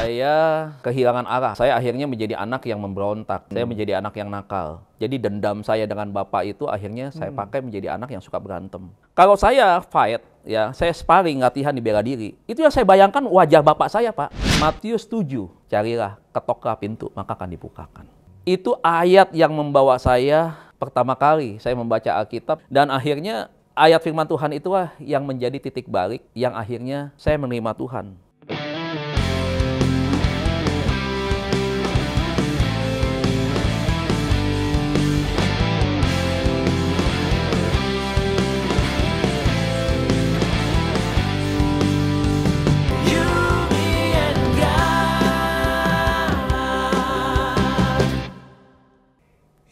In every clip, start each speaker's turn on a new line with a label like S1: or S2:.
S1: Saya kehilangan arah. Saya akhirnya menjadi anak yang memberontak. Saya menjadi anak yang nakal. Jadi dendam saya dengan bapak itu akhirnya saya pakai menjadi anak yang suka berantem. Kalau saya fight, ya saya sparring, latihan di bela diri. Itu yang saya bayangkan wajah bapak saya, Pak. Matius 7, carilah, ketoklah pintu, maka akan dibukakan. Itu ayat yang membawa saya pertama kali saya membaca Alkitab. Dan akhirnya ayat firman Tuhan itulah yang menjadi titik balik yang akhirnya saya menerima Tuhan.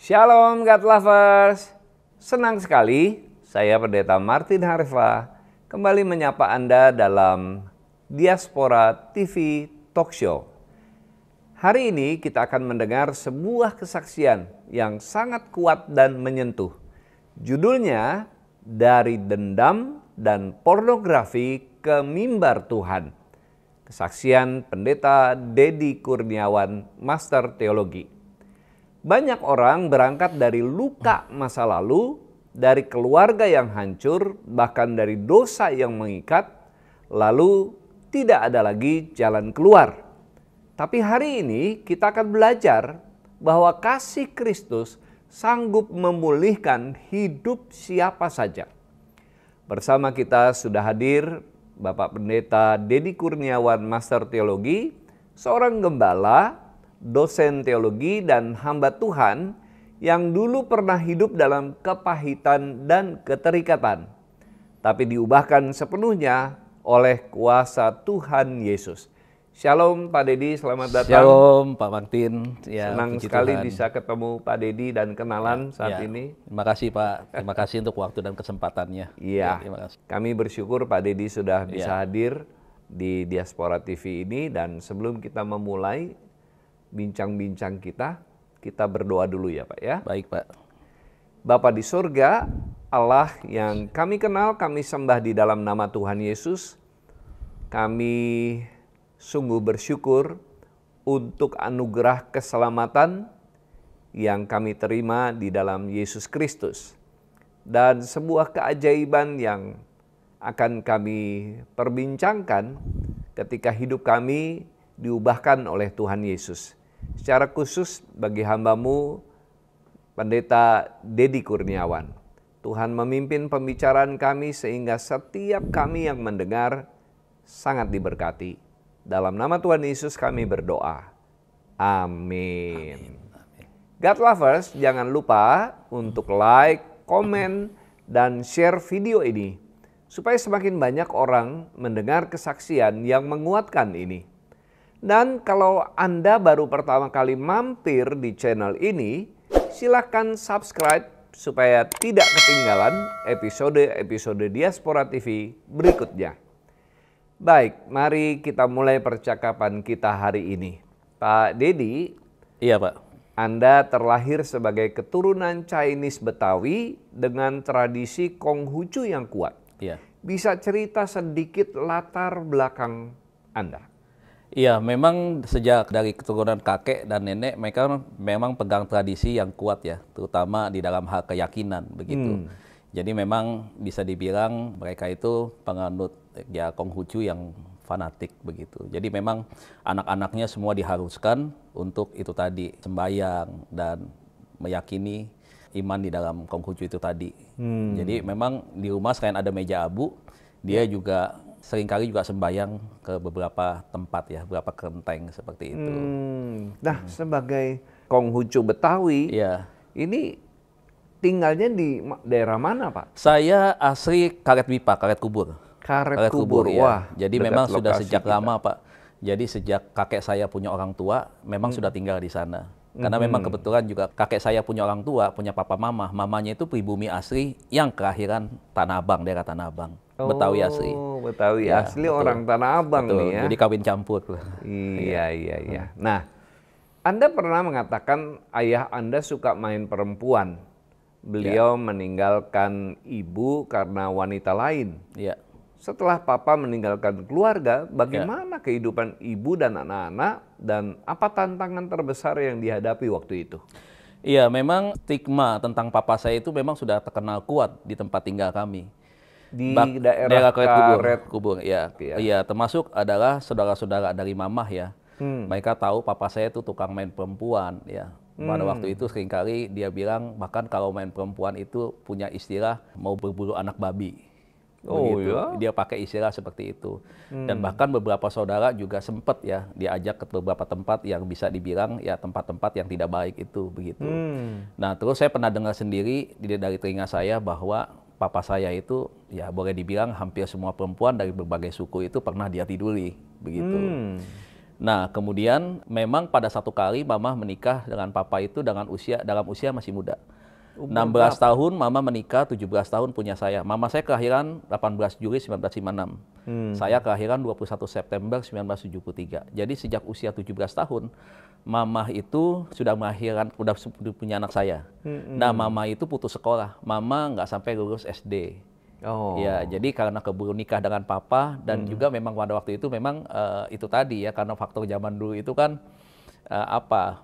S2: Shalom God Lovers, senang sekali saya Pendeta Martin Harfa kembali menyapa Anda dalam Diaspora TV Talk Show. Hari ini kita akan mendengar sebuah kesaksian yang sangat kuat dan menyentuh. Judulnya, Dari Dendam dan Pornografi ke Mimbar Tuhan. Kesaksian Pendeta Dedi Kurniawan, Master Teologi. Banyak orang berangkat dari luka masa lalu, dari keluarga yang hancur, bahkan dari dosa yang mengikat, lalu tidak ada lagi jalan keluar. Tapi hari ini kita akan belajar bahwa kasih Kristus sanggup memulihkan hidup siapa saja. Bersama kita sudah hadir Bapak Pendeta Dedi Kurniawan, Master Teologi, seorang gembala, dosen teologi dan hamba Tuhan yang dulu pernah hidup dalam kepahitan dan keterikatan, tapi diubahkan sepenuhnya oleh kuasa Tuhan Yesus. Shalom Pak Dedi, selamat datang.
S1: Shalom Pak Martin. Ya,
S2: senang sekali Tuhan bisa ketemu Pak Dedi dan kenalan saat ini.
S1: Terima kasih Pak, terima kasih untuk waktu dan kesempatannya.
S2: Iya,
S1: terima kasih.
S2: Kami bersyukur Pak Dedi sudah bisa hadir di Diaspora TV ini. Dan sebelum kita memulai bincang-bincang kita berdoa dulu ya Pak ya.
S1: Baik Pak.
S2: Bapa di surga, Allah yang kami kenal, kami sembah di dalam nama Tuhan Yesus. Kami sungguh bersyukur untuk anugerah keselamatan yang kami terima di dalam Yesus Kristus. Dan sebuah keajaiban yang akan kami perbincangkan ketika hidup kami diubahkan oleh Tuhan Yesus. Secara khusus bagi hambamu Pendeta Dedi Kurniawan. Tuhan memimpin pembicaraan kami sehingga setiap kami yang mendengar sangat diberkati. Dalam nama Tuhan Yesus kami berdoa. Amin. God Lovers, jangan lupa untuk like, komen, dan share video ini supaya semakin banyak orang mendengar kesaksian yang menguatkan ini. Dan kalau Anda baru pertama kali mampir di channel ini, silakan subscribe supaya tidak ketinggalan episode-episode Diaspora TV berikutnya. Baik, mari kita mulai percakapan kita hari ini. Pak Dedi.
S1: Iya Pak.
S2: Anda terlahir sebagai keturunan Chinese Betawi dengan tradisi Konghucu yang kuat.
S1: Iya.
S2: Bisa cerita sedikit latar belakang Anda?
S1: Iya, memang sejak dari keturunan kakek dan nenek mereka memang pegang tradisi yang kuat ya, terutama di dalam hal keyakinan begitu. Jadi memang bisa dibilang mereka itu penganut ya Konghucu yang fanatik begitu. Jadi memang anak-anaknya semua diharuskan untuk itu tadi, sembahyang dan meyakini iman di dalam Konghucu itu tadi. Jadi memang di rumah selain ada meja abu, dia juga seringkali juga sembahyang ke beberapa tempat ya, beberapa kelenteng seperti itu.
S2: Nah, sebagai Konghucu Betawi, ini tinggalnya di daerah mana Pak?
S1: Saya asli Karet Bipa, Karet Kubur.
S2: Karet Kubur,
S1: ya.
S2: Wah.
S1: Jadi memang sudah sejak lama Pak. Jadi sejak kakek saya punya orang tua, memang sudah tinggal di sana. Karena memang kebetulan juga kakek saya punya orang tua, punya papa mama. Mamanya itu pribumi asli yang kelahiran Tanah Abang, daerah Tanah Abang. Betawi asli.
S2: Betawi asli, betul. Orang Tanah Abang nih ya.
S1: Jadi kawin campur.
S2: Iya. Nah, Anda pernah mengatakan ayah Anda suka main perempuan. Beliau meninggalkan ibu karena wanita lain.
S1: Iya.
S2: setelah papa meninggalkan keluarga, bagaimana kehidupan ibu dan anak-anak dan apa tantangan terbesar yang dihadapi waktu itu?
S1: Iya, memang stigma tentang papa saya itu memang sudah terkenal kuat di tempat tinggal kami.
S2: Di daerah
S1: Karet
S2: Karet.
S1: Kubur, ya.
S2: Ya.
S1: Iya, termasuk adalah saudara-saudara dari mamah ya. Mereka tahu papa saya itu tukang main perempuan ya. Pada waktu itu seringkali dia bilang bahkan kalau main perempuan itu punya istilah mau berburu anak babi.
S2: Oh
S1: Begitu.
S2: ya?
S1: Dia pakai istilah seperti itu. Dan bahkan beberapa saudara juga sempat ya diajak ke beberapa tempat yang bisa dibilang ya tempat-tempat yang tidak baik itu begitu. Nah, terus saya pernah dengar sendiri dari telinga saya bahwa papa saya itu ya boleh dibilang hampir semua perempuan dari berbagai suku itu pernah dia tiduri begitu. Nah, kemudian memang pada satu kali mama menikah dengan papa itu dalam usia masih muda. 16 tahun mama menikah, 17 tahun punya saya. Mama saya kelahiran 18 Juli 1956. Saya kelahiran 21 September 1973. Jadi sejak usia 17 tahun mama itu sudah punya anak saya. Nah, mama itu putus sekolah. Mama nggak sampai lulus SD. Ya, jadi karena keburu nikah dengan papa dan juga memang pada waktu itu memang itu tadi ya karena faktor zaman dulu itu kan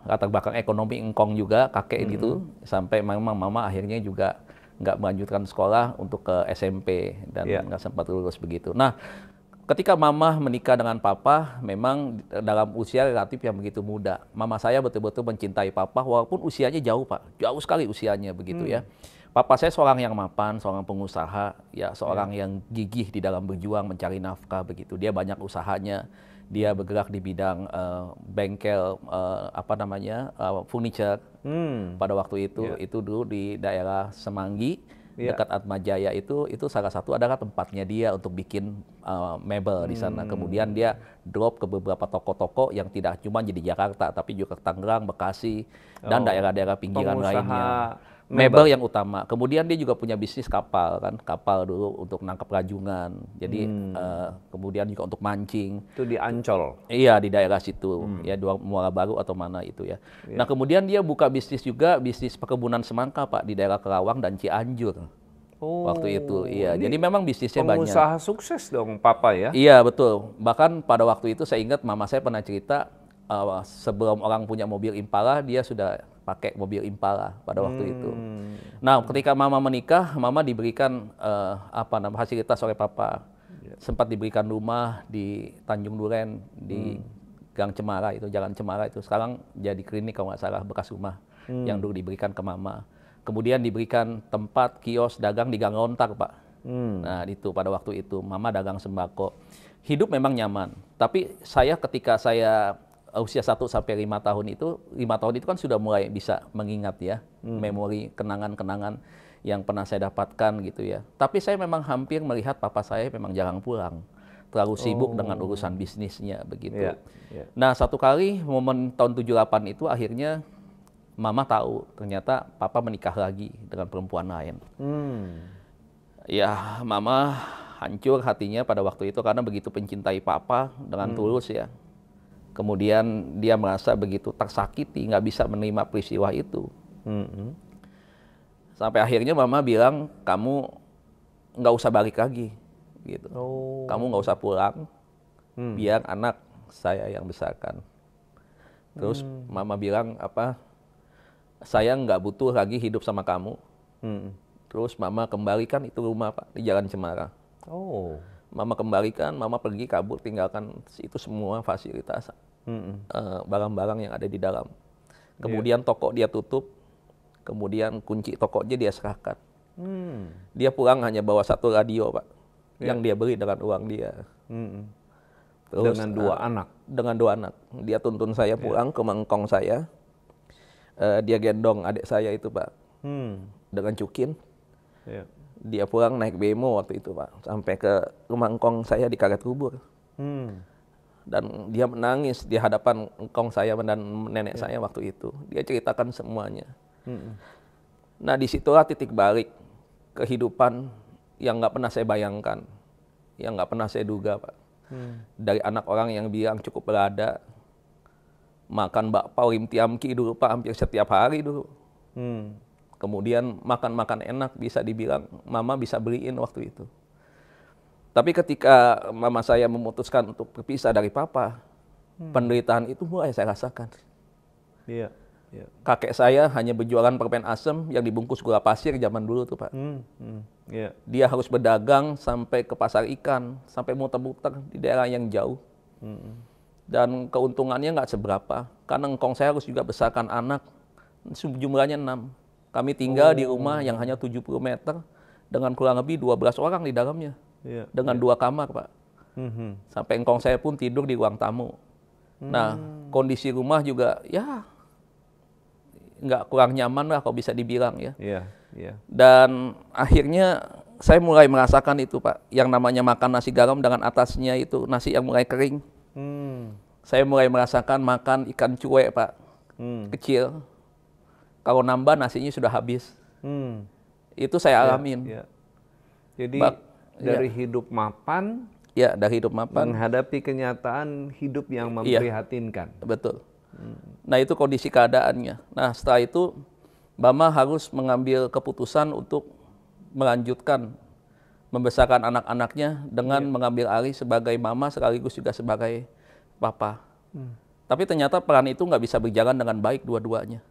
S1: latar belakang ekonomi engkong juga kakek gitu sampai memang mama akhirnya juga nggak melanjutkan sekolah untuk ke SMP dan nggak sempat lulus begitu. Nah, ketika mama menikah dengan papa memang dalam usia relatif yang begitu muda. Mama saya betul-betul mencintai papa walaupun usianya jauh Pak, jauh sekali usianya begitu ya. Papa saya seorang yang mapan, seorang pengusaha, ya seorang yang gigih di dalam berjuang mencari nafkah begitu. Dia banyak usahanya. Dia bergerak di bidang bengkel furniture pada waktu itu dulu di daerah Semanggi dekat Atmajaya itu salah satu adalah tempatnya dia untuk bikin mebel di sana. Kemudian dia drop ke beberapa toko-toko yang tidak cuma di Jakarta tapi juga ke Tangerang, Bekasi dan daerah-daerah pinggiran lainnya. Mebel yang utama. Kemudian dia juga punya bisnis kapal dulu untuk nangkap rajungan. Jadi kemudian juga untuk mancing.
S2: Itu di Ancol.
S1: Iya, di daerah situ. Ya, Muara Baru atau mana itu ya. Nah, kemudian dia buka bisnis perkebunan semangka Pak di daerah Kerawang dan Cianjur. Waktu itu. Iya, jadi memang bisnisnya banyak.
S2: Pengusaha sukses dong papa ya.
S1: Iya, betul. Bahkan pada waktu itu saya ingat mama saya pernah cerita sebelum orang punya mobil Impala dia sudah pakai mobil Impala pada waktu itu. Nah, ketika mama menikah, mama diberikan fasilitas oleh papa. Sempat diberikan rumah di Tanjung Duren di Gang Cemara itu, Jalan Cemara itu. Sekarang jadi klinik kalau nggak salah bekas rumah yang dulu diberikan ke mama. Kemudian diberikan tempat kios dagang di Gang Lontar, Pak. Nah, itu pada waktu itu mama dagang sembako. Hidup memang nyaman. Tapi ketika saya usia 1 sampai 5 tahun itu kan sudah mulai bisa mengingat ya, memori kenangan-kenangan yang pernah saya dapatkan gitu ya. Tapi saya memang hampir melihat papa saya memang jarang pulang. Terlalu sibuk dengan urusan bisnisnya begitu. Nah, satu kali momen tahun 78 itu akhirnya mama tahu ternyata papa menikah lagi dengan perempuan lain. Ya, mama hancur hatinya pada waktu itu karena begitu mencintai papa dengan tulus ya. Kemudian dia merasa begitu tersakiti, nggak bisa menerima peristiwa itu. Sampai akhirnya mama bilang, kamu nggak usah balik lagi, gitu. Kamu nggak usah pulang, biar anak saya yang besarkan. Terus mama bilang saya nggak butuh lagi hidup sama kamu. Terus mama kembalikan itu rumah Pak di Jalan Cemara. Mama kembalikan, mama pergi kabur tinggalkan itu semua fasilitas, barang-barang yang ada di dalam. Kemudian toko dia tutup, kemudian kunci tokonya dia serahkan. Dia pulang hanya bawa satu radio Pak, yang dia beli dengan uang dia. Terus,
S2: dengan 2 anak?
S1: Dengan 2 anak. Dia tuntun saya pulang ke mangkong saya. Dia gendong adik saya itu Pak, dengan cukin. Dia pulang naik bemo waktu itu Pak, sampai ke rumah engkong saya di Karet Kubur. Dan dia menangis di hadapan engkong saya dan nenek saya waktu itu. Dia ceritakan semuanya. Nah, disitulah titik balik kehidupan yang nggak pernah saya bayangkan, yang nggak pernah saya duga Pak. Dari anak orang yang bilang cukup berada, makan bakpao lim tiamki dulu Pak hampir setiap hari dulu. Kemudian makan-makan enak bisa dibilang mama bisa beliin waktu itu. Tapi ketika mama saya memutuskan untuk berpisah dari papa, penderitaan itu mulai saya rasakan.
S2: Iya. Iya.
S1: Kakek saya hanya berjualan permen asem yang dibungkus gula pasir zaman dulu tuh Pak.
S2: Iya.
S1: Dia harus berdagang sampai ke pasar ikan, sampai muter-muter di daerah yang jauh. Dan keuntungannya nggak seberapa, karena engkong saya harus juga besarkan anak, jumlahnya 6. Kami tinggal di rumah yang hanya 70 meter, dengan kurang lebih 12 orang di dalamnya.
S2: Iya.
S1: Dengan 2 kamar, Pak. Sampai engkong saya pun tidur di ruang tamu. Nah, kondisi rumah juga ya nggak kurang nyaman lah kalau bisa dibilang ya.
S2: Iya. Iya.
S1: Dan akhirnya saya mulai merasakan itu Pak, yang namanya makan nasi garam dengan atasnya itu nasi yang mulai kering. Saya mulai merasakan makan ikan cuek Pak, kecil. Kalau nambah nasinya sudah habis. Itu saya alamin.
S2: Ya. Jadi dari hidup mapan,
S1: ya dari hidup mapan
S2: menghadapi kenyataan hidup yang memprihatinkan.
S1: Betul. Nah itu kondisi keadaannya. Nah setelah itu Mama harus mengambil keputusan untuk melanjutkan membesarkan anak-anaknya dengan mengambil alih sebagai mama sekaligus juga sebagai papa. Tapi ternyata peran itu nggak bisa berjalan dengan baik dua-duanya.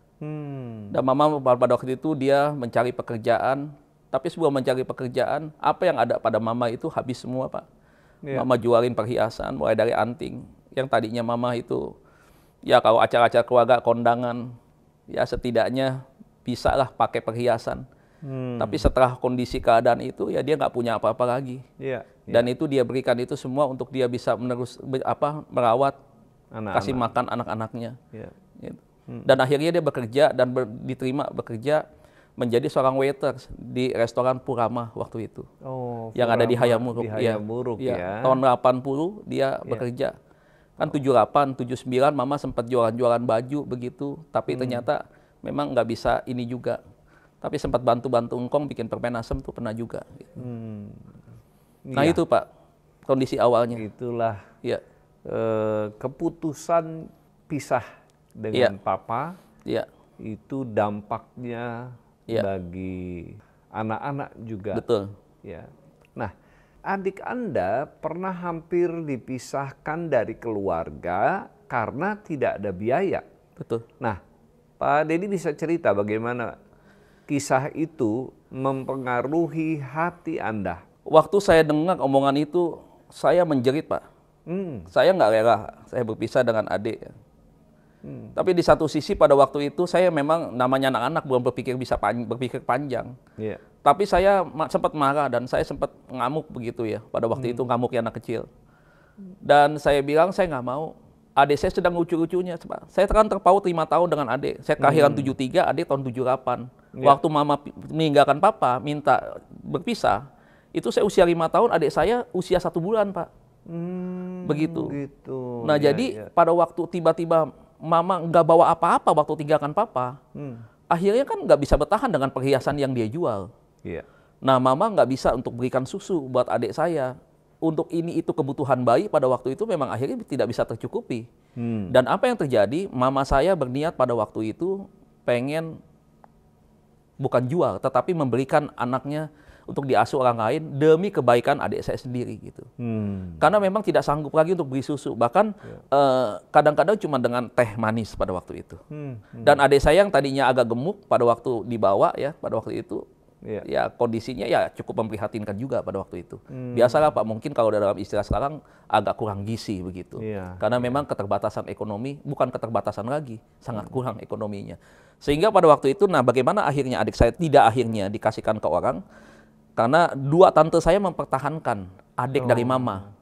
S1: Dan mama pada waktu itu dia mencari pekerjaan, tapi sebelum mencari pekerjaan, apa yang ada pada mama itu habis semua Pak. Mama jualin perhiasan, mulai dari anting, yang tadinya mama itu, ya kalau acara-acara keluarga, kondangan, ya setidaknya bisa lah pakai perhiasan. Tapi setelah kondisi keadaan itu, ya dia nggak punya apa-apa lagi. Dan itu dia berikan itu semua untuk dia bisa merawat, kasih makan anak-anaknya. Gitu. Dan akhirnya dia bekerja dan diterima bekerja menjadi seorang waiter di restoran Purama waktu itu. Yang ada di Hayamuruk.
S2: Di Hayamuruk ya.
S1: Tahun 80 dia bekerja. Kan 78, 79 mama sempat jualan-jualan baju begitu. Tapi ternyata memang nggak bisa ini juga. Tapi sempat bantu-bantu engkong bikin permen asem tuh pernah juga. Nah itu Pak, kondisi awalnya.
S2: Itulah keputusan pisah dengan papa. Itu dampaknya bagi anak-anak juga.
S1: Betul.
S2: Ya. Nah, adik Anda pernah hampir dipisahkan dari keluarga karena tidak ada biaya.
S1: Betul.
S2: Nah, Pak Dedi bisa cerita bagaimana kisah itu mempengaruhi hati Anda?
S1: Waktu saya dengar omongan itu, saya menjerit Pak. Saya nggak rela, saya berpisah dengan adik. Tapi di satu sisi pada waktu itu saya memang namanya anak-anak belum berpikir panjang. Tapi saya sempat marah dan saya sempat ngamuk begitu ya. Pada waktu itu ngamuk ya anak kecil. Dan saya bilang saya nggak mau. Adik saya sedang lucu-lucunya. Saya kan terpaut 5 tahun dengan adik. Saya kelahiran 73, adik tahun 78. Waktu mama meninggalkan papa, minta berpisah, itu saya usia 5 tahun, adik saya usia 1 bulan Pak. Begitu. Nah jadi pada waktu tiba-tiba mama nggak bawa apa-apa waktu tinggalkan papa, akhirnya kan nggak bisa bertahan dengan perhiasan yang dia jual. Nah mama nggak bisa untuk berikan susu buat adik saya. Untuk ini itu kebutuhan bayi pada waktu itu memang akhirnya tidak bisa tercukupi. Dan apa yang terjadi, mama saya berniat pada waktu itu pengen bukan jual, tetapi memberikan anaknya untuk diasuh orang lain demi kebaikan adik saya sendiri gitu. Karena memang tidak sanggup lagi untuk beli susu. Bahkan kadang-kadang cuma dengan teh manis pada waktu itu. Dan adik saya yang tadinya agak gemuk pada waktu dibawa ya pada waktu itu, ya kondisinya ya cukup memprihatinkan juga pada waktu itu. Biasalah Pak, mungkin kalau dalam istilah sekarang agak kurang gizi begitu. Karena memang keterbatasan ekonomi, bukan keterbatasan lagi, sangat kurang ekonominya. Sehingga pada waktu itu, nah bagaimana akhirnya adik saya tidak akhirnya dikasihkan ke orang, karena 2 tante saya mempertahankan adik dari mama.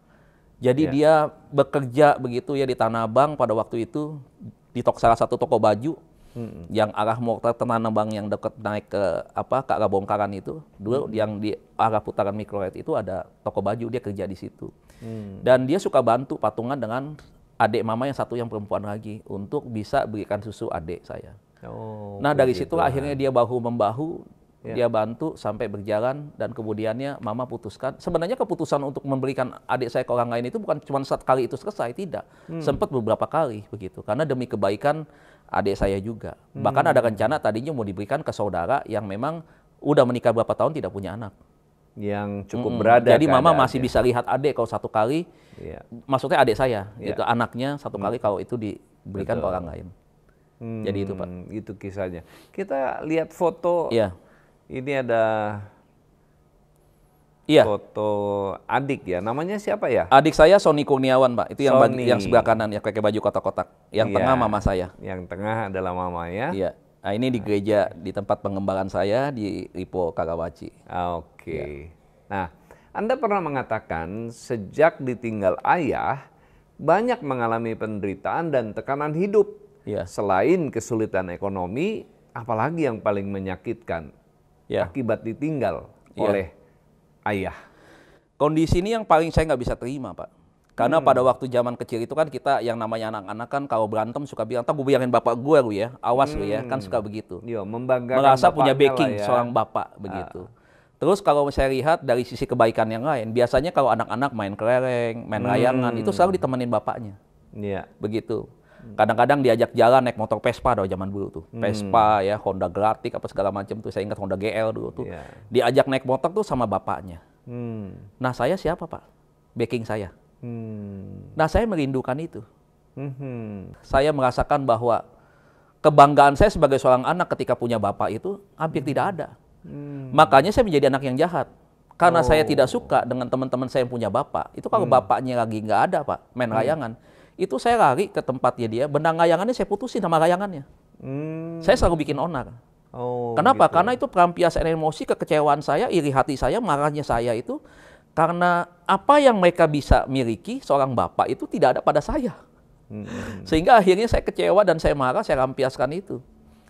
S1: Jadi dia bekerja begitu ya di Tanah Abang pada waktu itu, di salah satu toko baju, yang arah Mokhtar Tanah Abang yang dekat naik ke ke arah Bongkaran itu, dulu yang di arah putaran Mikrolet itu ada toko baju, dia kerja di situ. Dan dia suka bantu patungan dengan adik mama yang satu yang perempuan lagi untuk bisa berikan susu adik saya. Nah dari situ akhirnya dia bahu-membahu, dia bantu sampai berjalan dan kemudiannya mama putuskan. Sebenarnya keputusan untuk memberikan adik saya ke orang lain itu bukan cuma satu kali itu selesai, tidak. Sempat beberapa kali begitu, karena demi kebaikan adik saya juga. Bahkan ada rencana tadinya mau diberikan ke saudara yang memang udah menikah berapa tahun tidak punya anak.
S2: Yang cukup berada.
S1: Jadi mama masih bisa lihat adik kalau satu kali, maksudnya adik saya, itu anaknya satu kali kalau itu diberikan ke orang lain. Jadi itu Pak.
S2: Itu kisahnya. Kita lihat foto. Ini ada foto adik ya. Namanya siapa ya?
S1: Adik saya Sony Kurniawan Pak. Itu yang sebelah kanan ya, pakai baju kotak-kotak. Yang tengah mama saya.
S2: Yang tengah adalah mama ya.
S1: Iya. Nah ini di gereja, di tempat pengembangan saya di Lipo Karawaci.
S2: Oke. Nah, Anda pernah mengatakan sejak ditinggal ayah, banyak mengalami penderitaan dan tekanan hidup. Selain kesulitan ekonomi, apalagi yang paling menyakitkan akibat ditinggal oleh ayah?
S1: Kondisi ini yang paling saya nggak bisa terima Pak. Karena pada waktu zaman kecil itu kan kita yang namanya anak-anak kan kalau berantem suka bilang, "Ntar gue bilangin bapak gue lu ya, awas lu ya," kan suka begitu.
S2: Membanggakan
S1: merasa punya backing seorang bapak begitu. Terus kalau saya lihat dari sisi kebaikan yang lain, biasanya kalau anak-anak main kelereng, main layangan, itu selalu ditemenin bapaknya. Begitu. Kadang-kadang diajak jalan naik motor Vespa dong zaman dulu tuh. Vespa ya, Honda Gratik apa segala macam tuh. Saya ingat Honda GL dulu tuh. Diajak naik motor tuh sama bapaknya. Nah saya siapa Pak? Backing saya. Nah saya merindukan itu. Saya merasakan bahwa kebanggaan saya sebagai seorang anak ketika punya bapak itu hampir tidak ada. Makanya saya menjadi anak yang jahat. Karena saya tidak suka dengan teman-teman saya yang punya bapak. Itu kalau bapaknya lagi nggak ada Pak, main layangan. Itu saya lari ke tempatnya dia, benang layangannya saya putusin sama layangannya. Saya selalu bikin onar. Kenapa? Gitu. Karena itu pelampiasan emosi, kekecewaan saya, iri hati saya, marahnya saya itu karena apa yang mereka bisa miliki seorang bapak itu tidak ada pada saya. Sehingga akhirnya saya kecewa dan saya marah, saya lampiaskan itu.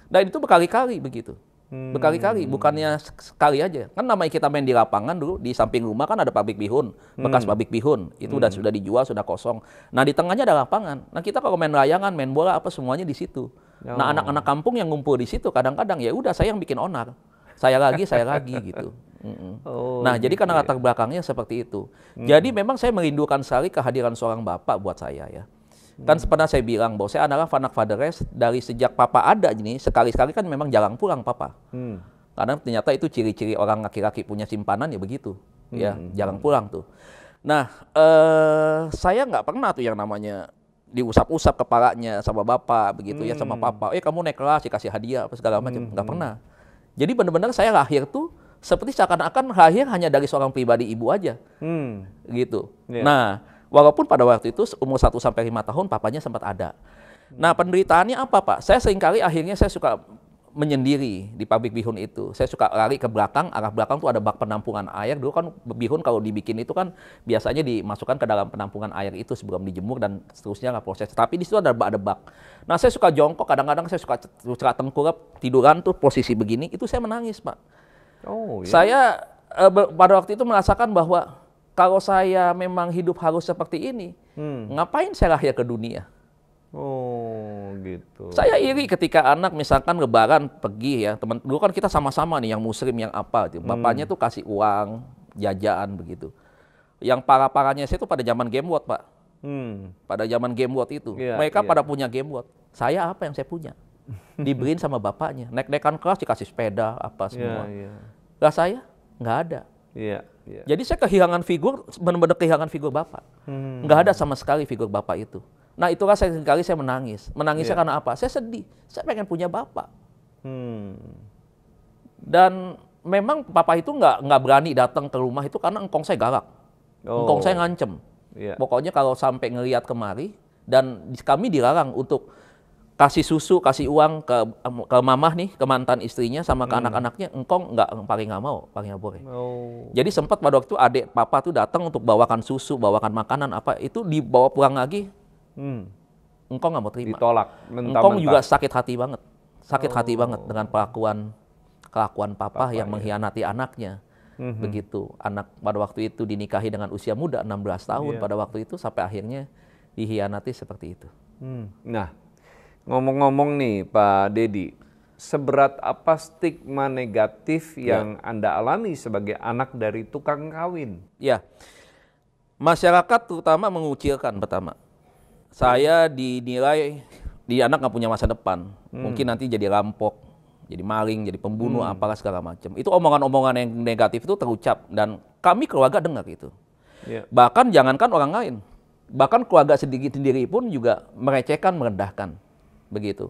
S1: Dan itu berkali-kali begitu. Berkali-kali, bukannya sekali aja. Kan namanya kita main di lapangan dulu, di samping rumah kan ada pabrik bihun, bekas pabrik bihun. Itu sudah dijual, sudah kosong. Nah di tengahnya ada lapangan. Nah kita kalau main layangan, main bola, apa semuanya di situ. Nah anak-anak kampung yang ngumpul di situ kadang-kadang ya udah saya yang bikin onar. Saya lagi gitu. Nah jadi karena latar belakangnya seperti itu. Jadi memang saya merindukan sekali kehadiran seorang bapak buat saya ya. Kan pernah saya bilang bahwa saya adalah anak fatherless dari sejak papa ada ini, sekali-sekali kan memang jarang pulang papa. Karena ternyata itu ciri-ciri orang laki-laki punya simpanan ya begitu. Ya, jarang pulang tuh. Nah, saya nggak pernah tuh yang namanya diusap-usap kepalanya sama bapak begitu ya, sama papa. Kamu naik kelas dikasih hadiah apa segala macam, nggak pernah. Jadi benar-benar saya lahir tuh seperti seakan-akan lahir hanya dari seorang pribadi ibu aja. Gitu. Nah, walaupun pada waktu itu umur 1 sampai 5 tahun papanya sempat ada. Nah, penderitaannya apa, Pak? Saya seringkali akhirnya saya suka menyendiri di pabrik bihun itu. Saya suka lari ke belakang, arah belakang tuh ada bak penampungan air. Dulu kan bihun kalau dibikin itu kan biasanya dimasukkan ke dalam penampungan air itu sebelum dijemur dan seterusnya lah proses. Tapi di situ ada bak. Nah, saya suka jongkok, kadang-kadang saya suka tengkurap, tiduran tuh posisi begini, itu saya menangis, Pak. Saya pada waktu itu merasakan bahwa kalau saya memang hidup harus seperti ini, ngapain saya lahir ke dunia?
S2: Gitu.
S1: Saya iri ketika anak misalkan lebaran pergi ya, teman dulu kan kita sama-sama nih yang muslim yang apa gitu. Bapaknya tuh kasih uang, jajan begitu. Yang parah-parahnya saya tuh pada zaman Game Watch, Pak. Pada zaman Game Watch itu. Mereka pada punya Game Watch. Saya apa yang saya punya? Dibeliin sama bapaknya. Naik-naikan kelas dikasih sepeda apa semua. Lah saya nggak ada. Jadi saya kehilangan figur, benar-benar kehilangan figur bapak. Nggak ada sama sekali figur bapak itu. Nah itulah sekali saya menangis. Menangisnya karena apa? Saya sedih. Saya pengen punya bapak. Dan memang papa itu nggak berani datang ke rumah itu karena engkong saya galak. Engkong saya ngancem. Pokoknya kalau sampai ngelihat kemari, dan kami dilarang untuk kasih susu, kasih uang ke mamah nih, ke mantan istrinya sama ke anak-anaknya, engkong paling nggak mau, paling nggak boleh. Jadi sempat pada waktu itu adik papa tuh datang untuk bawakan susu, bawakan makanan apa, itu dibawa pulang lagi, engkong nggak mau terima.
S2: Ditolak.
S1: Engkong juga sakit hati banget dengan kelakuan papa yang mengkhianati anaknya. Begitu. Anak pada waktu itu dinikahi dengan usia muda 16 tahun pada waktu itu sampai akhirnya dikhianati seperti itu.
S2: Nah, ngomong-ngomong nih Pak Dedi, seberat apa stigma negatif yang Anda alami sebagai anak dari tukang kawin?
S1: Ya, masyarakat terutama mengucilkan pertama. Saya dinilai, anak nggak punya masa depan. Mungkin nanti jadi rampok, jadi maling, jadi pembunuh, apalah segala macam. Itu omongan-omongan yang negatif itu terucap dan kami keluarga dengar itu.
S2: Ya.
S1: Bahkan jangankan orang lain, bahkan keluarga sendiri pun juga merecehkan, merendahkan, begitu.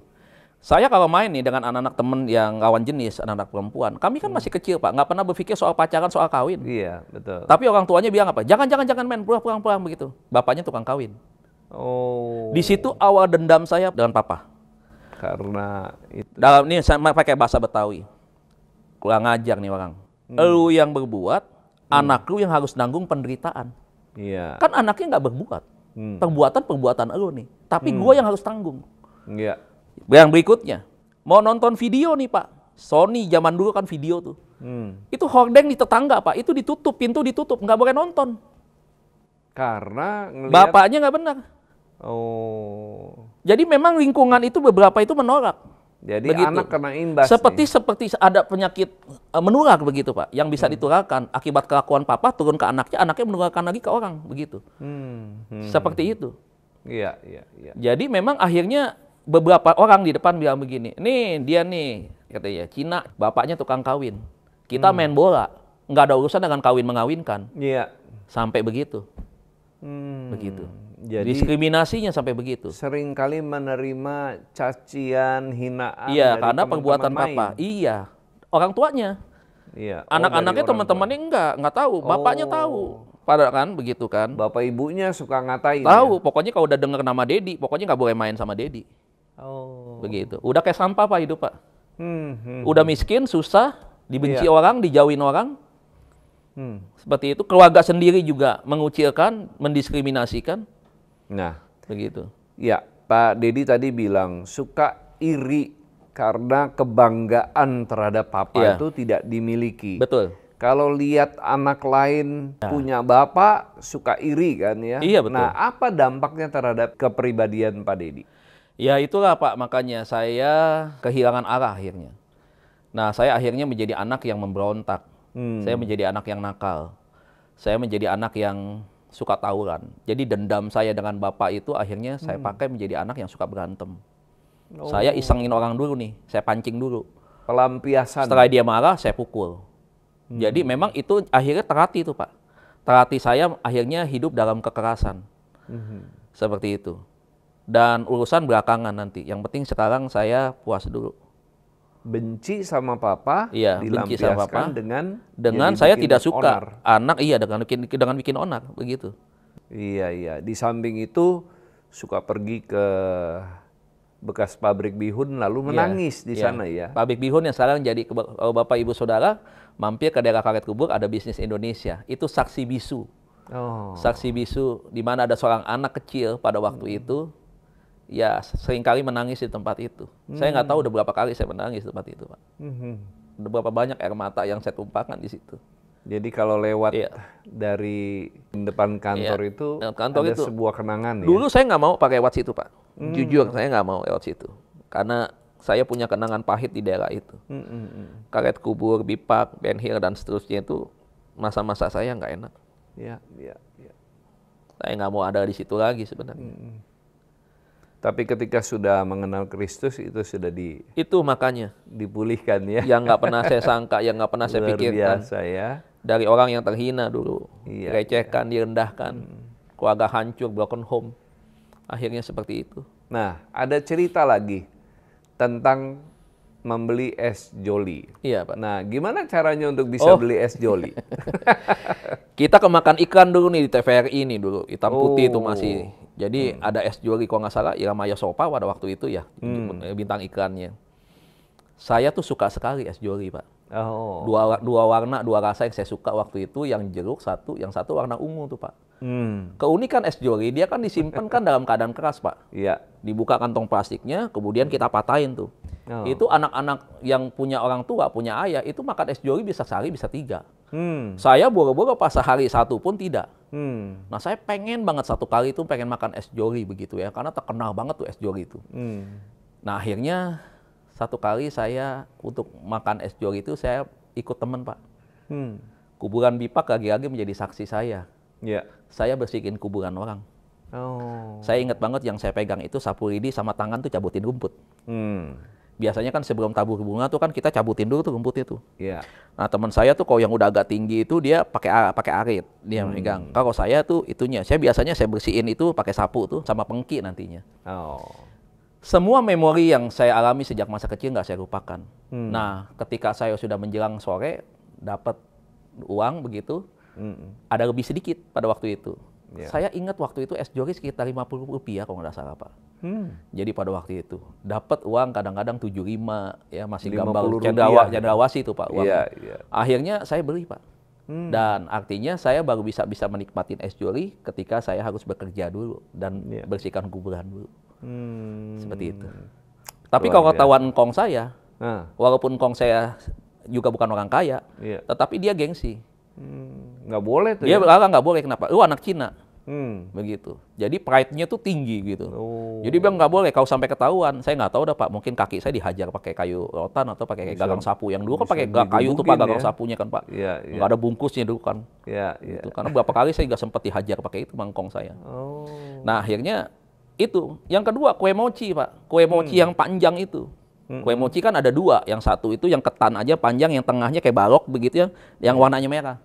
S1: Saya kalau main nih dengan anak-anak temen yang lawan jenis, anak-anak perempuan, kami kan masih kecil Pak, nggak pernah berpikir soal pacaran, soal kawin.
S2: Iya, betul.
S1: Tapi orang tuanya bilang apa? Jangan main, pulang begitu. Bapaknya tukang kawin.
S2: Oh.
S1: Di situ awal dendam saya dengan papa.
S2: Karena itu.
S1: Dalam ini saya pakai bahasa Betawi. Kurang ajar nih orang. Lu yang berbuat, anak lu yang harus nanggung penderitaan.
S2: Iya.
S1: Kan anaknya nggak berbuat. Perbuatan elu nih. Tapi gua yang harus tanggung.
S2: Iya.
S1: Yang berikutnya, mau nonton video nih Pak. Sony zaman dulu kan video tuh. Itu hordeng di tetangga Pak. Itu ditutup, pintu ditutup. Nggak boleh nonton.
S2: Karena ngelihat.
S1: Bapaknya nggak benar.
S2: Oh.
S1: Jadi memang lingkungan itu beberapa itu menolak.
S2: Jadi
S1: Begitu.
S2: anak kena imbas.
S1: Seperti ada penyakit menular begitu Pak, yang bisa ditularkan akibat kelakuan papa turun ke anaknya menularkan lagi ke orang begitu. Seperti itu.
S2: Iya.
S1: Jadi memang akhirnya beberapa orang di depan bilang begini, nih dia nih katanya Cina, bapaknya tukang kawin, kita main bola, nggak ada urusan dengan kawin mengawinkan.
S2: Iya.
S1: Sampai begitu. Begitu.
S2: Jadi
S1: diskriminasinya sampai begitu.
S2: Seringkali menerima cacian, hinaan.
S1: Iya,
S2: dari
S1: karena
S2: teman-teman
S1: perbuatan
S2: main.
S1: papa. Iya, orang tuanya.
S2: Iya.
S1: Anak-anaknya
S2: dari orang
S1: teman-temannya nggak tahu, bapaknya tahu. Padahal kan begitu kan.
S2: Bapak ibunya suka ngatain.
S1: Tahu,
S2: Ya?
S1: pokoknya kalau udah dengar nama Dedi, pokoknya nggak boleh main sama Dedi.
S2: Oh.
S1: Begitu. Udah kayak sampah Pak hidup Pak. Udah miskin, susah, dibenci
S2: Iya.
S1: orang, dijauhin orang. Seperti itu. Keluarga sendiri juga mengucilkan, mendiskriminasikan.
S2: Nah,
S1: Begitu.
S2: ya Pak Dedi tadi bilang suka iri karena kebanggaan terhadap papa
S1: Iya.
S2: itu tidak dimiliki.
S1: Betul.
S2: Kalau lihat anak lain punya bapak, suka iri kan ya.
S1: Iya, betul.
S2: Nah, apa dampaknya terhadap kepribadian Pak Dedi?
S1: Ya itulah Pak, makanya saya kehilangan arah akhirnya. Nah, saya akhirnya menjadi anak yang memberontak. Saya menjadi anak yang nakal. Saya menjadi anak yang suka tawuran. Jadi dendam saya dengan bapak itu akhirnya saya pakai menjadi anak yang suka berantem. Saya isengin orang dulu nih, saya pancing dulu.
S2: Pelampiasan.
S1: Setelah dia marah, saya pukul. Jadi memang itu akhirnya terhati itu Pak. Terhati saya akhirnya hidup dalam kekerasan. Seperti itu. Dan urusan belakangan nanti. Yang penting sekarang saya puas dulu.
S2: Benci sama papa,
S1: Iya, benci sama papa.
S2: dilampiaskan
S1: Dengan
S2: jadi
S1: saya
S2: bikin
S1: tidak suka
S2: onar.
S1: anak, iya dengan bikin onar, begitu.
S2: Iya. Di samping itu suka pergi ke bekas pabrik bihun lalu menangis di sana ya.
S1: Pabrik bihun yang sekarang jadi Bapak Ibu Saudara mampir ke daerah Karet Kubur ada bisnis Indonesia. Itu saksi bisu.
S2: Oh.
S1: Saksi bisu di mana ada seorang anak kecil pada waktu itu ya seringkali menangis di tempat itu. Saya nggak tahu udah berapa kali saya menangis di tempat itu, Pak. Udah berapa banyak air mata yang saya tumpahkan di situ.
S2: Jadi kalau lewat
S1: Iya.
S2: dari depan kantor
S1: Iya.
S2: itu
S1: Kantor
S2: ada
S1: itu.
S2: sebuah kenangan ya.
S1: Dulu saya nggak mau pakai lewat situ, Pak. Jujur, saya nggak mau lewat situ. Karena saya punya kenangan pahit di daerah itu. Karet Kubur, Bipak, Ben Hill, dan seterusnya itu masa-masa saya nggak enak.
S2: Iya.
S1: Saya nggak mau ada di situ lagi sebenarnya.
S2: Tapi ketika sudah mengenal Kristus itu sudah
S1: Itu makanya
S2: dipulihkan ya.
S1: yang nggak pernah saya sangka, yang nggak pernah saya
S2: Luar
S1: pikirkan.
S2: biasa ya.
S1: Dari orang yang terhina dulu,
S2: Iya,
S1: direcehkan, direndahkan, keluarga hancur, broken home. Akhirnya seperti itu.
S2: Nah, ada cerita lagi tentang membeli es joli.
S1: Iya, Pak.
S2: Nah, gimana caranya untuk bisa beli es joli?
S1: Kita kemakan ikan dulu nih di TVRI ini dulu, hitam putih itu
S2: Oh.
S1: masih. Jadi ada es joli kalau nggak salah Irama Yasopa pada waktu itu ya, bintang iklannya. Saya tuh suka sekali es joli, Pak.
S2: Oh.
S1: Dua warna, dua rasa yang saya suka waktu itu, yang jeruk satu, yang satu warna ungu tuh, Pak. Keunikan es joli, dia kan disimpan kan dalam keadaan keras, Pak.
S2: Iya.
S1: Dibuka kantong plastiknya, kemudian kita patahin tuh.
S2: Oh.
S1: Itu anak-anak yang punya orang tua, punya ayah, itu makan es joli bisa sehari, bisa 3. Saya boro-boro pas sehari 1 pun tidak. Nah, saya pengen banget satu kali itu pengen makan es joli begitu ya, karena terkenal banget tuh es joli itu. Nah, akhirnya satu kali saya untuk makan es joli itu saya ikut teman, Pak. Kuburan Bipak lagi-lagi menjadi saksi saya.
S2: Iya.
S1: Saya bersihin kuburan orang.
S2: Oh.
S1: Saya ingat banget yang saya pegang itu sapu lidi sama tangan tuh cabutin rumput. Biasanya kan sebelum tabur bunga tuh kan kita cabutin dulu tuh rumputnya tuh.
S2: Iya.
S1: Nah teman saya tuh kalau yang udah agak tinggi itu dia pakai arit, dia megang. Kalau saya tuh itunya, saya biasanya saya bersihin itu pakai sapu tuh sama pengki nantinya.
S2: Oh.
S1: Semua memori yang saya alami sejak masa kecil nggak saya lupakan. Nah ketika saya sudah menjelang sore dapat uang begitu, ada lebih sedikit pada waktu itu.
S2: Yeah.
S1: Saya ingat waktu itu es joli sekitar Rp50 kalau nggak salah Pak. Jadi pada waktu itu dapat uang kadang-kadang 75 ya masih gambar cendrawasih itu Pak uang. Akhirnya saya beli Pak. Dan artinya saya baru bisa menikmatin es joli ketika saya harus bekerja dulu dan bersihkan kuburan dulu. Seperti itu. Tapi kalau ketahuan engkong saya, walaupun engkong saya juga bukan orang kaya, tetapi dia gengsi.
S2: Nggak boleh tuh.
S1: Dia nggak boleh, kenapa? Lu anak Cina. Begitu. Jadi pride-nya tuh tinggi gitu. Jadi bilang nggak boleh, kalau sampai ketahuan, saya nggak tahu dah Pak, mungkin kaki saya dihajar pakai kayu rotan atau pakai gagang sapu. Yang dulu kan pakai kayu tuh Pak, gagang sapunya kan Pak. Nggak ada bungkusnya dulu kan. Gitu. Karena berapa kali saya nggak sempat dihajar pakai itu mangkong saya. Nah akhirnya itu. Yang kedua kue mochi Pak, kue mochi yang panjang itu. Kue mochi kan ada dua, yang satu itu yang ketan aja panjang, yang tengahnya kayak balok begitu ya, yang warnanya merah.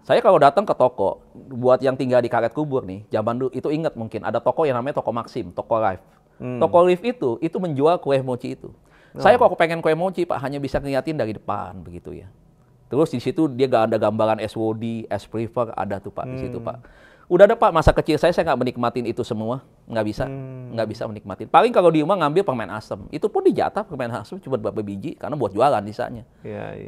S1: Saya kalau datang ke toko, buat yang tinggal di Karet Kubur nih, zaman dulu itu ingat mungkin ada toko yang namanya Toko Maxim, Toko Live. Toko Live itu menjual kue mochi itu. Saya kalau pengen kue mochi Pak hanya bisa ngeliatin dari depan begitu ya. Terus di situ dia gak ada gambaran es Wodi, es Prefer ada tuh Pak di situ Pak. Udah ada Pak, masa kecil saya nggak menikmatin itu semua, nggak bisa menikmatin. Paling kalau di rumah ngambil permen asem, itu pun dijatah permen asem cuma beberapa biji karena buat jualan sisanya.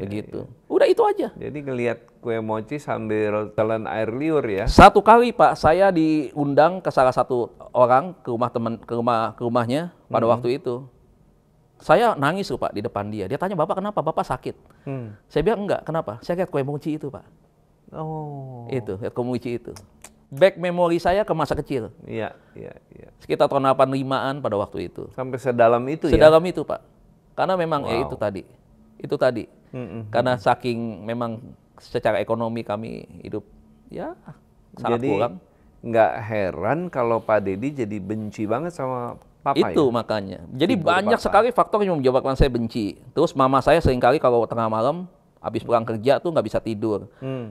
S1: Begitu. Udah itu aja.
S2: Jadi ngelihat kue mochi sambil telan air liur ya?
S1: Satu kali Pak, saya diundang ke salah satu orang ke rumahnya pada waktu itu. Saya nangis tuh Pak di depan dia. Dia tanya, Bapak kenapa? Bapak sakit? Saya bilang enggak, kenapa? Saya lihat kue mochi itu Pak. Itu, lihat kue mochi itu. Back memori saya ke masa kecil.
S2: Iya.
S1: Sekitar tahun 85-an pada waktu itu.
S2: Sampai sedalam itu ya?
S1: Sedalam itu Pak. Karena memang itu tadi. Karena saking memang secara ekonomi kami hidup ya sangat kurang.
S2: Nggak heran kalau Pak Dedi jadi benci banget sama Papa
S1: itu
S2: ya?
S1: Makanya. Jadi banyak sekali faktor yang menyebabkan saya benci. Terus mama saya seringkali kalau tengah malam habis pulang kerja tuh nggak bisa tidur.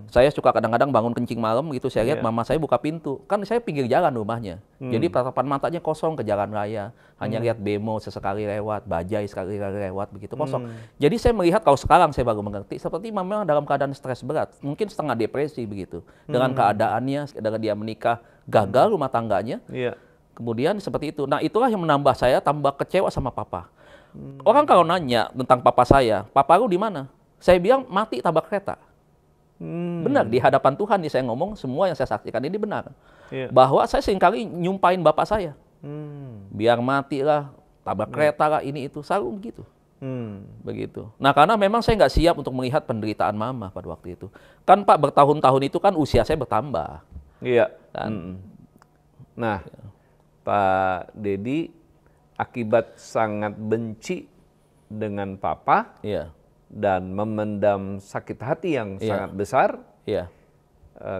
S1: Saya suka kadang-kadang bangun kencing malam gitu, saya lihat mama saya buka pintu. Kan saya pinggir jalan rumahnya. Jadi tatapan matanya kosong ke jalan raya. Hanya lihat bemo sesekali lewat, bajai sekali lewat, begitu kosong. Jadi saya melihat kalau sekarang saya baru mengerti, seperti mama dalam keadaan stres berat. Mungkin setengah depresi begitu. Dengan keadaannya, dengan dia menikah, gagal rumah tangganya. Kemudian seperti itu. Nah itulah yang menambah saya tambah kecewa sama papa. Orang kalau nanya tentang papa saya, papa lu di mana? Saya bilang mati tabrak kereta. Benar, di hadapan Tuhan nih saya ngomong, semua yang saya saksikan ini benar. Bahwa saya seringkali nyumpahin bapak saya. Biar mati lah, tabrak kereta lah, ini itu, selalu begitu. Begitu. Nah karena memang saya nggak siap untuk melihat penderitaan mama pada waktu itu. Kan Pak bertahun-tahun itu kan usia saya bertambah. Kan?
S2: Nah Pak Dedi akibat sangat benci dengan papa. Dan memendam sakit hati yang sangat besar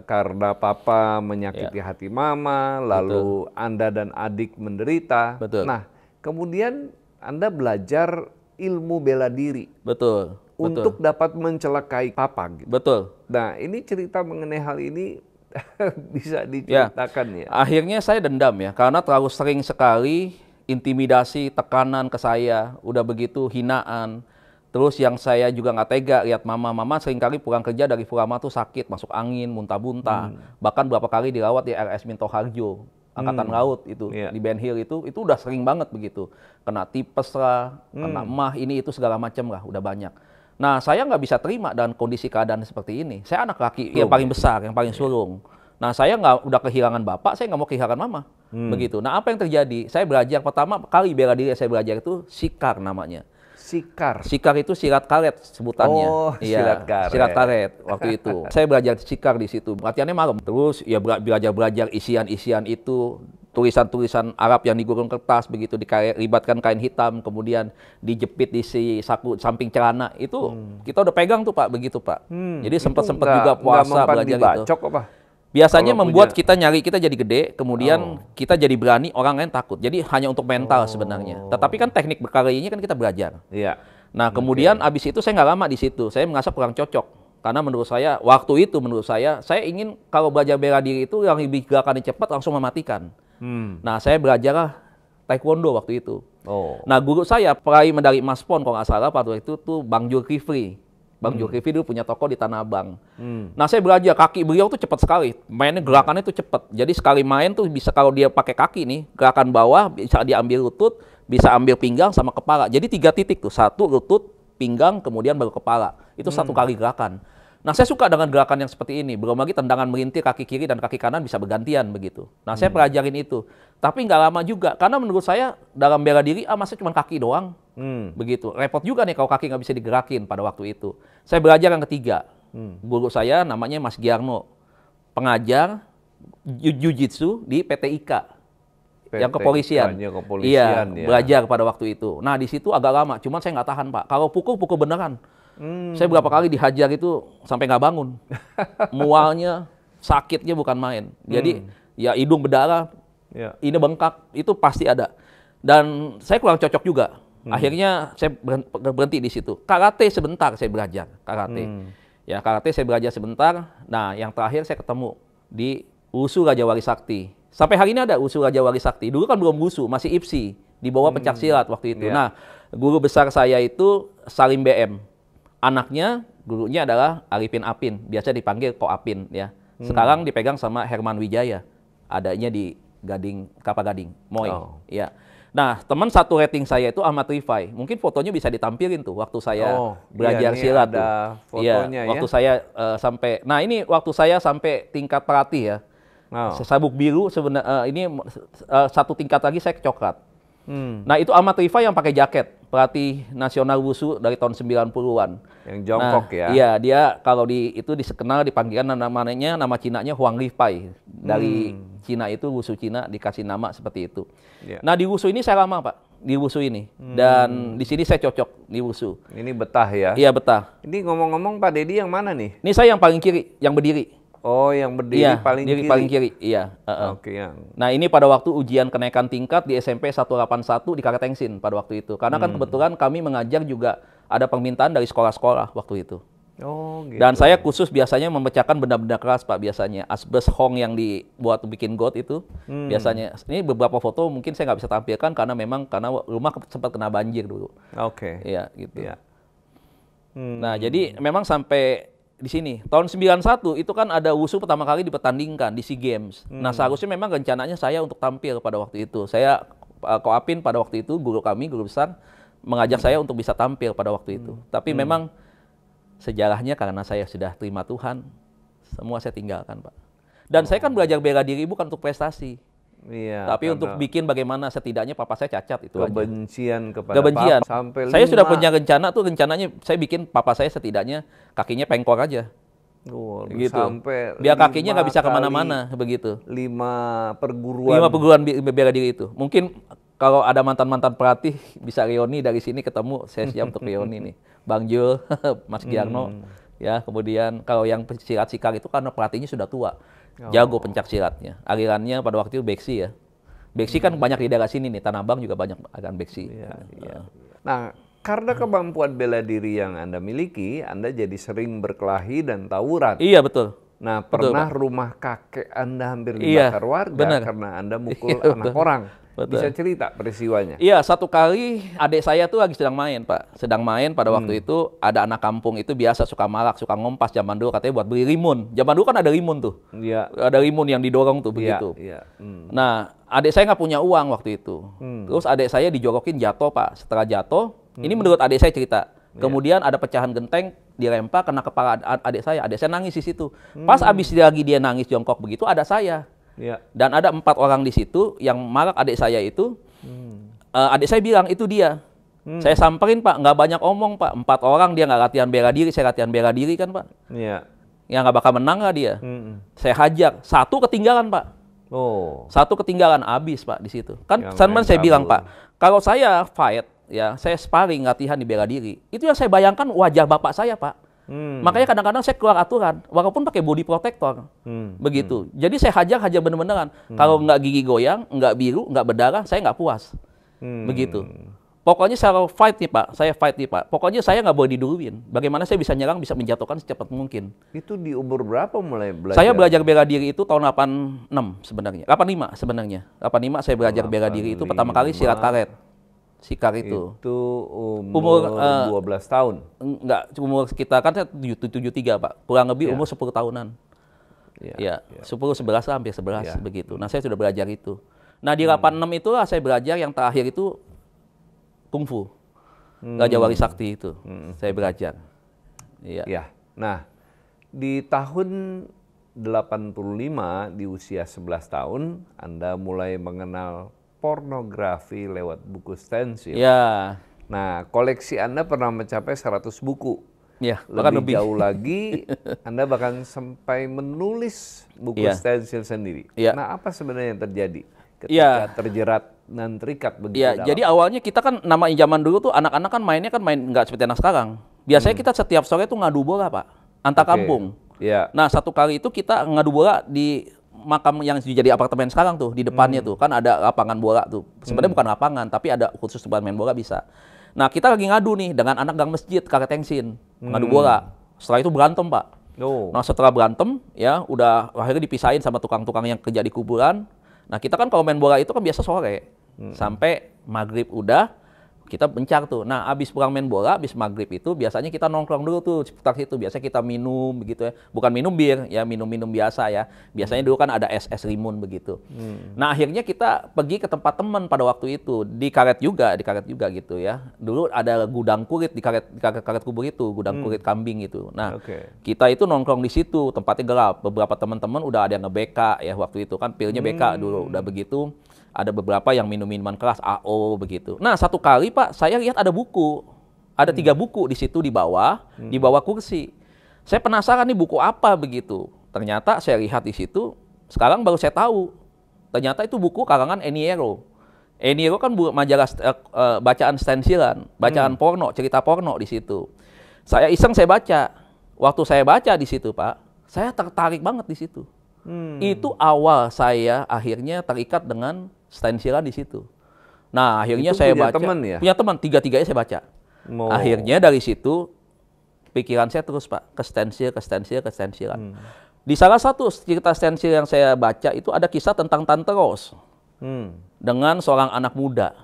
S2: karena papa menyakiti hati mama, lalu Anda dan adik menderita. Nah, kemudian Anda belajar ilmu bela diri untuk dapat mencelakai papa. Gitu. Nah, ini cerita mengenai hal ini bisa diceritakan ya.
S1: Akhirnya saya dendam ya, karena terlalu sering sekali intimidasi, tekanan ke saya, udah begitu hinaan. Terus yang saya juga nggak tega lihat mama seringkali pulang kerja dari Furama tuh sakit, masuk angin, muntah-muntah. Bahkan berapa kali dirawat di RS Minto Harjo, Angkatan Laut itu, di Ben Hill itu udah sering banget begitu. Kena tipes lah, kena emah, ini itu segala macam lah, udah banyak. Nah saya nggak bisa terima dan kondisi keadaan seperti ini. Saya anak laki yang paling besar, yang paling sulung. Nah saya udah kehilangan bapak, saya nggak mau kehilangan mama. Begitu. Nah apa yang terjadi? Saya belajar pertama kali bela diri saya belajar itu sikar namanya. Sikar itu silat karet sebutannya.
S2: Silat karet.
S1: Silat karet waktu itu. Saya belajar sikar di situ. Latihannya malam. Terus ya belajar isian-isian itu, tulisan-tulisan Arab yang digulung kertas begitu, dilibatkan kain hitam, kemudian dijepit di saku samping celana. Itu kita udah pegang tuh Pak, begitu Pak. Jadi sempat juga puasa belajar itu.
S2: Dibacok apa?
S1: Biasanya
S2: Kalau
S1: membuat
S2: punya-
S1: kita jadi gede, kemudian kita jadi berani, orang lain takut. Jadi hanya untuk mental sebenarnya. Tetapi kan teknik berkarya ini kan kita belajar.
S2: Iya.
S1: Nah, kemudian abis itu saya nggak lama di situ. Saya merasa kurang cocok. Karena menurut saya, waktu itu menurut saya ingin kalau belajar bela diri itu yang lebih gerakannya cepat langsung mematikan. Nah, saya belajar taekwondo waktu itu.
S2: Oh.
S1: Nah, guru saya peraih medali emas PON kalau nggak salah pada waktu itu tuh Bang Zulkifli. Bang Zulkifli dulu punya toko di Tanah Abang. Nah, saya belajar kaki beliau tuh cepat sekali. Mainnya gerakannya tuh cepat. Jadi sekali main tuh bisa kalau dia pakai kaki nih, gerakan bawah bisa diambil lutut, bisa ambil pinggang sama kepala. Jadi 3 titik tuh. 1 lutut, pinggang, kemudian baru kepala. Itu 1 kali gerakan. Nah, saya suka dengan gerakan yang seperti ini. Belum lagi tendangan melintir kaki kiri dan kaki kanan bisa bergantian begitu. Nah, saya pelajarin itu. Tapi nggak lama juga. Karena menurut saya dalam bela diri, masa cuma kaki doang. Begitu. Repot juga nih kalau kaki nggak bisa digerakin pada waktu itu. Saya belajar yang ketiga. Guru saya namanya Mas Giarno. Pengajar Jiu-Jitsu di PT IKA. Yang kepolisian. Iya,
S2: ya.
S1: belajar pada waktu itu. Nah, di situ agak lama. Cuman saya nggak tahan, Pak. Kalau pukul beneran. Saya berapa kali dihajar itu sampai nggak bangun. Mualnya, sakitnya bukan main. Jadi ya hidung berdarah, ini bengkak, itu pasti ada. Dan saya kurang cocok juga. Akhirnya saya berhenti di situ. Karate sebentar saya belajar, karate. Ya, karate saya belajar sebentar. Nah, yang terakhir saya ketemu di Wushu Raja Wali Sakti. Sampai hari ini ada Wushu Raja Wali Sakti. Dulu kan belum Wushu, masih IPSI, di bawah pencak silat waktu itu. Nah, guru besar saya itu Salim BM. Anaknya, gurunya adalah Arifin Apin, biasa dipanggil Ko Apin ya. Sekarang dipegang sama Herman Wijaya, adanya di Kelapa Gading, Moy. Ya. Nah, teman satu rating saya itu Ahmad Rifai. Mungkin fotonya bisa ditampilin tuh waktu saya belajar silat tuh.
S2: Fotonya
S1: waktu saya sampai, nah ini waktu saya sampai tingkat pelatih ya. Sabuk biru sebenarnya ini 1 tingkat lagi saya coklat. Nah, itu Ahmad Rifai yang pakai jaket, pelatih nasional Wushu dari tahun 90-an.
S2: Yang jongkok ya.
S1: Iya, dia kalau dikenal dipanggilkan nama Cinanya Huang Rifai. Dari Cina itu, Wushu Cina dikasih nama seperti itu. Nah, di Wushu ini saya lama, Pak. Di Wushu ini. Dan di sini saya cocok di Wushu.
S2: Ini betah ya?
S1: Iya, betah.
S2: Ini ngomong-ngomong Pak Dedi yang mana nih?
S1: Ini saya yang paling kiri, yang berdiri.
S2: Oh, yang berdiri paling kiri.
S1: Paling kiri, iya.
S2: Oke, yang.
S1: Nah, ini pada waktu ujian kenaikan tingkat di SMP 181 di Karetengsin pada waktu itu. Karena kan kebetulan kami mengajar juga ada permintaan dari sekolah-sekolah waktu itu.
S2: Oh, gitu.
S1: Dan saya khusus biasanya memecahkan benda-benda keras, Pak, biasanya. Asbes hong yang dibuat bikin got itu, biasanya. Ini beberapa foto mungkin saya nggak bisa tampilkan karena rumah sempat kena banjir dulu.
S2: Oke.
S1: Iya, gitu.
S2: Iya.
S1: Nah, jadi memang sampai di sini. Tahun 91 itu kan ada Wushu pertama kali dipertandingkan di SEA Games. Nah, seharusnya memang rencananya saya untuk tampil pada waktu itu. Saya, Ko Apin pada waktu itu, guru besar, mengajak saya untuk bisa tampil pada waktu itu. Tapi memang sejarahnya karena saya sudah terima Tuhan, semua saya tinggalkan, Pak. Dan saya kan belajar bela diri bukan untuk prestasi.
S2: Iya,
S1: tapi untuk bikin bagaimana setidaknya papa saya cacat itu
S2: kebencian
S1: aja.
S2: Kepada papa sampai
S1: saya sudah punya rencana tuh, rencananya saya bikin papa saya setidaknya kakinya pengkor aja. Gitu.
S2: Sampai
S1: biar kakinya nggak bisa kemana-mana begitu.
S2: 5 perguruan
S1: bela diri itu. Mungkin kalau ada mantan-mantan pelatih bisa reuni dari sini ketemu, saya siap untuk reuni nih. Bang Jul, Mas Giarno, ya. Kemudian kalau yang silat sikar itu karena pelatihnya sudah tua. Jago pencak silatnya. Alirannya pada waktu itu Beksi ya. Beksi kan banyak di daerah sini nih, Tanah Abang juga banyak aliran Beksi.
S2: Nah, karena kemampuan bela diri yang Anda miliki, Anda jadi sering berkelahi dan tawuran.
S1: Iya, betul.
S2: Nah, pernah rumah kakek Anda hampir dibakar warga karena Anda mukul anak orang. Betul. Bisa cerita peristiwanya?
S1: Iya, satu kali adik saya tuh lagi sedang main, Pak. Sedang main pada waktu itu, ada anak kampung itu biasa suka malak, suka ngompas zaman dulu, katanya buat beli rimun. Zaman dulu kan ada rimun tuh. Iya. Ada rimun yang didorong tuh begitu. Iya. Nah, adik saya nggak punya uang waktu itu. Terus adik saya dijorokin jatuh, Pak. Setelah jatuh, ini menurut adik saya cerita. Kemudian ada pecahan genteng dilempar kena kepala adik saya. Adik saya nangis di situ. Pas abis dia nangis jongkok begitu, ada saya. Dan ada 4 orang di situ yang malak adik saya itu. Adik saya bilang itu dia. Saya samperin, Pak, nggak banyak omong, Pak. 4 orang dia nggak latihan bela diri, saya latihan bela diri kan, Pak. Ya nggak bakal menang lah dia. Saya hajar, 1 ketinggalan, Pak. 1 ketinggalan, habis, Pak, di situ. Kan saya bilang, Pak, kalau saya fight, ya saya sparring latihan di bela diri, itu yang saya bayangkan wajah bapak saya, Pak. Makanya kadang-kadang saya keluar aturan, walaupun pakai body protector, begitu. Jadi saya hajar bener-beneran. Kalau nggak gigi goyang, nggak biru, nggak berdarah, saya nggak puas, begitu. Pokoknya saya fight nih Pak. Pokoknya saya nggak boleh diduluin. Bagaimana saya bisa nyerang, bisa menjatuhkan secepat mungkin.
S2: Itu di umur berapa mulai belajar?
S1: Saya belajar bela diri itu tahun 86 sebenarnya, 85 sebenarnya. 85 saya belajar bela diri itu pertama kali silat karet. Sikar itu.
S2: Itu umur 12 tahun?
S1: Enggak, umur kita kan 73 Pak. Kurang lebih umur 10 tahunan. Ya, 10, 11 hampir 11 begitu. Nah saya sudah belajar itu. Nah di 86 itulah saya belajar yang terakhir itu kungfu. Raja Wali Sakti itu saya belajar.
S2: Ya. Nah di tahun 85 di usia 11 tahun Anda mulai mengenal pornografi lewat buku stensil.
S1: Ya.
S2: Nah, koleksi Anda pernah mencapai 100 buku.
S1: Ya,
S2: lebih jauh lagi, Anda bahkan sampai menulis buku stensil sendiri.
S1: Ya.
S2: Nah, apa sebenarnya yang terjadi ketika terjerat dan terikat begitu dalam?
S1: Jadi awalnya kita kan namanya zaman dulu tuh anak-anak kan mainnya nggak seperti anak sekarang. Biasanya kita setiap sore tuh ngadu bola Pak, antar kampung. Nah, satu kali itu kita ngadu bola di makam yang jadi apartemen sekarang tuh, di depannya tuh kan ada lapangan bola tuh. Sebenarnya bukan lapangan, tapi ada khusus tempat main bola bisa. Nah kita lagi ngadu nih dengan anak gang masjid karet tengsin, ngadu bola. Setelah itu berantem Pak. Nah setelah berantem ya udah akhirnya dipisahin sama tukang-tukang yang kerja di kuburan. Nah kita kan kalau main bola itu kan biasa sore sampai maghrib udah kita bencar tuh. Nah, abis pulang main bola, abis maghrib itu biasanya kita nongkrong dulu tuh seputar situ. Biasanya kita minum begitu ya. Bukan minum bir, ya minum-minum biasa ya. Biasanya dulu kan ada es limun begitu. Nah, akhirnya kita pergi ke tempat teman pada waktu itu. Di karet juga gitu ya. Dulu ada gudang kulit di karet kubur itu, gudang kulit kambing gitu. Nah, kita itu nongkrong di situ, tempatnya gelap. Beberapa teman-teman udah ada yang nge-BK ya waktu itu kan pilnya BK dulu. Udah begitu ada beberapa yang minum minuman keras AO begitu. Nah satu kali Pak saya lihat ada buku, ada 3 buku di situ di bawah kursi. Saya penasaran nih buku apa begitu. Ternyata saya lihat di situ, sekarang baru saya tahu. Ternyata itu buku karangan Eniero. Eniero kan majalah bacaan stensilan, bacaan porno, cerita porno di situ. Saya iseng saya baca. Waktu saya baca di situ Pak, saya tertarik banget di situ. Itu awal saya akhirnya terikat dengan stensilan di situ. Nah, akhirnya saya baca. Punya teman, 3-tiganya saya baca. Akhirnya dari situ pikiran saya terus Pak ke stensilan. Di salah satu cerita stensil yang saya baca itu ada kisah tentang Tante Rose dengan seorang anak muda.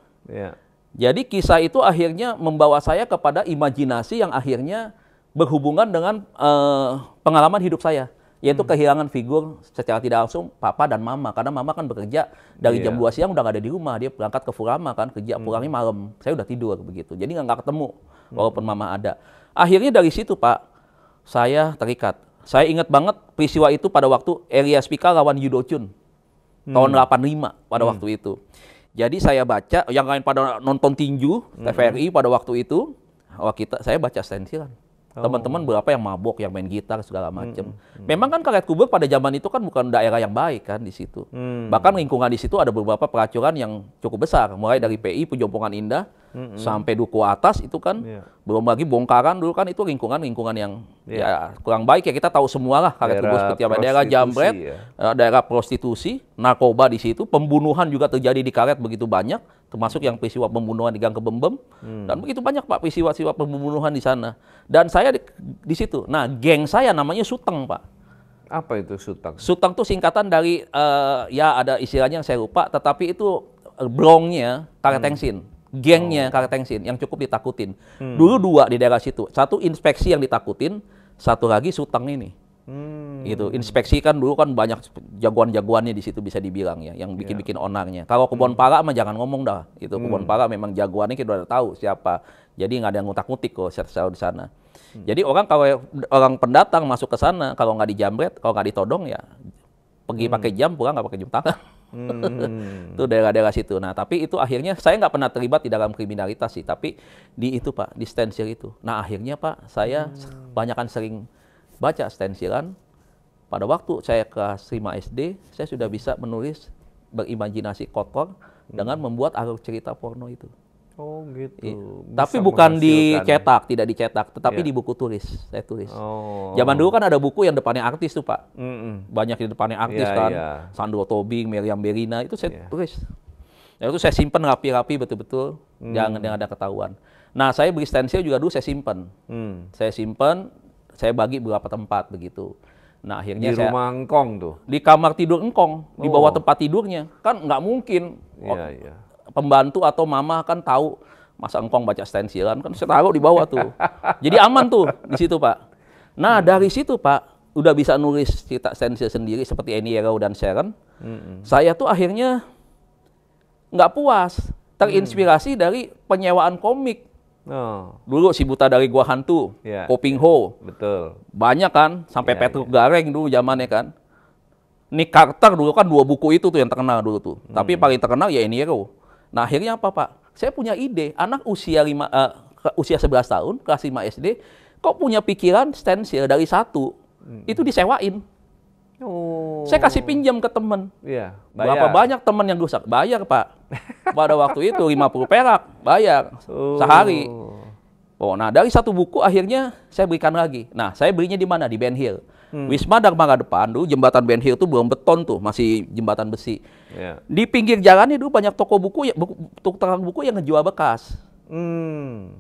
S1: Jadi kisah itu akhirnya membawa saya kepada imajinasi yang akhirnya berhubungan dengan pengalaman hidup saya. Yaitu kehilangan figur secara tidak langsung papa dan mama. Karena mama kan bekerja dari jam 2 siang udah gak ada di rumah. Dia berangkat ke Furama kan, kerja pulangnya malam. Saya udah tidur begitu. Jadi nggak ketemu walaupun mama ada. Akhirnya dari situ Pak, saya terikat. Saya ingat banget peristiwa itu pada waktu Elias Pikal lawan Yudo Chun. Tahun 85 pada waktu itu. Jadi saya baca, yang lain pada nonton tinju, TVRI pada waktu itu. Saya baca stensilan. Teman-teman berapa yang mabok, yang main gitar segala macam. Memang kan karet kubur pada zaman itu kan bukan daerah yang baik kan di situ. Bahkan lingkungan di situ ada beberapa pelacuran yang cukup besar, mulai dari PI Pejompongan Indah sampai Duku Atas itu kan. Belum lagi bongkaran dulu kan itu lingkungan yang ya kurang baik ya, kita tahu semua lah karet kubur seperti apa. Daerah jambret, daerah prostitusi, narkoba di situ, pembunuhan juga terjadi di karet begitu banyak. Termasuk yang peristiwa pembunuhan di Gang Kebembem, dan begitu banyak Pak peristiwa pembunuhan di sana. Dan saya di situ. Nah, geng saya namanya Suteng Pak.
S2: Apa itu Suteng?
S1: Suteng itu singkatan dari ya ada istilahnya yang saya lupa, tetapi itu brongnya karet tengsin, gengnya karet tengsin yang cukup ditakutin. Dulu 2 di daerah situ, satu inspeksi yang ditakutin, satu lagi Suteng ini. Gitu. Inspeksi kan dulu kan banyak jagoan-jagoannya di situ bisa dibilang ya, yang bikin-bikin onarnya. Kalau Kebon Pala mah jangan ngomong dah. Itu Kebon Pala memang jagoannya kita udah tahu siapa. Jadi nggak ada yang ngutak-ngutik kok di sana. Jadi orang pendatang masuk ke sana kalau nggak dijambret, kalau nggak ditodong ya pergi pakai jam, pulang nggak pakai jam tangan. Itu daerah-daerah situ. Nah, tapi itu akhirnya saya nggak pernah terlibat di dalam kriminalitas sih, tapi di itu Pak, di stensil itu. Nah, akhirnya Pak, saya banyakan sering baca stensilan. Pada waktu saya kelas 5 SD, saya sudah bisa menulis berimajinasi kotor dengan membuat alur cerita porno itu.
S2: Oh gitu.
S1: Tapi
S2: Bisa
S1: bukan
S2: menghasilkan.
S1: dicetak, tidak dicetak, tetapi
S2: Iya.
S1: di buku tulis. Saya tulis.
S2: Oh.
S1: Zaman dulu kan ada buku yang depannya artis tuh Pak.
S2: Mm-mm.
S1: Banyak di depannya artis
S2: Iya,
S1: kan.
S2: iya.
S1: Sandro Tobing, Meriam Bellina, itu saya
S2: Iya.
S1: tulis. Ya, itu saya simpen rapi-rapi betul-betul, jangan ada ketahuan. Nah, saya beli stensil juga dulu saya simpen. Saya simpen, saya bagi beberapa tempat begitu. Nah, akhirnya
S2: Di
S1: saya
S2: rumah engkong tuh.
S1: di kamar tidur engkong, di bawah
S2: Oh.
S1: tempat tidurnya. Kan nggak mungkin
S2: Iya, iya.
S1: pembantu atau mama kan tahu masa engkong baca stensilan, kan saya taruh di bawah tuh. Jadi aman tuh di situ, Pak. Nah, dari situ, Pak, udah bisa nulis cerita stensil sendiri seperti Annie Ernaux dan Sharon. Saya tuh akhirnya nggak puas, terinspirasi dari penyewaan komik.
S2: Oh,
S1: Dulu si Buta dari Gua Hantu,
S2: Iya.
S1: Koping Ho,
S2: betul.
S1: banyak kan, sampai
S2: Iya,
S1: Petruk Gareng dulu zamannya kan. Nick Carter dulu kan 2 buku itu tuh yang terkenal dulu tuh. Tapi paling terkenal ya Annie Ernaux. Nah, akhirnya apa, Pak? Saya punya ide, anak usia 11 tahun, kelas 5 SD, kok punya pikiran stensil dari satu, itu disewain.
S2: Oh.
S1: Saya kasih pinjam ke temen.
S2: Iya,
S1: Berapa
S2: bayar.
S1: banyak temen yang rusak? Bayar, Pak. Pada waktu itu 50 perak, bayar
S2: Oh.
S1: sehari. Oh, nah dari satu buku akhirnya saya berikan lagi. Nah, saya belinya di mana? Di Ben Hill. Wisma Dharma depan dulu jembatan Ben Hill itu belum beton tuh, masih jembatan besi.
S2: Iya.
S1: Di pinggir jalannya dulu banyak toko buku, tukang buku yang ngejual bekas.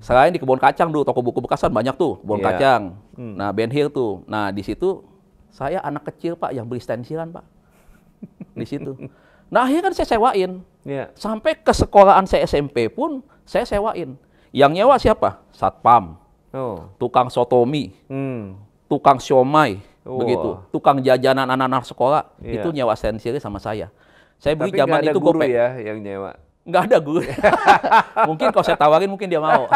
S1: Selain di kebun kacang dulu, toko buku bekasan banyak tuh, kebun
S2: Iya.
S1: kacang. Nah, Ben Hill tuh. Nah, di situ saya anak kecil, Pak, yang beli stensilan, Pak. Di situ. Nah, akhirnya kan saya sewain.
S2: Iya.
S1: Sampai ke sekolahan saya SMP pun saya sewain. Yang nyewa siapa? Satpam,
S2: Oh.
S1: tukang sotomi, tukang siomay,
S2: Wah.
S1: begitu. Tukang jajanan anak-anak sekolah,
S2: Iya.
S1: itu nyewa stensilnya sama saya. Saya beli
S2: Tapi
S1: zaman
S2: nggak ada
S1: itu
S2: guru
S1: gopek.
S2: ya yang nyewa.
S1: Nggak ada guru. Mungkin kalau saya tawarin mungkin dia mau.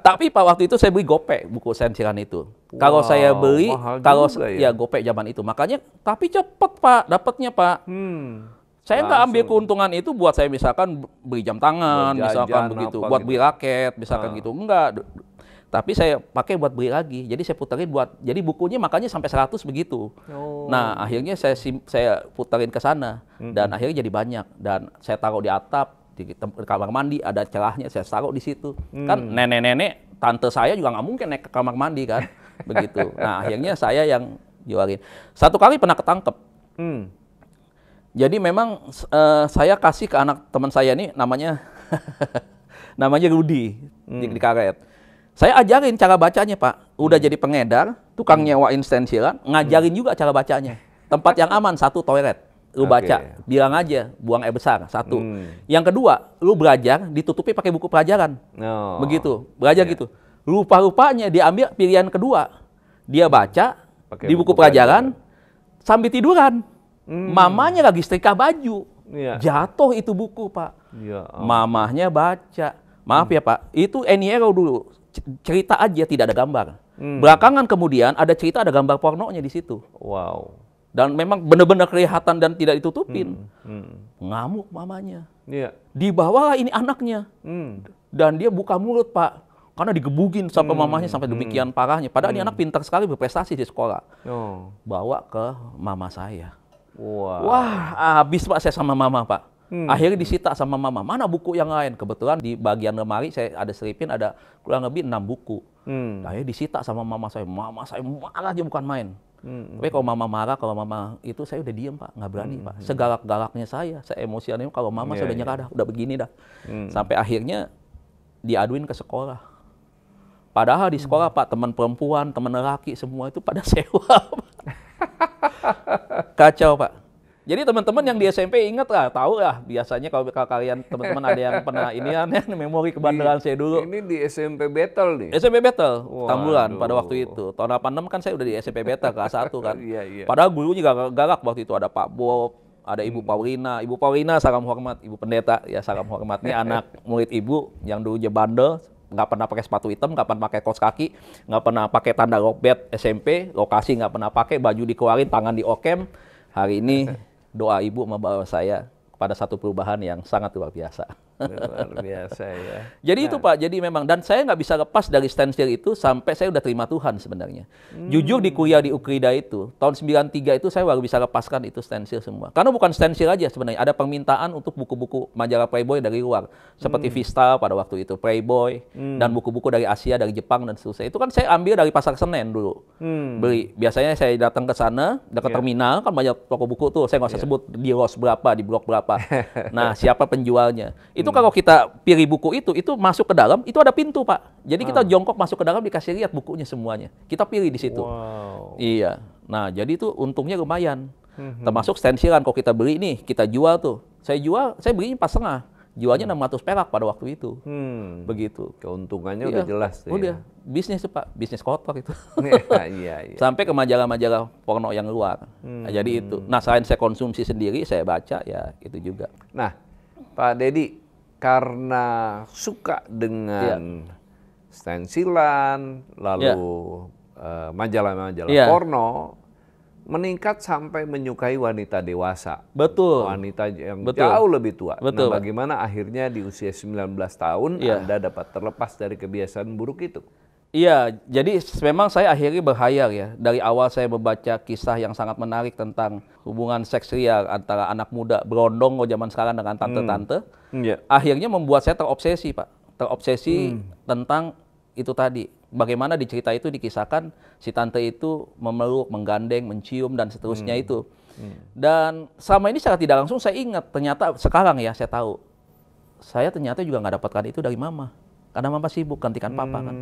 S1: Tapi Pak waktu itu saya beli gopek buku stensilan itu. Kalau
S2: Wow,
S1: saya beli,
S2: mahal
S1: kalau
S2: juga ya.
S1: ya gopek zaman itu. Makanya tapi cepet Pak dapatnya Pak. Saya nggak ambil keuntungan itu buat saya misalkan beli jam tangan,
S2: Buat
S1: misalkan
S2: jajan
S1: begitu,
S2: apa
S1: buat
S2: gitu.
S1: beli raket, misalkan gitu. Enggak. Tapi saya pakai buat beli lagi. Jadi saya puterin buat, jadi bukunya makanya sampai 100 begitu.
S2: Oh.
S1: Nah, akhirnya saya puterin ke sana dan akhirnya jadi banyak dan saya taruh di atap di kamar mandi ada celahnya saya taruh di situ. Kan nenek-nenek, tante saya juga nggak mungkin naik ke kamar mandi kan, begitu. Nah, akhirnya saya yang jualin. Satu kali pernah ketangkep. Jadi memang saya kasih ke anak teman saya ini namanya namanya Rudi di karet. Saya ajarin cara bacanya, Pak. Udah jadi pengedar, tukang nyewain stensilan, ngajarin juga cara bacanya. Tempat yang aman, satu toilet. Lu baca, bilang aja, buang air besar, satu. Yang kedua, lu belajar, ditutupi pakai buku pelajaran.
S2: Oh.
S1: Begitu, belajar gitu. Lupa-lupanya diambil pilihan kedua. Dia baca
S2: Pakai
S1: di buku pelajaran sambil tiduran. Mamanya lagi setrika baju.
S2: Iya.
S1: Jatuh itu buku, Pak.
S2: Iya.
S1: Mamahnya baca. Maaf ya, Pak. Itu Annie Ernaux dulu. Cerita aja tidak ada gambar. Belakangan kemudian ada cerita ada gambar pornonya di situ.
S2: Wow.
S1: Dan memang benar-benar kelihatan dan tidak ditutupin. Ngamuk mamanya.
S2: Iya.
S1: Dibawalah ini anaknya. Dan dia buka mulut, Pak. Karena digebugin sampai mamahnya sampai demikian parahnya. Padahal ini anak pintar sekali berprestasi di sekolah.
S2: Oh.
S1: Bawa ke mama saya.
S2: Wow.
S1: Wah, habis Pak saya sama mama, Pak. Akhirnya disita sama mama. Mana buku yang lain? Kebetulan di bagian lemari saya ada selipin ada kurang lebih 6 buku. Akhirnya disita sama mama saya. Mama saya marah aja bukan main. Tapi kalau mama marah, kalau mama itu saya udah diem, Pak. Nggak berani, Pak. Segalak-galaknya saya emosiannya kalau mama saya udah nyerah dah, udah begini dah. Sampai akhirnya diaduin ke sekolah. Padahal di sekolah, Pak, teman perempuan, teman lelaki semua itu pada sewa. Kacau, Pak. Jadi teman-teman yang di SMP ingat lah, tahu lah. Biasanya kalau kalian teman-teman ada yang pernah ini kan, memori kebandelan saya dulu.
S2: Ini di SMP Battle nih.
S1: SMP Battle,
S2: Waduh.
S1: Tambulan pada waktu itu. Tahun 86 kan saya udah di SMP Battle kelas 1 kan.
S2: Iya, iya.
S1: Padahal guru juga galak waktu itu. Ada Pak Bob, ada Ibu Paulina. Ibu Paulina salam hormat, Ibu Pendeta ya salam hormat. Ini anak murid Ibu yang dulunya bandel, nggak pernah pakai sepatu hitam, nggak pernah pakai kaos kaki, nggak pernah pakai tanda lobet SMP, lokasi nggak pernah pakai, baju dikeluarin, tangan diokem. Hari ini doa Ibu membawa saya kepada satu perubahan yang sangat luar biasa.
S2: Luar biasa ya.
S1: Jadi itu Pak, jadi memang, dan saya nggak bisa lepas dari stensil itu sampai saya udah terima Tuhan sebenarnya. Jujur di kuliah di Ukrida itu, tahun 93 itu saya baru bisa lepaskan itu stensil semua. Karena bukan stensil aja sebenarnya, ada permintaan untuk buku-buku majalah Playboy dari luar. Seperti Vista pada waktu itu, Playboy, dan buku-buku dari Asia, dari Jepang, dan seterusnya. Itu kan saya ambil dari Pasar Senen dulu, beli. Biasanya saya datang ke sana, dekat terminal, kan banyak toko buku tuh, saya nggak usah sebut di los berapa, di blok berapa. Nah, siapa penjualnya. Itu kalau kita pilih buku itu masuk ke dalam, itu ada pintu Pak. Jadi kita jongkok masuk ke dalam, dikasih lihat bukunya semuanya. Kita pilih di situ.
S2: Wow.
S1: Iya. Nah, jadi itu untungnya lumayan. Termasuk stensilan, kalau kita beli nih, kita jual tuh. Saya belinya 4,5. Jualnya 600 perak pada waktu itu. Begitu.
S2: Keuntungannya udah jelas tuh
S1: udah. Bisnis tuh Pak, bisnis kotor itu.
S2: Iya.
S1: Sampai ke majalah-majalah porno yang luar. Nah, jadi itu. Nah, selain saya konsumsi sendiri, saya baca, ya itu juga.
S2: Nah, Pak Dedi, karena suka dengan stensilan, lalu majalah-majalah porno, meningkat sampai menyukai wanita dewasa.
S1: Betul.
S2: Wanita yang jauh lebih tua.
S1: Betul,
S2: nah, bagaimana akhirnya di usia 19 tahun Anda dapat terlepas dari kebiasaan buruk itu?
S1: Iya, jadi memang saya akhirnya berhayal ya. Dari awal saya membaca kisah yang sangat menarik tentang hubungan seks liar antara anak muda berondong zaman sekarang dengan tante-tante. Akhirnya membuat saya terobsesi Pak. Terobsesi tentang itu tadi. Bagaimana di cerita itu dikisahkan si tante itu memeluk, menggandeng, mencium, dan seterusnya itu. Dan selama ini secara tidak langsung saya ingat, ternyata sekarang ya saya tahu. Saya ternyata juga nggak dapatkan itu dari mama. Karena mama sibuk gantikan papa kan.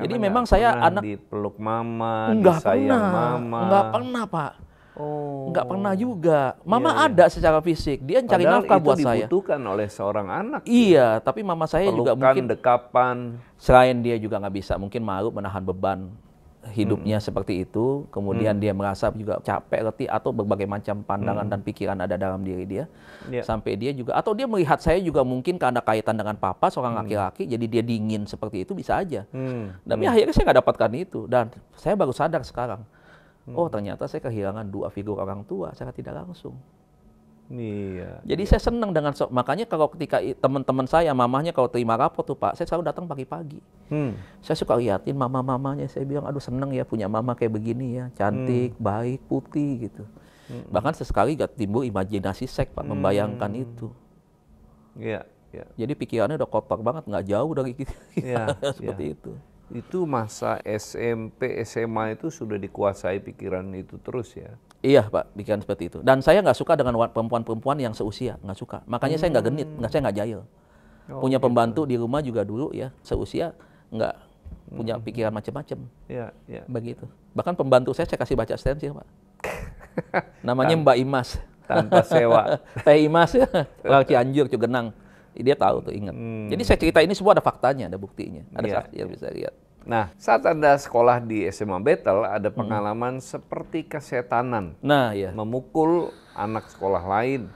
S1: Jadi memang saya anak
S2: dipeluk mama, disayang mama.
S1: Enggak pernah Pak. Enggak pernah juga. Mama ada secara fisik, dia cari nafkah buat saya.
S2: Dibutuhkan oleh seorang anak.
S1: Iya, tapi mama saya juga mungkin
S2: dekapan.
S1: Selain dia juga nggak bisa, mungkin malu menahan beban hidupnya seperti itu. Kemudian dia merasa juga capek, letih, atau berbagai macam pandangan dan pikiran ada dalam diri dia. Sampai dia juga, atau dia melihat saya juga mungkin karena kaitan dengan papa, seorang laki-laki, jadi dia dingin seperti itu, bisa aja. Tapi akhirnya saya nggak dapatkan itu, dan saya baru sadar sekarang. Oh, ternyata saya kehilangan dua figur orang tua secara tidak langsung. Jadi saya senang dengan, makanya kalau ketika teman-teman saya, mamahnya kalau terima rapot tuh Pak, saya selalu datang pagi-pagi. Saya suka liatin mama-mamanya, saya bilang, aduh seneng ya punya mama kayak begini ya, cantik, baik, putih gitu. Bahkan sesekali gak timbul imajinasi seks Pak, membayangkan itu. Jadi pikirannya udah kotor banget, nggak jauh dari kita. Seperti itu.
S2: Itu masa SMP, SMA itu sudah dikuasai pikiran itu terus ya?
S1: Iya Pak, pikiran seperti itu. Dan saya nggak suka dengan perempuan-perempuan yang seusia, nggak suka. Makanya saya nggak genit, saya nggak jahil. Punya pembantu di rumah juga dulu ya, seusia nggak punya pikiran macam-macam. Begitu. Bahkan pembantu saya kasih baca stensil Pak. Namanya Mbak Imas.
S2: Tanpa sewa.
S1: Teh Imas ya, orang Cianjur, Cugenang. Dia tahu tuh, ingat. Jadi saya cerita ini semua ada faktanya, ada buktinya, ada saksi yang bisa lihat.
S2: Nah, saat Anda sekolah di SMA Bethel, ada pengalaman seperti kesetanan. Memukul anak sekolah lain.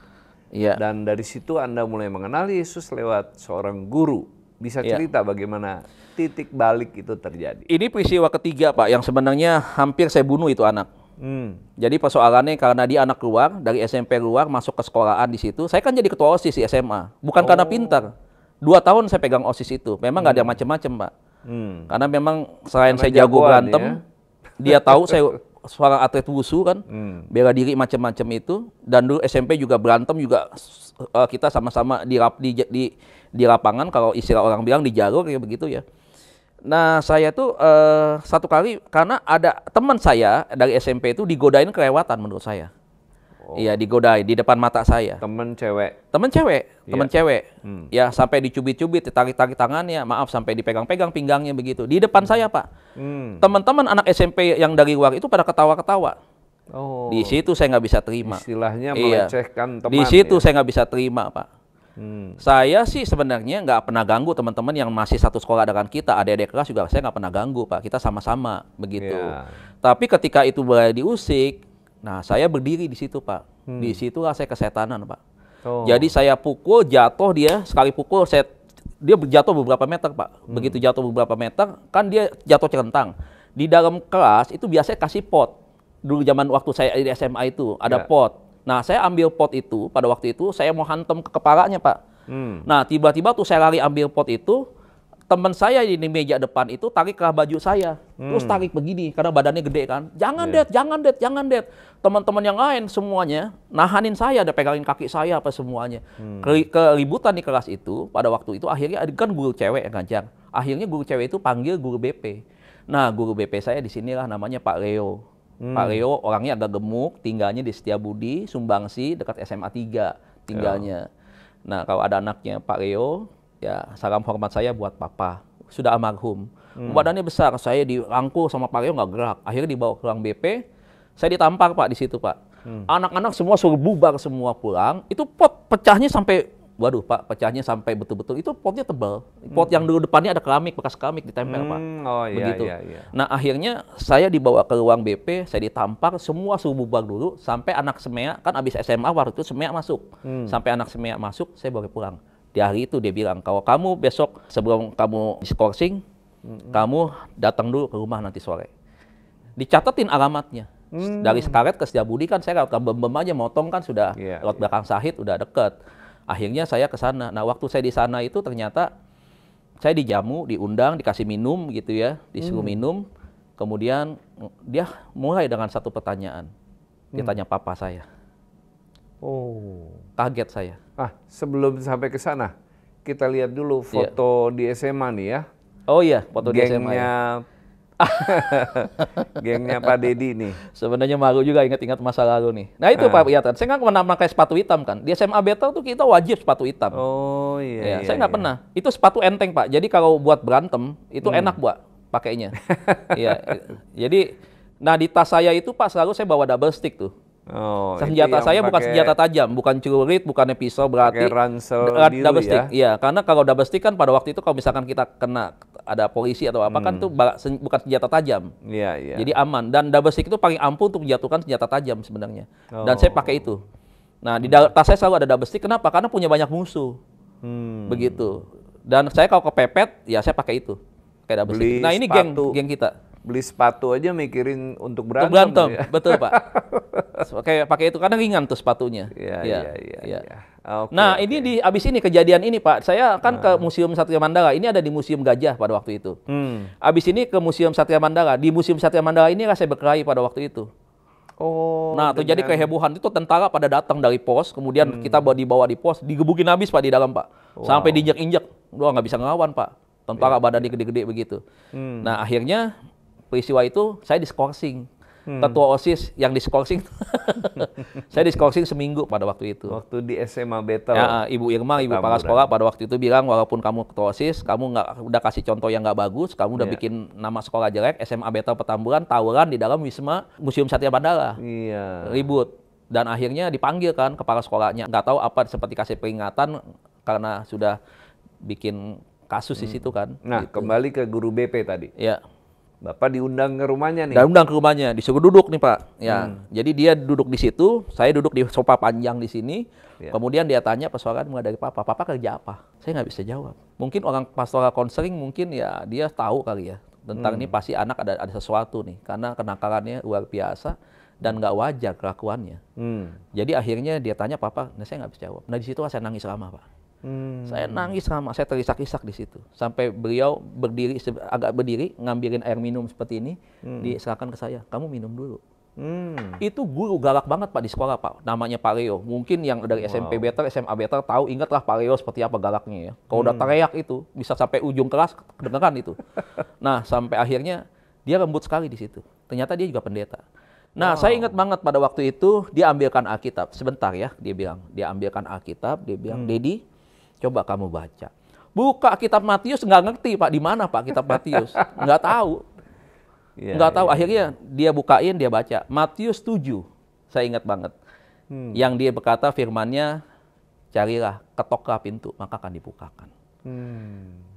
S2: Dan dari situ Anda mulai mengenal Yesus lewat seorang guru. Bisa cerita bagaimana titik balik itu terjadi?
S1: Ini peristiwa ketiga Pak, yang sebenarnya hampir saya bunuh itu anak. Jadi persoalannya karena dia anak keluar, dari SMP keluar, masuk ke sekolahan di situ. Saya kan jadi ketua OSIS di SMA, bukan karena pintar. 2 tahun saya pegang OSIS itu, memang nggak ada macam-macam Pak. Karena memang selain saya jago berantem, dia tahu saya seorang atlet wusu kan, bela diri macam-macam itu. Dan dulu SMP juga berantem juga, kita sama-sama di lapangan, kalau istilah orang bilang di jalur kayak begitu ya. Nah, saya tuh satu kali, karena ada teman saya dari SMP itu digodain kelewatan menurut saya. Iya, digodain di depan mata saya.
S2: Temen cewek?
S1: Temen cewek. Ya, sampai dicubit-cubit, ditarik-tarik tangannya, maaf, sampai dipegang-pegang pinggangnya begitu. Di depan saya Pak. Teman-teman anak SMP yang dari luar itu pada ketawa-ketawa. Di situ saya nggak bisa terima.
S2: Istilahnya melecehkan teman.
S1: Di situ saya nggak bisa terima Pak. Saya sih sebenarnya nggak pernah ganggu teman-teman yang masih satu sekolah dengan kita, adik-adik kelas juga saya nggak pernah ganggu Pak, kita sama-sama begitu. Tapi ketika itu mulai diusik, nah saya berdiri di situ Pak, di situlah saya kesetanan Pak. Jadi saya pukul, jatuh dia, sekali pukul dia jatuh beberapa meter Pak. Begitu jatuh beberapa meter, kan dia jatuh centang. Di dalam kelas itu biasanya kasih pot. Dulu zaman waktu saya di SMA itu ada pot. Nah, saya ambil pot itu, pada waktu itu saya mau hantam ke kepalanya Pak. Nah, tiba-tiba tuh saya lari ambil pot itu, teman saya di meja depan itu tarik ke baju saya. Terus tarik begini, karena badannya gede kan. Jangan, Dad, jangan, Dad, jangan, Dad. Teman-teman yang lain semuanya nahanin saya, ada pegangin kaki saya apa semuanya. Keributan di kelas itu, pada waktu itu akhirnya kan guru cewek yang ngajar. Akhirnya guru cewek itu panggil guru BP. Nah, guru BP saya di sinilah namanya Pak Leo. Pak Leo orangnya agak gemuk, tinggalnya di Setiabudi, Sumbangsi, dekat SMA 3 tinggalnya. Nah, kalau ada anaknya Pak Leo, ya salam hormat saya buat papa, sudah almarhum. Badannya besar, saya dirangkul sama Pak Leo nggak gerak. Akhirnya dibawa ke ruang BP, saya ditampar Pak di situ Pak. Anak-anak semua suruh bubar semua pulang. Itu pot pecahnya sampai, waduh Pak, pecahnya sampai betul-betul. Itu potnya tebal. Pot yang dulu depannya ada keramik, bekas keramik ditempel Pak.
S2: Oh iya,
S1: Begitu.
S2: iya.
S1: Nah akhirnya saya dibawa ke ruang BP, saya ditampar, semua suruh bubar dulu. Sampai anak semea, kan abis SMA waktu itu semea masuk. Sampai anak semea masuk, saya boleh pulang. Di hari itu dia bilang, kalau kamu besok sebelum kamu diskorsing, kamu datang dulu ke rumah nanti sore. Dicatetin alamatnya. Dari Sekaret ke Setiabudi kan saya lewat Bem aja, motong kan sudah lewat belakang Sahid, udah deket. Akhirnya saya ke sana. Nah waktu saya di sana itu ternyata saya dijamu, diundang, dikasih minum gitu ya, disuruh minum. Kemudian dia mulai dengan satu pertanyaan. Dia tanya papa saya.
S2: Oh.
S1: Kaget saya.
S2: Sebelum sampai ke sana, kita lihat dulu foto di SMA nih ya.
S1: Oh iya, foto di SMA.
S2: Gengnya, gengnya Pak Dedi nih.
S1: Sebenarnya malu juga ingat-ingat masa lalu nih. Nah itu Pak Yatan, saya nggak pernah pakai sepatu hitam kan. Di SMA Battle tuh kita wajib sepatu hitam.
S2: Oh iya.
S1: Saya nggak pernah. Itu sepatu enteng Pak. Jadi kalau buat berantem itu enak buat pakainya. Iya. Jadi, nah di tas saya itu Pak selalu saya bawa double stick tuh.
S2: Oh,
S1: senjata saya bukan senjata tajam, bukan celurit, bukannya pisau, berarti
S2: ransel
S1: double stick. Iya, karena kalau double stick kan pada waktu itu kalau misalkan kita kena ada polisi atau apa kan itu bukan senjata tajam.
S2: Iya.
S1: Jadi aman. Dan double stick itu paling ampuh untuk menjatuhkan senjata tajam sebenarnya. Dan saya pakai itu. Nah, di tas saya selalu ada double stick. Kenapa? Karena punya banyak musuh. Begitu. Dan saya kalau kepepet, ya saya pakai itu. Kayak double stick. Nah, ini geng kita.
S2: Beli sepatu aja mikirin untuk berantem.
S1: Untuk berantem,
S2: ya?
S1: betul Pak. Kayak pakai itu karena ringan tuh sepatunya.
S2: Iya. Okay,
S1: nah ini abis ini kejadian ini Pak, saya kan ke Museum Satria Mandala. Ini ada di Museum Gajah pada waktu itu. Abis ini ke Museum Satria Mandala. Di Museum Satria Mandala ini saya berkelahi pada waktu itu.
S2: Oh.
S1: Nah terjadi kehebohan itu, tentara pada datang dari pos, kemudian kita dibawa di pos, digebukin habis Pak di dalam Pak. Sampai diinjek-injek, udah nggak bisa ngelawan Pak. Tentara badannya gede-gede begitu. Nah akhirnya peristiwa itu saya diskorsing. Ketua OSIS yang diskorsing, saya diskorsing seminggu pada waktu itu.
S2: Waktu di SMA Battle.
S1: Ya, Ibu Irma, Ibu Kepala Sekolah pada waktu itu bilang, walaupun kamu ketua OSIS, kamu udah kasih contoh yang nggak bagus, kamu udah bikin nama sekolah jelek, SMA Battle Petamburan, tawuran di dalam Wisma Museum Satria Mandala.
S2: Iya.
S1: Ribut. Dan akhirnya dipanggil kan kepala sekolahnya. Nggak tahu apa, seperti kasih peringatan karena sudah bikin kasus di situ kan.
S2: Nah,
S1: gitu.
S2: Kembali ke guru BP tadi.
S1: Ya.
S2: Bapak diundang ke rumahnya nih.
S1: Diundang ke rumahnya, disuruh duduk nih Pak. Ya, jadi dia duduk di situ, saya duduk di sofa panjang di sini. Kemudian dia tanya persoalan mulai dari Papa kerja apa? Saya nggak bisa jawab. Mungkin orang pastoral counseling mungkin ya dia tahu kali ya tentang ini pasti anak ada sesuatu nih, karena kenakalannya luar biasa dan nggak wajar kelakuannya. Jadi akhirnya dia tanya Papa, nah saya nggak bisa jawab. Nah di situ saya nangis lama Pak. Saya nangis sama, saya terisak-isak di situ. Sampai beliau agak berdiri, ngambilin air minum seperti ini, diserahkan ke saya. Kamu minum dulu. Itu guru galak banget Pak di sekolah Pak. Namanya Pak Leo. Mungkin yang dari SMP Better, SMA Better tahu, ingatlah Pak Leo seperti apa galaknya ya. Kalau udah teriak itu, bisa sampai ujung kelas kedengeran itu. Nah sampai akhirnya dia lembut sekali di situ. Ternyata dia juga pendeta. Nah, saya ingat banget pada waktu itu dia ambilkan Alkitab. Sebentar ya, dia bilang. Dia ambilkan Alkitab, dia bilang, Dedi, coba kamu baca. Buka kitab Matius, nggak ngerti Pak, di mana Pak kitab Matius. Nggak tahu. Nggak tahu. Akhirnya dia bukain, dia baca. Matius 7, saya ingat banget. Yang dia berkata firmannya, carilah, ketoklah pintu, maka akan dibukakan.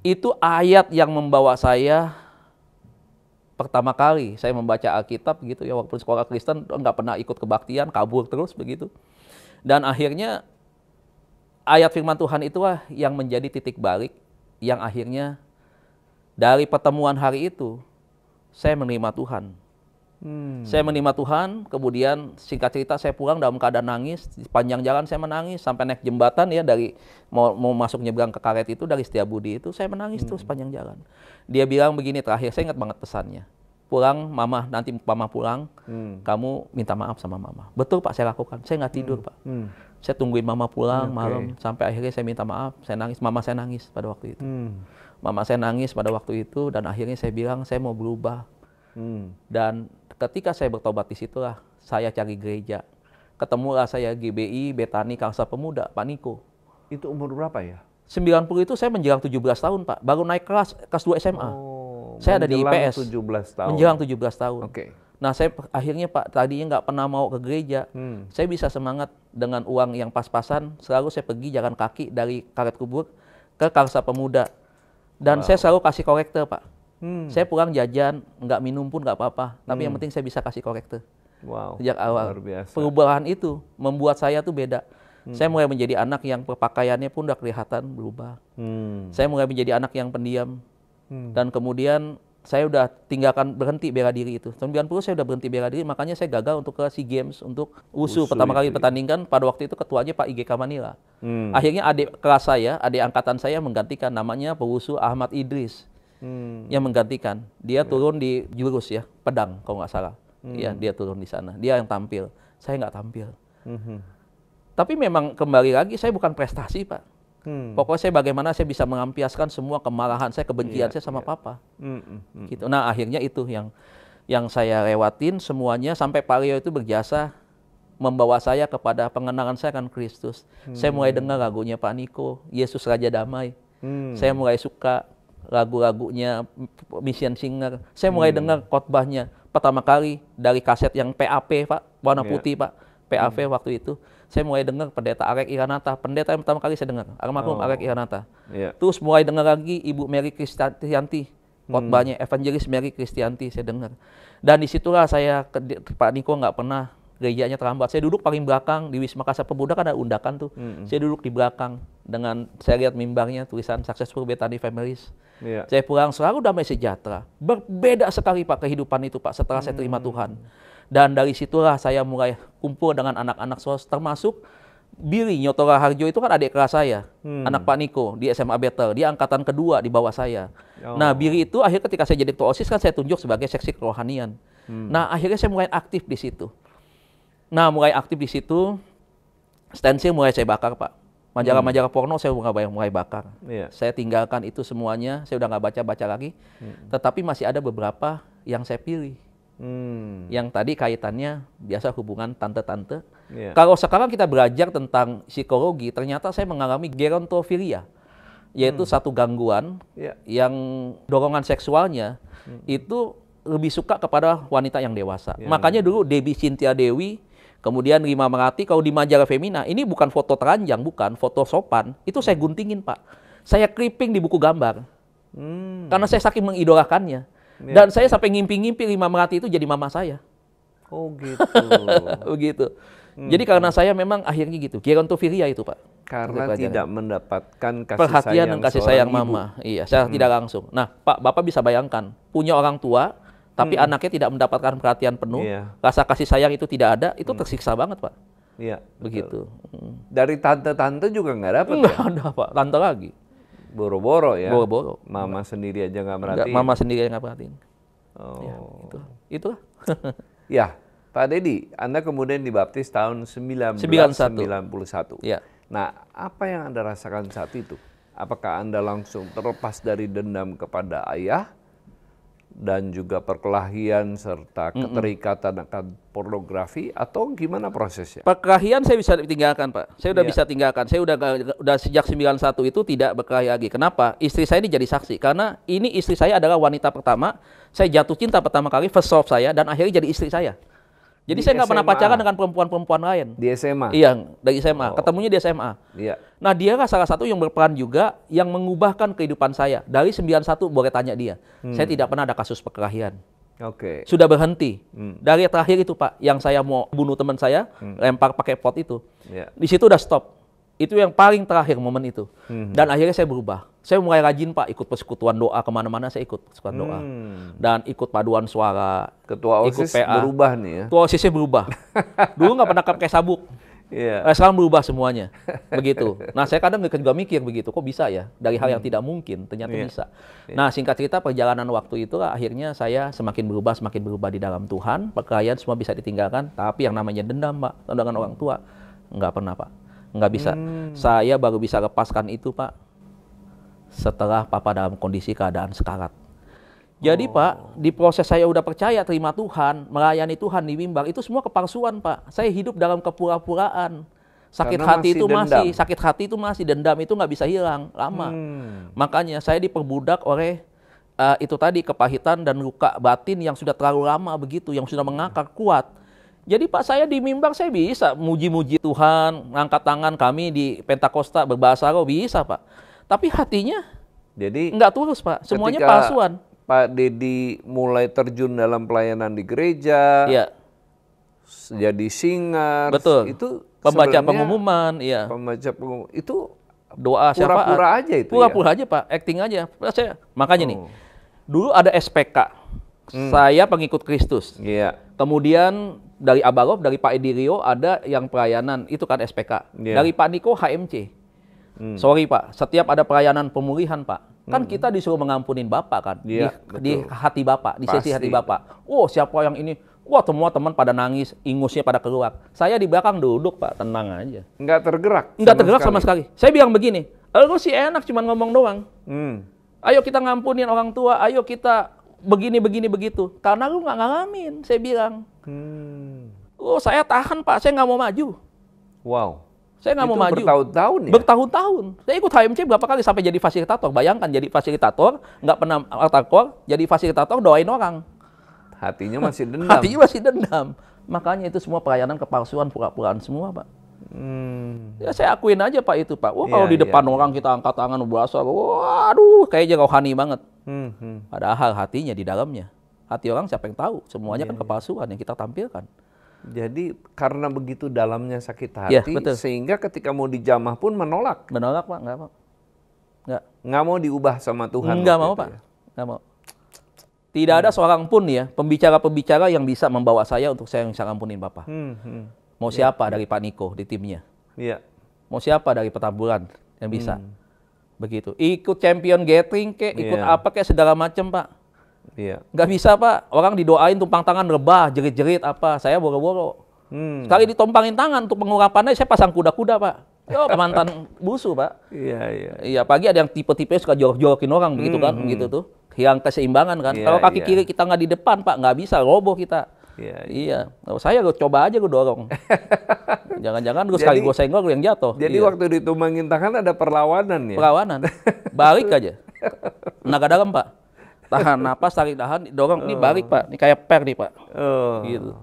S1: Itu ayat yang membawa saya pertama kali saya membaca Alkitab gitu ya, walaupun sekolah Kristen nggak pernah ikut kebaktian, kabur terus begitu. Dan akhirnya ayat firman Tuhan itulah yang menjadi titik balik, yang akhirnya dari pertemuan hari itu saya menerima Tuhan Saya menerima Tuhan, kemudian singkat cerita saya pulang dalam keadaan nangis, di sepanjang jalan saya menangis, sampai naik jembatan ya, dari mau masuk nyebrang ke karet itu dari Setiabudi itu, saya menangis tuh sepanjang jalan. Dia bilang begini terakhir, saya ingat banget pesannya. Pulang, mama, nanti mama pulang, kamu minta maaf sama mama. Betul Pak, saya lakukan. Saya nggak tidur Pak. Saya tungguin mama pulang malam, sampai akhirnya saya minta maaf, saya nangis, mama saya nangis pada waktu itu. Mama saya nangis pada waktu itu, dan akhirnya saya bilang, saya mau berubah. Dan ketika saya bertobat di situlah saya cari gereja. Ketemulah saya GBI Betani Karsa Pemuda, Pak Niko.
S2: Itu umur berapa ya?
S1: 90 itu saya menjelang 17 tahun, Pak. Baru naik kelas 2 SMA. Saya ada di IPS.
S2: 17 tahun.
S1: Menjelang 17 tahun.
S2: Oke.
S1: Nah, saya akhirnya Pak, tadinya nggak pernah mau ke gereja. Saya bisa semangat dengan uang yang pas-pasan. Selalu saya pergi jalan kaki dari Karet Kubur ke Karsa Pemuda. Dan saya selalu kasih korektor, Pak. Saya pulang jajan, nggak minum pun nggak apa-apa. Tapi yang penting saya bisa kasih korektor.
S2: Wow.
S1: Sejak awal.
S2: Luar biasa.
S1: Perubahan itu membuat saya tuh beda. Saya mulai menjadi anak yang pakaiannya pun udah kelihatan berubah. Saya mulai menjadi anak yang pendiam. Dan kemudian saya udah berhenti bela diri itu. Tahun 90 saya udah berhenti bela diri, makanya saya gagal untuk ke SEA Games, untuk WUSU. Pertama kali pertandingan, pada waktu itu ketuanya Pak IGK Manila. Akhirnya adik kelas saya, adik angkatan saya menggantikan, namanya pewusu Ahmad Idris. Yang menggantikan. Dia turun di jurus ya, pedang kalau nggak salah. Iya, dia turun di sana. Dia yang tampil. Saya nggak tampil. Tapi memang kembali lagi, saya bukan prestasi Pak. Pokoknya saya bagaimana saya bisa mengampiaskan semua kemarahan saya, kebencian saya sama papa. Gitu. Nah akhirnya itu yang saya lewatin semuanya, sampai Pak Leo itu berjasa membawa saya kepada pengenalan saya akan Kristus. Saya mulai dengar lagunya Pak Niko, Yesus Raja Damai. Saya mulai suka lagu-lagunya Mission Singer. Saya mulai dengar khotbahnya pertama kali dari kaset yang PAP Pak, warna putih Pak, PAP waktu itu. Saya mulai dengar Pendeta Arek Iranata, pendeta yang pertama kali saya dengar, almarhum Arek Iranata. Terus mulai dengar lagi Ibu Mary Kristianti, khotbahnya Evangelis Mary Kristianti saya dengar. Dan disitulah saya, Pak Niko nggak pernah gerejanya terlambat. Saya duduk paling belakang di Wisma Karsa Pemuda, kan ada undakan tuh. Saya duduk di belakang dengan saya lihat mimbarnya tulisan Successful Bethany Families. Saya pulang selalu damai sejahtera. Berbeda sekali Pak kehidupan itu Pak setelah saya terima Tuhan. Dan dari situlah saya mulai kumpul dengan anak-anak SOS, termasuk Billy Nyotora Harjo itu kan adik kelas saya, anak Pak Niko di SMA Bethel, dia angkatan kedua di bawah saya. Nah Billy itu akhirnya ketika saya jadi ketua OSIS kan saya tunjuk sebagai seksi kerohanian. Nah akhirnya saya mulai aktif di situ. Stensil mulai saya bakar Pak. Majalah-majalah porno saya mulai bakar. Saya tinggalkan itu semuanya, saya udah nggak baca-baca lagi. Tetapi masih ada beberapa yang saya pilih. Yang tadi kaitannya biasa hubungan tante-tante. Kalau sekarang kita belajar tentang psikologi, ternyata saya mengalami gerontofilia, yaitu satu gangguan yang dorongan seksualnya itu lebih suka kepada wanita yang dewasa. Makanya dulu Debbie Cynthia Dewi, kemudian Rima Melati, kalau di majalah Femina, ini bukan foto telanjang, bukan foto sopan, itu saya guntingin Pak. Saya clipping di buku gambar. Karena saya saking mengidolakannya. Dan saya sampai ngimpi-ngimpi Rima Melati itu jadi mama saya.
S2: Oh gitu.
S1: Begitu. Jadi karena saya memang akhirnya gitu, gerontofilia itu Pak.
S2: Karena tidak mendapatkan
S1: perhatian dan kasih sayang mama. Iya, saya tidak langsung. Nah Pak, Bapak bisa bayangkan, punya orang tua, tapi anaknya tidak mendapatkan perhatian penuh, rasa kasih sayang itu tidak ada, itu tersiksa banget Pak.
S2: Iya.
S1: Begitu.
S2: Dari tante-tante juga nggak dapat ya?
S1: Nggak ada Pak, tante lagi.
S2: Boro-boro ya?
S1: Boro-boro.
S2: Mama sendiri aja nggak merhatiin?
S1: Mama sendiri yang nggak perhatiin.
S2: Oh.
S1: Ya, itu.
S2: Ya, Pak Dedi, Anda kemudian dibaptis tahun 1991.
S1: Ya.
S2: Nah, apa yang Anda rasakan saat itu? Apakah Anda langsung terlepas dari dendam kepada ayah? Dan juga perkelahian serta keterikatan akan pornografi, atau gimana prosesnya?
S1: Perkelahian saya bisa tinggalkan Pak. Saya udah bisa tinggalkan. Saya udah sejak 91 itu tidak berkelahi lagi. Kenapa? Istri saya ini jadi saksi. Karena ini istri saya adalah wanita pertama. Saya jatuh cinta pertama kali, first love saya, dan akhirnya jadi istri saya. Jadi saya nggak pernah pacaran dengan perempuan-perempuan lain.
S2: Di SMA?
S1: Iya, dari SMA. Ketemunya di SMA.
S2: Iya.
S1: Nah dia lah salah satu yang berperan juga yang mengubahkan kehidupan saya. Dari 91 boleh tanya dia. Saya tidak pernah ada kasus perkelahian.
S2: Oke.
S1: Sudah berhenti. Dari terakhir itu Pak, yang saya mau bunuh teman saya, lempar pakai pot itu. Di situ udah stop. Itu yang paling terakhir momen itu. Dan akhirnya saya berubah. Saya mulai rajin Pak, ikut persekutuan doa kemana-mana saya ikut persekutuan doa. Dan ikut paduan suara.
S2: Ketua OSIS berubah nih ya?
S1: Ketua OSISnya berubah. Dulu nggak pernah pakai sabuk. Sekarang berubah semuanya. Begitu. Nah saya kadang juga mikir begitu, kok bisa ya? Dari hal yang tidak mungkin, ternyata bisa. Nah singkat cerita perjalanan waktu itu akhirnya saya semakin berubah di dalam Tuhan. Perkelahian semua bisa ditinggalkan. Tapi yang namanya dendam Pak, dengan orang tua, nggak pernah Pak. Nggak bisa. Saya baru bisa lepaskan itu Pak setelah Papa dalam kondisi keadaan sekarat. Jadi Pak, di proses saya udah percaya terima Tuhan, melayani Tuhan di mimbar, itu semua kepalsuan Pak. Saya hidup dalam kepura-puraan. Sakit hati itu masih, dendam itu nggak bisa hilang lama. Makanya saya diperbudak oleh itu tadi kepahitan dan luka batin yang sudah terlalu lama begitu, yang sudah mengakar kuat. Jadi Pak, saya di mimbar saya bisa muji-muji Tuhan, ngangkat tangan kami di Pentakosta berbahasa roh bisa Pak. Tapi hatinya jadi nggak tulus Pak, semuanya palsuan.
S2: Pak Dedi mulai terjun dalam pelayanan di gereja, jadi singer,
S1: betul.
S2: Itu
S1: pembaca pengumuman,
S2: pembaca pengumuman itu
S1: doa syafaat.
S2: Pura-pura aja itu.
S1: Pura-pura aja Pak, acting aja. Makanya nih, dulu ada SPK, saya pengikut Kristus. Kemudian dari Abalov, dari Pak Edi Rio ada yang pelayanan, itu kan SPK. Dari Pak Niko HMC. Sorry Pak, setiap ada pelayanan pemulihan Pak. Kan kita disuruh mengampunin Bapak kan, di hati Bapak, di sisi hati Bapak. Oh siapa yang ini, wah semua teman pada nangis, ingusnya pada keluar. Saya di belakang duduk Pak, tenang aja.
S2: Nggak tergerak?
S1: Nggak tergerak sama sekali. Saya bilang begini, lu sih enak cuma ngomong doang. Ayo kita ngampunin orang tua, ayo kita begini begitu. Karena lu nggak ngalamin, saya bilang. Oh saya tahan Pak, saya nggak mau maju.
S2: Wow.
S1: Saya nggak mau maju.
S2: Bertahun-tahun ya?
S1: Bertahun-tahun. Saya ikut HMC berapa kali sampai jadi fasilitator. Bayangkan jadi fasilitator, nggak pernah altar, jadi fasilitator doain orang.
S2: Hatinya masih dendam.
S1: Hatinya masih dendam. Makanya itu semua pelayanan kepalsuan, pura-puraan semua Pak. Ya saya akuin aja Pak itu Pak. Wah kalau di depan orang kita angkat tangan berasa, waduh kayaknya rohani banget. Padahal hatinya di dalamnya. Hati orang siapa yang tahu? Semuanya kan kepalsuan yang kita tampilkan.
S2: Jadi karena begitu dalamnya sakit hati, sehingga ketika mau dijamah pun menolak.
S1: Menolak Pak,
S2: nggak mau diubah sama Tuhan.
S1: Nggak mau Pak, nggak mau. Tidak ada seorang pun ya pembicara-pembicara yang bisa membawa saya untuk saya bisa ampunin Bapak. Mau siapa dari Pak Niko di timnya? Mau siapa dari Petamburan yang bisa? Begitu. Ikut champion gathering ikut apa segala macam Pak. Nggak bisa Pak, orang didoain tumpang tangan rebah, jerit-jerit apa, saya boro-boro. Sekali ditumpangin tangan untuk pengurapannya, saya pasang kuda-kuda Pak. Yo, mantan busu Pak. Iya, pagi ada yang tipe-tipe suka jorok-jorokin orang begitu kan, begitu tuh. Hilang keseimbangan kan. Kalau kaki kiri kita nggak di depan Pak, nggak bisa, roboh kita. Iya. Saya coba aja gue dorong. Jangan-jangan gue sekali gue senggol yang jatuh.
S2: Jadi waktu ditumbangin tangan ada perlawanan ya?
S1: Perlawanan. Balik aja. Naga dalam Pak. Tahan napas, tarik tahan, dorong, ini balik Pak, ini kayak per nih Pak. Gitu.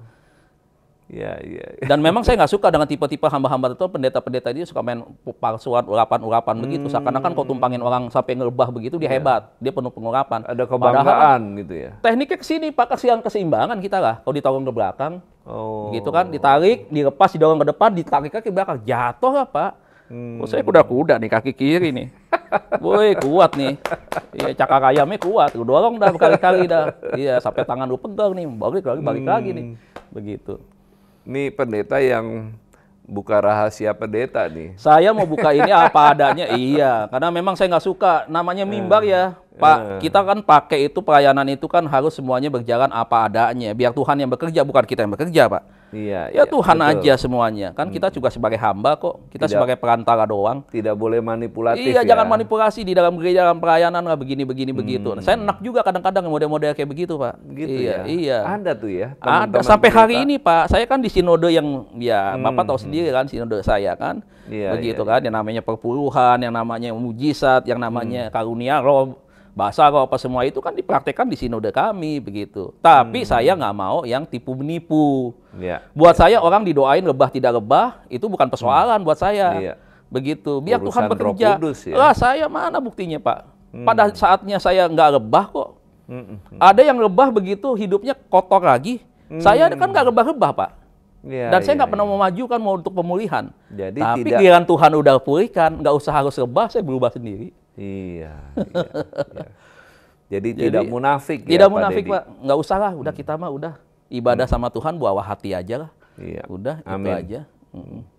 S1: Dan memang saya nggak suka dengan tipe-tipe hamba-hamba itu, pendeta-pendeta dia suka main palsuan, urapan-urapan begitu. Seakan-akan kau tumpangin orang sampai ngerebah begitu, dia hebat, dia penuh pengurapan.
S2: Ada kebanggaan gitu ya.
S1: Tekniknya kesini Pak, keseimbangan kita lah. Kalau ditolong ke belakang, gitu kan, ditarik, dilepas, didorong ke depan, ditarik ke belakang, jatuh lah Pak. Saya kuda-kuda nih kaki kiri nih. Woi kuat nih. Iya cakar ayamnya kuat. Lu dorong dah berkali-kali dah. Iya sampai tangan lu pegang nih. Balik lagi nih. Begitu.
S2: Ini pendeta yang buka rahasia pendeta nih.
S1: Saya mau buka ini apa adanya. Iya. Karena memang saya nggak suka. Namanya mimbar ya. Pak, kita kan pakai itu pelayanan itu kan harus semuanya berjalan apa adanya. Biar Tuhan yang bekerja, bukan kita yang bekerja Pak. Ya Tuhan aja semuanya. Kan kita juga sebagai hamba kok. Kita sebagai perantara doang.
S2: Tidak boleh manipulatif.
S1: Iya, jangan manipulasi di dalam gereja, dalam pelayanan lah begini begitu. Saya enak juga kadang-kadang model-model kayak begitu Pak. Iya.
S2: Ada tuh ya.
S1: Ada sampai hari ini Pak. Saya kan di sinode yang Bapak tahu sendiri kan sinode saya kan. Begitu kan. Yang namanya perpuluhan, yang namanya mujizat, yang namanya karunia roh. Bahasa roh apa semua itu kan dipraktekkan di sinode kami begitu. Tapi saya nggak mau yang tipu menipu. Buat saya orang didoain lebah tidak lebah itu bukan persoalan buat saya. Begitu. Biar Tuhan bekerja. Lah saya mana buktinya Pak? Pada saatnya saya nggak lebah kok. Ada yang lebah begitu hidupnya kotor lagi. Saya kan nggak lebah-lebah Pak.
S2: Iya,
S1: Dan saya
S2: iya,
S1: nggak pernah
S2: iya.
S1: mau maju kan mau untuk pemulihan.
S2: Jadi
S1: Tapi
S2: tidak.
S1: giliran Tuhan udah pulihkan, nggak usah harus rebah, saya berubah sendiri.
S2: Iya, iya, iya. Jadi tidak munafik ya,
S1: Tidak
S2: Pak
S1: munafik,
S2: Dedi?
S1: Pak. Nggak usah lah, udah kita mah udah ibadah sama Tuhan, bawa hati aja lah.
S2: Iya.
S1: Udah, itu
S2: Amin.
S1: aja.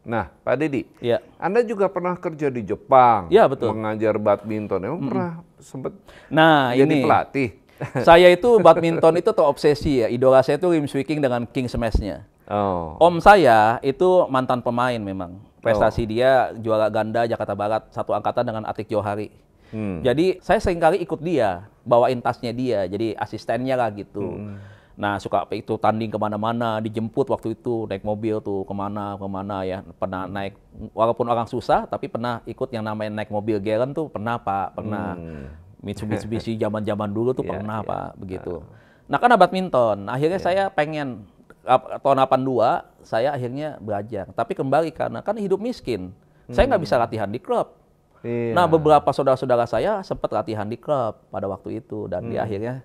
S2: Nah, Pak Dedi,
S1: Iya.
S2: Anda juga pernah kerja di Jepang,
S1: Iya, betul.
S2: mengajar badminton. Emang pernah sempat
S1: Nah,
S2: jadi
S1: ini
S2: pelatih?
S1: saya itu badminton itu terobsesi ya. Idola saya itu rim swinging dengan king smash-nya.
S2: Oh,
S1: Om saya itu mantan pemain memang. Prestasi dia juara ganda Jakarta Barat satu angkatan dengan Atik Johari. Jadi saya seringkali ikut dia, bawain tasnya dia, jadi asistennya lah gitu. Nah suka itu tanding kemana-mana, dijemput waktu itu naik mobil tuh kemana ya. Pernah naik, walaupun orang susah, tapi pernah ikut yang namanya naik mobil Geren tuh pernah Pak, pernah. Mitsubishi zaman-zaman dulu tuh
S2: Iya,
S1: pernah
S2: iya.
S1: Pak, begitu. Nah karena badminton, akhirnya saya pengen tahun 82 saya akhirnya belajar. Tapi kembali karena kan hidup miskin, saya nggak bisa latihan di klub.
S2: Iya.
S1: Nah beberapa saudara-saudara saya sempat latihan di klub pada waktu itu dan dia akhirnya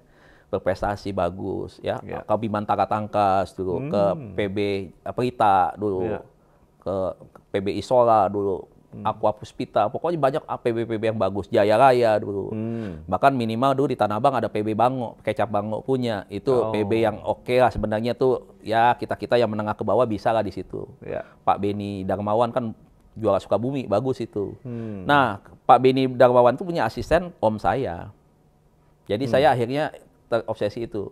S1: berprestasi bagus ya.
S2: Iya.
S1: Ke Bimantara Tangkas dulu, ke PB Pelita dulu,
S2: Iya.
S1: ke PB Isola dulu, Aqua Puspita, pokoknya banyak PB-PB yang bagus, Jaya Raya dulu. Bahkan minimal dulu di Tanah Abang ada PB Bango, Kecap Bango punya. Itu PB yang oke lah sebenarnya tuh ya kita-kita yang menengah ke bawah bisa lah di situ.
S2: Iya.
S1: Pak Beni Darmawan kan juara Sukabumi, bagus itu. Nah, Pak Beni Darmawan itu punya asisten om saya. Jadi saya akhirnya terobsesi itu.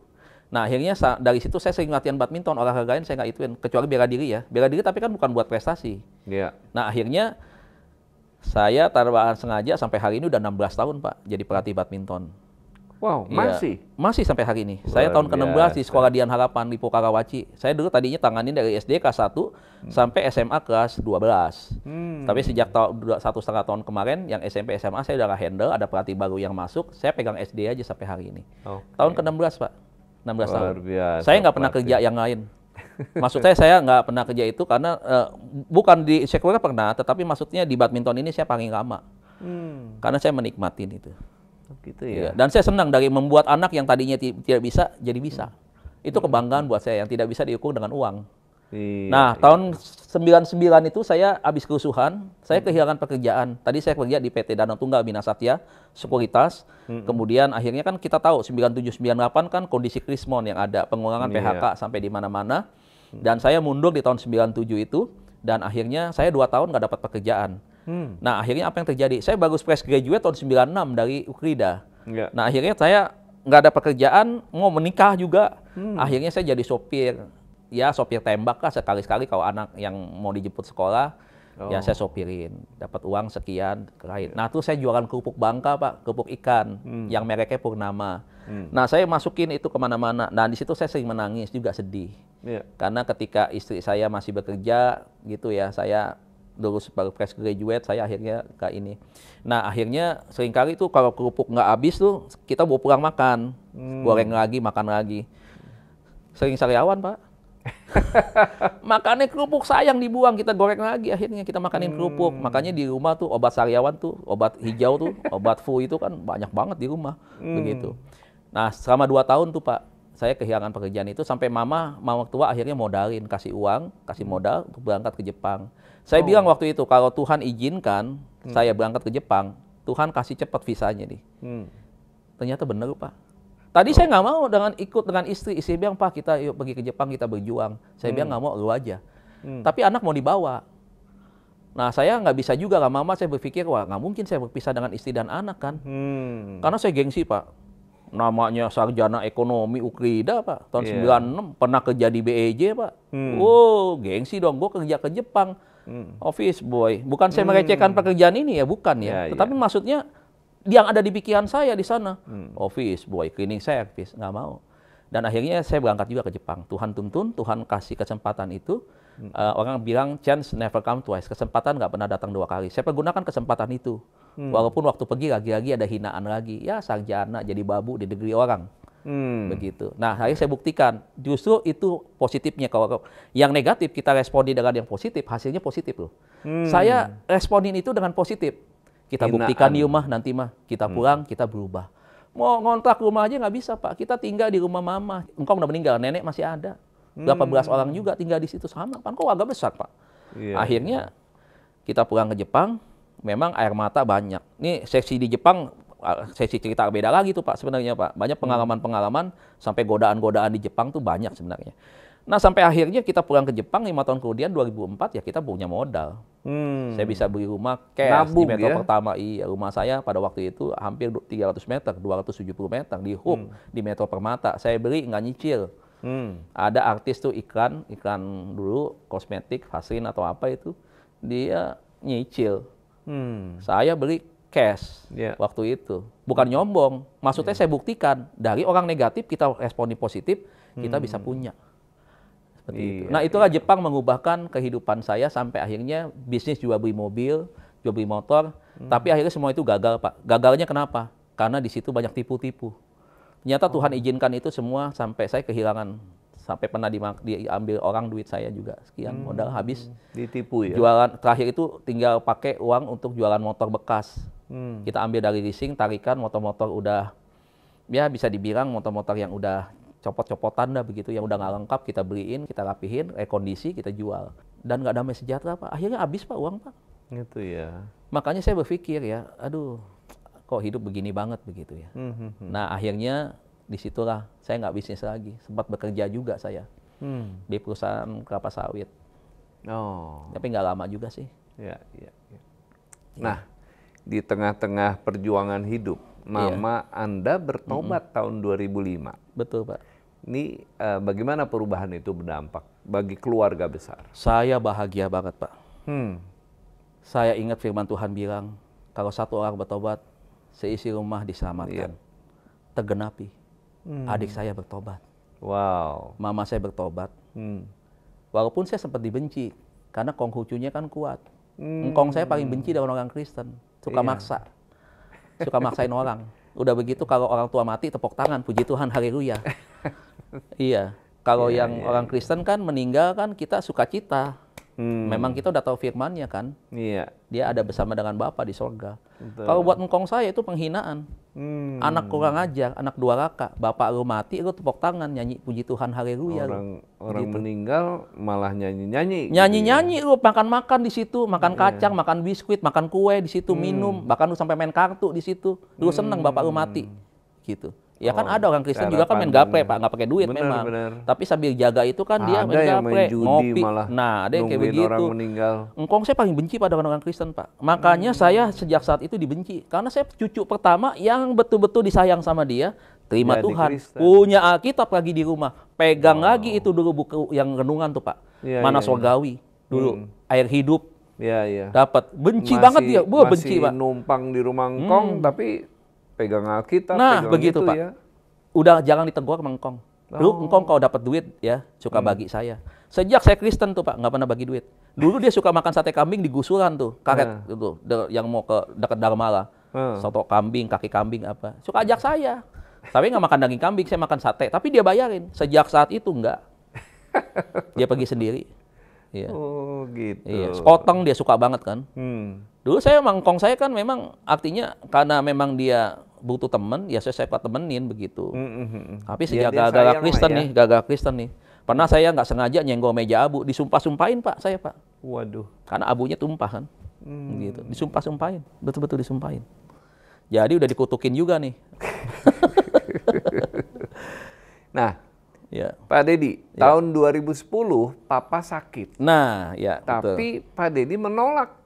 S1: Nah, akhirnya dari situ saya sering latihan badminton, olahraga lain saya nggak ituin, kecuali bela diri ya. Bela diri tapi kan bukan buat prestasi.
S2: Iya.
S1: Nah, akhirnya saya taruhan sengaja sampai hari ini udah 16 tahun, Pak, jadi pelatih badminton.
S2: Wow,
S1: Iya,
S2: masih?
S1: masih sampai hari ini. Saya
S2: Luar
S1: tahun ke-16 di
S2: biasa.
S1: Sekolah Dian Harapan di Pokarawaci. Saya dulu tadinya tanganin dari SD kelas 1 sampai SMA kelas 12. Tapi sejak satu setengah tahun kemarin, yang SMP SMA saya udah handle, ada pelatih baru yang masuk, saya pegang SD aja sampai hari ini.
S2: Oke.
S1: Tahun ke-16, Pak. 16 tahun.
S2: Luar biasa,
S1: Saya nggak pernah
S2: pelatih.
S1: kerja yang lain. Maksud saya nggak pernah kerja itu karena bukan di sekuler pernah, tetapi maksudnya di badminton ini saya paling lama. Karena saya menikmatin itu.
S2: Gitu
S1: Iya.
S2: ya.
S1: Dan saya senang dari membuat anak yang tadinya tidak bisa jadi bisa. Itu kebanggaan buat saya yang tidak bisa diukur dengan uang.
S2: Iya.
S1: Nah, tahun 99 itu saya habis kerusuhan, saya kehilangan pekerjaan. Tadi saya kerja di PT Danau Tunggal Bina Satya, sekuritas. Kemudian akhirnya kan kita tahu 97 98 kan kondisi krismon yang ada, pengurangan PHK sampai di mana-mana. Dan saya mundur di tahun 97 itu dan akhirnya saya 2 tahun nggak dapat pekerjaan. Nah, akhirnya apa yang terjadi? Saya bagus fresh graduate tahun 96 dari Ukrida.
S2: Iya.
S1: Nah, akhirnya saya nggak ada pekerjaan, mau menikah juga. Akhirnya saya jadi sopir. Ya, sopir tembak lah sekali-sekali kalau anak yang mau dijemput sekolah, ya saya sopirin. Dapat uang sekian, lain. Nah, tuh saya jualan kerupuk Bangka, Pak. Kerupuk ikan, yang mereknya Purnama. Nah, saya masukin itu kemana-mana. Nah, di situ saya sering menangis juga, sedih.
S2: Iya.
S1: Karena ketika istri saya masih bekerja, gitu ya, saya dulu baru fresh graduate, saya akhirnya kayak ini. Nah, akhirnya seringkali tuh kalau kerupuk nggak habis tuh, kita bawa pulang makan. Goreng lagi, makan lagi. Sering sariawan, Pak. Makannya kerupuk sayang dibuang, kita goreng lagi akhirnya, kita makanin kerupuk. Makanya di rumah tuh obat sariawan tuh, obat hijau tuh, obat flu itu kan banyak banget di rumah. Begitu. Nah, selama 2 tahun tuh, Pak, saya kehilangan pekerjaan itu sampai mama tua akhirnya modalin, kasih uang, kasih modal untuk berangkat ke Jepang. Saya bilang waktu itu, kalau Tuhan izinkan saya berangkat ke Jepang, Tuhan kasih cepat visanya nih. Ternyata benar, Pak. Tadi saya nggak mau ikut dengan istri. Istri bilang, Pak, kita yuk pergi ke Jepang, kita berjuang. Saya bilang nggak mau, lu aja. Tapi anak mau dibawa. Nah, saya nggak bisa juga, lama-lama saya berpikir, wah nggak mungkin saya berpisah dengan istri dan anak kan. Karena saya gengsi, Pak. Namanya sarjana ekonomi Ukrida, Pak. Tahun 96, pernah kerja di BEJ, Pak. Oh, gengsi dong, gue kerja ke Jepang. Office boy. Bukan saya merecehkan pekerjaan ini ya, bukan ya. Tetapi maksudnya, yang ada di pikiran saya di sana. Office boy, cleaning service, nggak mau. Dan akhirnya saya berangkat juga ke Jepang. Tuhan tuntun, Tuhan kasih kesempatan itu. Orang bilang, chance never come twice. Kesempatan nggak pernah datang 2 kali. Saya pergunakan kesempatan itu. Walaupun waktu pergi lagi-lagi ada hinaan lagi. Ya, sarjana jadi babu di negeri orang. Begitu. Nah, akhirnya saya buktikan. Justru itu positifnya. Kalau yang negatif kita responi dengan yang positif, hasilnya positif loh. Saya responin itu dengan positif. Kita buktikan di rumah, nanti mah kita pulang, kita berubah. Mau ngontrak rumah aja nggak bisa, Pak. Kita tinggal di rumah mama. Engkau udah meninggal, nenek masih ada. Berapa belas orang juga tinggal di situ sama, kan keluarga besar, Pak.
S2: Iya.
S1: Akhirnya kita pulang ke Jepang, memang air mata banyak. Nih seksi di Jepang, sesi cerita beda lagi tuh Pak sebenarnya Pak. Banyak pengalaman-pengalaman sampai godaan-godaan di Jepang tuh banyak sebenarnya. Nah sampai akhirnya kita pulang ke Jepang 5 tahun kemudian 2004 ya kita punya modal. Saya bisa beli rumah cash
S2: Nabung,
S1: di Metro
S2: ya?
S1: Pertama. Iya, rumah saya pada waktu itu hampir 300 meter, 270 meter di Hub di Metro Permata. Saya beli nggak nyicil. Ada artis tuh iklan dulu kosmetik, Vaseline atau apa itu, dia nyicil. Saya beli cash waktu itu. Bukan nyombong, maksudnya saya buktikan dari orang negatif kita responi positif, kita bisa punya. Seperti itu. Nah itulah Jepang mengubahkan kehidupan saya sampai akhirnya bisnis jual beli mobil, jual beli motor. Tapi akhirnya semua itu gagal Pak. Gagalnya kenapa? Karena di situ banyak tipu-tipu. Ternyata Tuhan izinkan itu semua sampai saya kehilangan, sampai pernah diambil orang duit saya juga sekian, modal habis.
S2: Ditipu ya?
S1: Jualan terakhir itu tinggal pakai uang untuk jualan motor bekas. Kita ambil dari leasing, tarikan motor-motor udah, ya bisa dibilang motor-motor yang udah copot-copotan dah begitu, yang udah nggak lengkap kita beliin, kita rapihin, rekondisi, kita jual. Dan nggak damai sejahtera Pak. Akhirnya habis Pak uang Pak.
S2: Gitu ya.
S1: Makanya saya berpikir ya, aduh kok hidup begini banget begitu ya. Nah akhirnya disitulah saya nggak bisnis lagi. Sempat bekerja juga saya di perusahaan kelapa sawit. Tapi nggak lama juga sih.
S2: Ya. Nah, di tengah-tengah perjuangan hidup, Mama Anda bertobat tahun 2005.
S1: Betul Pak.
S2: Ini bagaimana perubahan itu berdampak bagi keluarga besar?
S1: Saya bahagia banget Pak. Saya ingat firman Tuhan bilang, kalau satu orang bertobat, seisi rumah diselamatkan. Tergenapi. Adik saya bertobat.
S2: Wow.
S1: Mama saya bertobat. Walaupun saya sempat dibenci, karena Konghucunya kan kuat. Engkong saya paling benci dengan orang Kristen. Suka maksa. Suka maksain orang. Udah begitu kalau orang tua mati tepuk tangan, puji Tuhan, haleluya. Iya. Kalau yang orang Kristen kan meninggal kan kita sukacita. Memang kita udah tahu firman-Nya kan.
S2: Iya.
S1: Dia ada bersama dengan Bapa di sorga. Kalau buat engkong saya itu penghinaan. Anak kurang ajar, anak durhaka. Bapak lu mati, lu tepuk tangan, nyanyi puji Tuhan, haleluya.
S2: Orang meninggal malah nyanyi-nyanyi.
S1: Nyanyi-nyanyi lu, makan-makan di situ, makan kacang, makan biskuit, makan kue di situ, minum, bahkan lu sampai main kartu di situ. Lu seneng bapak lu mati. Gitu. Ya kan ada orang Kristen juga kan main gaple Pak, nggak pakai duit memang. Tapi sambil jaga itu kan dia main gaple, ngopi. Nah, ada yang kayak begitu.
S2: Orang meninggal.
S1: Engkong saya paling benci pada orang Kristen Pak. Makanya saya sejak saat itu dibenci. Karena saya cucu pertama yang betul-betul disayang sama dia. Terima
S2: Jadi
S1: Tuhan.
S2: Kristen.
S1: Punya Alkitab lagi di rumah. Pegang lagi itu dulu buku yang renungan tuh Pak. Mana Surgawi. Dulu. Air hidup.
S2: Iya.
S1: Dapat. Benci banget dia. Benci Pak.
S2: Masih numpang di rumah Engkong tapi pegang Alkitab,
S1: nah,
S2: pegang
S1: begitu
S2: itu,
S1: Pak.
S2: Ya.
S1: Udah jangan ditegur sama Engkong. Lu Engkong kalau dapat duit ya suka bagi saya. Sejak saya Kristen tuh Pak, nggak pernah bagi duit. Dulu dia suka makan sate kambing di gusuran tuh, karet itu yang mau ke dekat Dharmala. Soto kambing, kaki kambing apa. Suka ajak saya. Tapi nggak makan daging kambing, saya makan sate. Tapi dia bayarin. Sejak saat itu enggak. Dia pergi sendiri. Iya.
S2: Oh gitu.
S1: Iya. Sekoteng dia suka banget kan. Dulu saya Engkong saya kan memang artinya karena memang dia butuh temen, ya saya temenin begitu. Tapi sejak gagal Kristen nih, pernah saya nggak sengaja nyenggol meja abu, disumpah-sumpahin Pak, saya Pak.
S2: Waduh.
S1: Karena abunya tumpah kan, gitu. Disumpah-sumpahin, betul-betul disumpahin. Jadi udah dikutukin juga nih.
S2: Nah, Pak Dedi, tahun 2010 Papa sakit.
S1: Nah, ya.
S2: Tapi betul. Pak Dedi menolak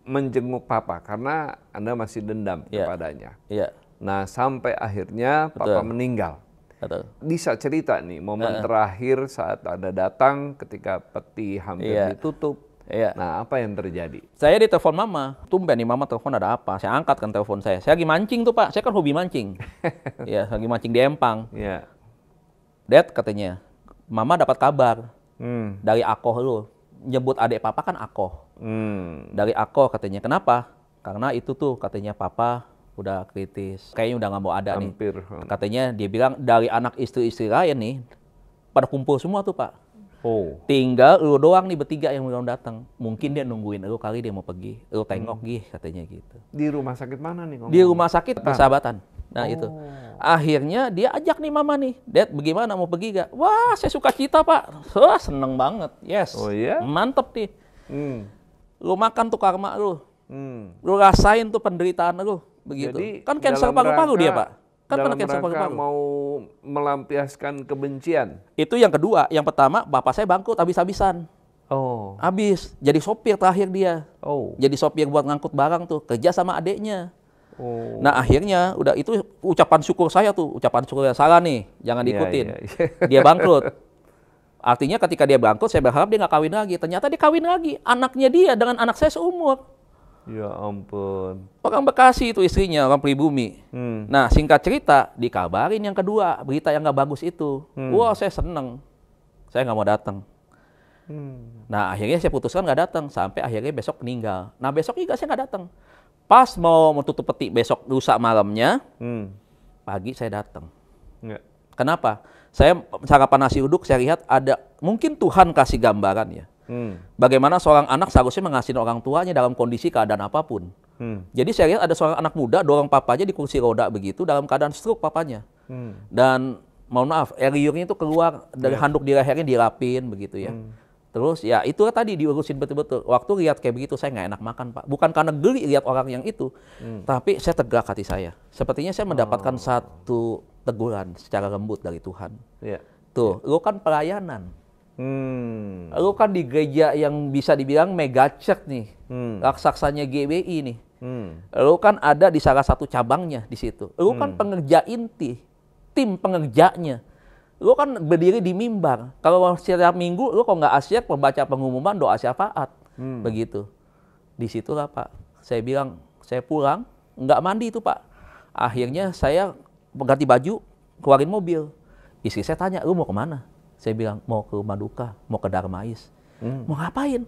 S2: menjenguk Papa karena Anda masih dendam kepadanya.
S1: Iya.
S2: Nah, sampai akhirnya Papa meninggal.
S1: Betul.
S2: Bisa cerita nih momen terakhir saat Anda datang ketika peti hampir ditutup. Nah, apa yang terjadi? Saya
S1: ditelepon Mama. Tumben nih Mama telepon ada apa? Saya angkat kan telepon saya. Saya lagi mancing tuh Pak. Saya kan hobi mancing. Ya, lagi mancing di empang.
S2: Iya.
S1: Dad katanya, Mama dapat kabar dari Akoh lu. Nyebut adik Papa kan Akoh. Dari Akoh katanya. Kenapa? Karena itu tuh katanya Papa udah kritis. Kayaknya udah nggak mau ada
S2: hampir
S1: nih. Katanya dia bilang dari anak istri-istri lain nih pada kumpul semua tuh Pak. Tinggal lu doang nih bertiga yang belum datang. Mungkin dia nungguin lu kali dia mau pergi. Lu tengok gih katanya gitu.
S2: Di rumah sakit mana nih?
S1: Di rumah sakit Persahabatan. Nah itu. Akhirnya dia ajak nih mama nih, Dad bagaimana mau pergi gak? Wah saya suka cita Pak, wah seneng banget, yes,
S2: Oh iya?
S1: mantep nih.
S2: Hmm.
S1: Lu makan tuh karma lu,
S2: Hmm.
S1: lu rasain tuh penderitaan lu, begitu.
S2: Jadi
S1: Kan cancer
S2: dalam
S1: paru-paru dia
S2: rangka-
S1: Pak, kan
S2: dalam
S1: pernah cancer
S2: rangka
S1: paru-paru.
S2: mau melampiaskan kebencian.
S1: Itu yang kedua, yang pertama bapak saya bangkrut habis-habisan.
S2: Oh.
S1: Habis, jadi sopir terakhir dia.
S2: Oh.
S1: Jadi sopir buat ngangkut barang tuh, kerja sama adeknya.
S2: Oh.
S1: Nah akhirnya udah itu ucapan syukur saya tuh, ucapan syukur yang salah nih, jangan
S2: Iya,
S1: diikutin.
S2: iya, iya.
S1: Dia bangkrut. Artinya ketika dia bangkrut, saya berharap dia nggak kawin lagi. Ternyata dia kawin lagi, anaknya dia dengan anak saya seumur.
S2: Ya ampun.
S1: Orang Bekasi itu istrinya, orang Pribumi.
S2: Hmm.
S1: Nah singkat cerita, dikabarin yang kedua, berita yang nggak bagus itu. Wah saya seneng, saya nggak mau datang. Nah akhirnya saya putuskan nggak datang sampai akhirnya besok meninggal. Nah besok juga saya nggak datang. Pas mau tutup peti besok lusa malamnya, pagi saya datang.
S2: Nggak.
S1: Kenapa? Saya sarapan nasi uduk, saya lihat ada mungkin Tuhan kasih gambaran ya. Bagaimana seorang anak seharusnya mengasihi orang tuanya dalam kondisi keadaan apapun. Jadi saya lihat ada seorang anak muda dorong papanya di kursi roda begitu dalam keadaan stroke papanya. Dan mohon maaf, air liurnya itu keluar dari handuk di lehernya dirapin begitu ya. Terus ya itu tadi diurusin betul-betul. Waktu lihat kayak begitu saya nggak enak makan Pak. Bukan karena geli lihat orang yang itu, tapi saya tegak hati saya. Sepertinya saya mendapatkan satu teguran secara lembut dari Tuhan.
S2: Ya.
S1: Tuh, lu kan pelayanan. Lu kan di gereja yang bisa dibilang mega church nih, raksasanya GBI nih. Lu kan ada di salah satu cabangnya di situ. Lu kan pengerja inti, tim pengerjanya. Lu kan berdiri di mimbar. Kalau setiap minggu lu kok nggak asyik membaca pengumuman doa syafaat. Begitu. Di situlah Pak, saya bilang, saya pulang, nggak mandi itu Pak. Akhirnya saya ganti baju, keluarin mobil. Istri saya tanya, lu mau kemana? Saya bilang, mau ke rumah duka, mau ke Darmais. Mau ngapain?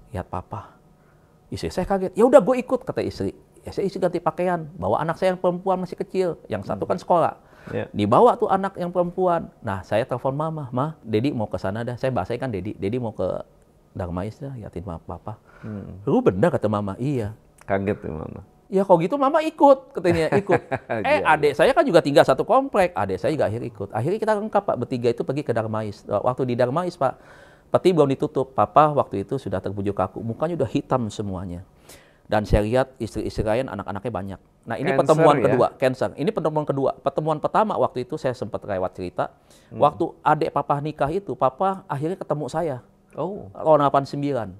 S1: Lihat Papa. Istri saya kaget, ya udah gue ikut, kata istri. Ya saya isi ganti pakaian, bawa anak saya yang perempuan masih kecil, yang satu kan sekolah.
S2: Yeah.
S1: Dibawa tuh anak yang perempuan. Nah, saya telepon mama, Ma, Dedi mau ke sana dah. Saya bahasain kan Dedi mau ke Darmais dah, liatin Papa. Lu benar kata mama, iya.
S2: Kaget tuh mama.
S1: Ya kalau gitu mama ikut, katanya ikut. Adik saya kan juga tinggal satu komplek, adik saya juga akhirnya ikut. Akhirnya kita lengkap Pak, bertiga itu pergi ke Darmais. Waktu di Darmais Pak, peti belum ditutup. Papa waktu itu sudah terbujuk kaku, mukanya udah hitam semuanya. Dan saya lihat istri-istri lain anak-anaknya banyak. Nah ini
S2: Cancer,
S1: pertemuan
S2: ya?
S1: kedua, cancer. Ini pertemuan kedua. Pertemuan pertama waktu itu saya sempat lewat cerita. Waktu adik Papa nikah itu, Papa akhirnya ketemu saya.
S2: Oh.
S1: Tahun 89.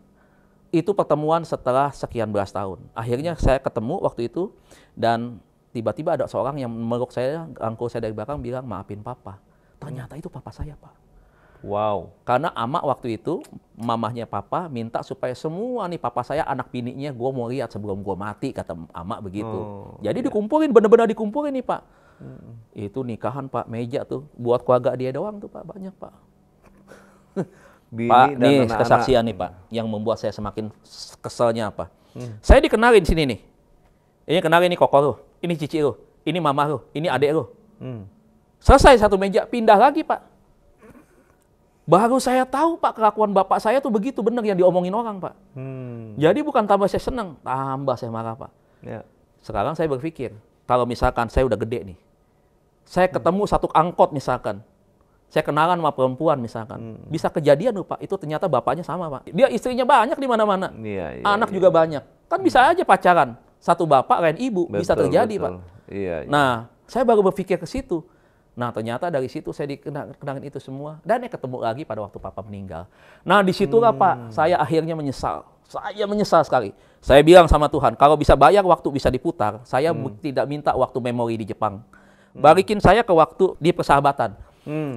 S1: Itu pertemuan setelah sekian belas tahun. Akhirnya saya ketemu waktu itu dan tiba-tiba ada seorang yang meluk saya, angkul saya dari belakang bilang, maafin Papa. Ternyata itu Papa saya Pak.
S2: Wow.
S1: Karena Ama waktu itu, mamahnya Papa minta supaya semua nih Papa saya anak bininya gue mau lihat sebelum gue mati, kata Ama begitu. Jadi dikumpulin, benar-benar dikumpulin nih Pak. Itu nikahan Pak, meja tuh buat keluarga dia doang tuh Pak, banyak Pak.
S2: Bini
S1: Pak,
S2: dan
S1: nih
S2: anak-anak.
S1: kesaksian nih Pak, yang membuat saya semakin keselnya apa. Saya dikenalin sini nih. Ini kenalin nih koko lu, ini cici lu, ini mama lu, ini adik lu. Selesai satu meja, pindah lagi Pak. Baru saya tahu Pak, kelakuan bapak saya tuh begitu benar yang diomongin orang Pak. Jadi bukan tambah saya senang, tambah saya marah Pak.
S2: Ya.
S1: Sekarang saya berpikir, kalau misalkan saya udah gede nih, saya ketemu satu angkot misalkan, saya kenalan sama perempuan misalkan, bisa kejadian loh Pak, itu ternyata bapaknya sama Pak. Dia istrinya banyak di mana-mana,
S2: Iya, iya,
S1: anak
S2: iya.
S1: juga banyak. Kan bisa aja pacaran, satu bapak lain ibu, bisa
S2: Betul,
S1: terjadi
S2: betul.
S1: Pak.
S2: Iya, iya.
S1: Nah, saya baru berpikir ke situ. Nah, ternyata dari situ saya dikenalin itu semua. Dan ketemu lagi pada waktu Papa meninggal. Nah, disitulah Pak, saya akhirnya menyesal. Saya menyesal sekali. Saya bilang sama Tuhan, kalau bisa bayar waktu bisa diputar, saya tidak minta waktu memori di Jepang. Balikin saya ke waktu di persahabatan.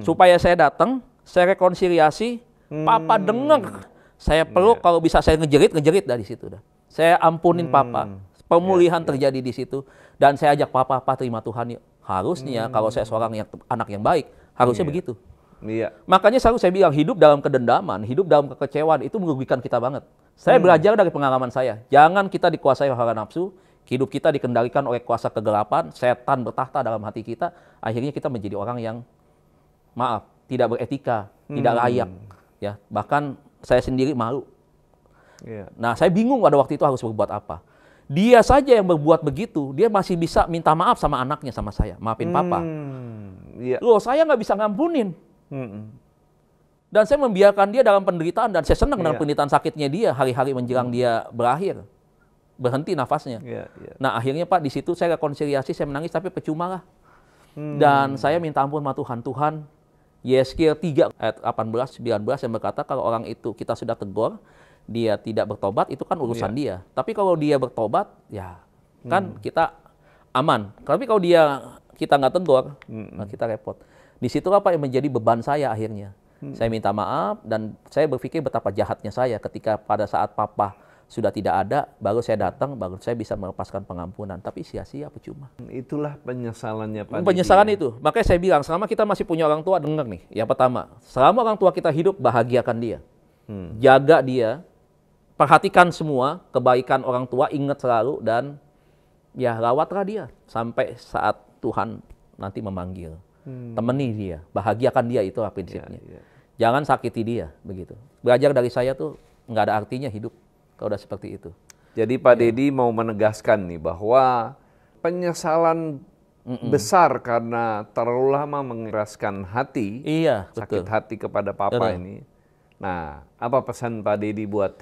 S1: Supaya saya datang, saya rekonsiliasi, Papa dengar. Saya peluk, kalau bisa saya ngejerit dari situ. Dah. Saya ampunin Papa. Pemulihan terjadi di situ. Dan saya ajak Papa terima Tuhan yuk. Harusnya kalau saya seorang anak yang baik, harusnya begitu.
S2: Iya.
S1: Makanya selalu saya bilang, hidup dalam kedendaman, hidup dalam kekecewaan, itu merugikan kita banget. Saya belajar dari pengalaman saya. Jangan kita dikuasai hawa nafsu, hidup kita dikendalikan oleh kuasa kegelapan, setan bertahta dalam hati kita, akhirnya kita menjadi orang yang, maaf, tidak beretika, tidak layak. Ya, bahkan saya sendiri malu.
S2: Iya.
S1: Nah, saya bingung pada waktu itu harus berbuat apa. Dia saja yang berbuat begitu, dia masih bisa minta maaf sama anaknya, sama saya. Maafin papa.
S2: Iya.
S1: Loh, saya nggak bisa ngampunin. Dan saya membiarkan dia dalam penderitaan, dan saya senang dengan penderitaan sakitnya dia, hari-hari menjelang dia berakhir. Berhenti nafasnya. Nah, akhirnya Pak, di situ saya rekonsiliasi, saya menangis, tapi percuma lah. Dan saya minta ampun sama Tuhan. Tuhan, Yeskil 3 ayat 18, 19 yang berkata kalau orang itu kita sudah tegur, dia tidak bertobat, itu kan urusan dia. Tapi kalau dia bertobat, ya kan kita aman. Tapi kalau kita nggak tegur, kita repot. Di situ apa yang menjadi beban saya akhirnya. Saya minta maaf, dan saya berpikir betapa jahatnya saya ketika pada saat papa sudah tidak ada, baru saya datang, baru saya bisa melepaskan pengampunan. Tapi sia-sia, percuma.
S2: Itulah penyesalannya Pak.
S1: Penyesalan itu. Makanya saya bilang, selama kita masih punya orang tua, dengar nih. Yang pertama, selama orang tua kita hidup, bahagiakan dia. Jaga dia. Perhatikan semua kebaikan orang tua, ingat selalu, dan ya rawatlah dia sampai saat Tuhan nanti memanggil. Temani dia, bahagiakan dia, itulah prinsipnya. Jangan sakiti dia, begitu. Belajar dari saya tuh nggak ada artinya hidup kalau udah seperti itu.
S2: Jadi Pak Dedi mau menegaskan nih bahwa penyesalan besar karena terlalu lama mengeraskan hati, sakit hati kepada papa ini. Nah, apa pesan Pak Dedi buat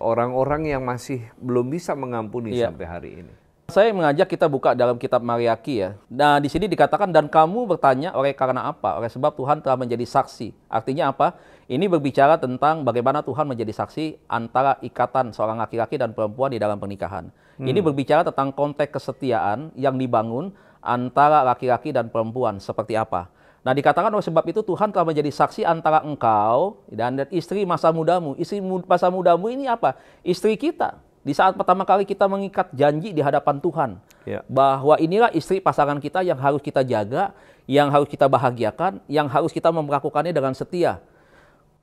S2: orang-orang yang masih belum bisa mengampuni sampai hari ini?
S1: Saya mengajak kita buka dalam kitab Mariaki ya. Nah, di sini dikatakan, dan kamu bertanya oleh karena apa? Oleh sebab Tuhan telah menjadi saksi. Artinya apa? Ini berbicara tentang bagaimana Tuhan menjadi saksi antara ikatan seorang laki-laki dan perempuan di dalam pernikahan. Ini berbicara tentang konteks kesetiaan yang dibangun antara laki-laki dan perempuan seperti apa. Nah, dikatakan oleh sebab itu Tuhan telah menjadi saksi antara engkau dan istri masa mudamu. Istri masa mudamu ini apa? Istri kita. Di saat pertama kali kita mengikat janji di hadapan Tuhan. Bahwa inilah istri pasangan kita yang harus kita jaga, yang harus kita bahagiakan, yang harus kita memperlakukannya dengan setia.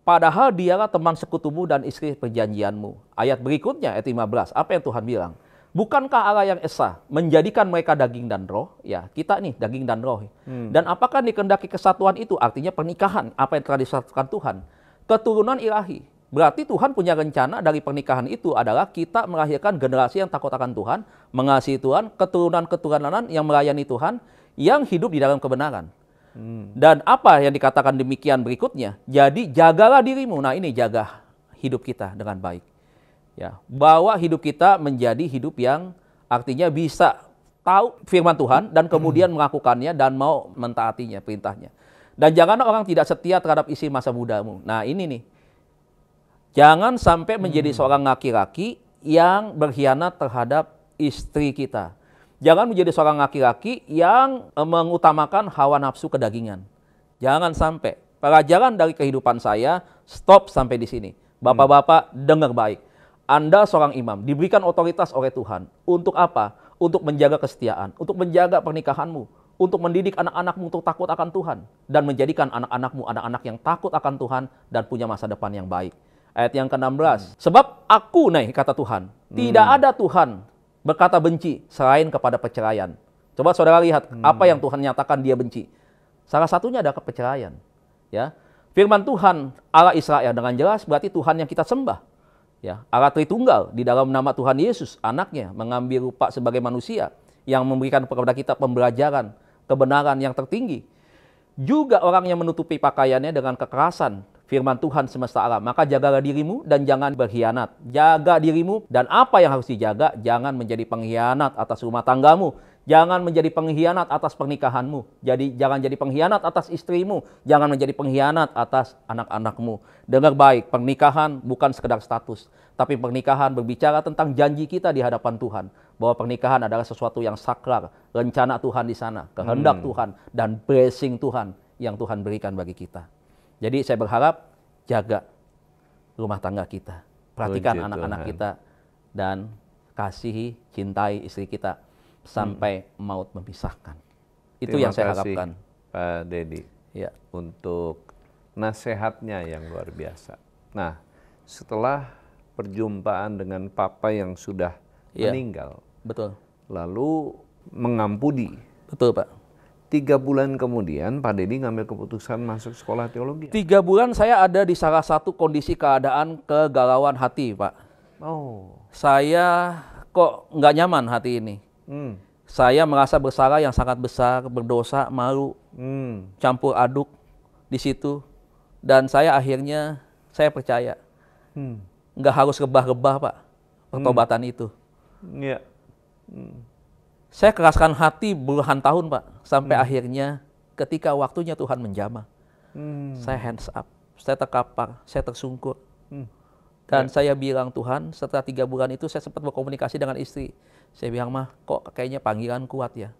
S1: Padahal dialah teman sekutumu dan istri perjanjianmu. Ayat berikutnya, ayat 15. Apa yang Tuhan bilang? Bukankah Allah yang esa menjadikan mereka daging dan roh? Ya, kita nih daging dan roh. Dan apakah dikehendaki kesatuan itu? Artinya pernikahan, apa yang telah disatukan Tuhan. Keturunan ilahi. Berarti Tuhan punya rencana dari pernikahan itu adalah kita melahirkan generasi yang takut akan Tuhan, mengasihi Tuhan, keturunan-keturunan yang melayani Tuhan, yang hidup di dalam kebenaran. Dan apa yang dikatakan demikian berikutnya? Jadi jagalah dirimu. Nah, ini jaga hidup kita dengan baik. Ya, bawa hidup kita menjadi hidup yang artinya bisa tahu firman Tuhan dan kemudian melakukannya dan mau mentaatinya, perintahnya. Dan janganlah orang tidak setia terhadap istri masa mudamu. Nah, ini nih. Jangan sampai menjadi seorang laki-laki yang berkhianat terhadap istri kita. Jangan menjadi seorang laki-laki yang mengutamakan hawa nafsu kedagingan. Jangan sampai. Pelajaran dari kehidupan saya, stop sampai di sini. Bapak-bapak, dengar baik. Anda seorang imam, diberikan otoritas oleh Tuhan. Untuk apa? Untuk menjaga kesetiaan, untuk menjaga pernikahanmu, untuk mendidik anak-anakmu untuk takut akan Tuhan. Dan menjadikan anak-anakmu anak-anak yang takut akan Tuhan dan punya masa depan yang baik. Ayat yang ke-16. Sebab aku, kata Tuhan, tidak ada Tuhan berkata benci selain kepada perceraian. Coba saudara lihat apa yang Tuhan nyatakan dia benci. Salah satunya adalah perceraian. Ya, firman Tuhan Allah Israel dengan jelas berarti Tuhan yang kita sembah. Ya, Allah Tritunggal di dalam nama Tuhan Yesus, anaknya mengambil rupa sebagai manusia yang memberikan kepada kita pembelajaran, kebenaran yang tertinggi. Juga orang yang menutupi pakaiannya dengan kekerasan, firman Tuhan semesta alam. Maka jagalah dirimu dan jangan berkhianat. Jaga dirimu, dan apa yang harus dijaga? Jangan menjadi pengkhianat atas rumah tanggamu. Jangan menjadi pengkhianat atas pernikahanmu. Jadi jangan jadi pengkhianat atas istrimu. Jangan menjadi pengkhianat atas anak-anakmu. Dengar baik, pernikahan bukan sekedar status. Tapi pernikahan berbicara tentang janji kita di hadapan Tuhan. Bahwa pernikahan adalah sesuatu yang sakral. Rencana Tuhan di sana. Kehendak Tuhan dan blessing Tuhan yang Tuhan berikan bagi kita. Jadi saya berharap jaga rumah tangga kita, perhatikan anak-anak kita, dan kasihi, cintai istri kita sampai maut memisahkan. Itu yang saya harapkan.
S2: Pak Dedi, untuk nasihatnya yang luar biasa. Nah, setelah perjumpaan dengan papa yang sudah meninggal, lalu mengampuni.
S1: Betul, Pak.
S2: 3 bulan kemudian Pak Dedi ngambil keputusan masuk sekolah teologi.
S1: 3 bulan saya ada di salah satu kondisi keadaan kegalauan hati, Pak.
S2: Oh.
S1: Saya kok nggak nyaman hati ini. Saya merasa bersalah yang sangat besar, berdosa, malu, campur aduk di situ. Dan saya akhirnya, saya percaya, nggak harus rebah-rebah Pak, pertobatan itu.
S2: Iya.
S1: Saya keraskan hati puluhan tahun Pak, sampai akhirnya ketika waktunya Tuhan menjamah. Saya hands up, saya terkapar, saya tersungkur. Dan saya bilang, Tuhan, setelah 3 bulan itu saya sempat berkomunikasi dengan istri. Saya bilang, mah kok kayaknya panggilan kuat ya.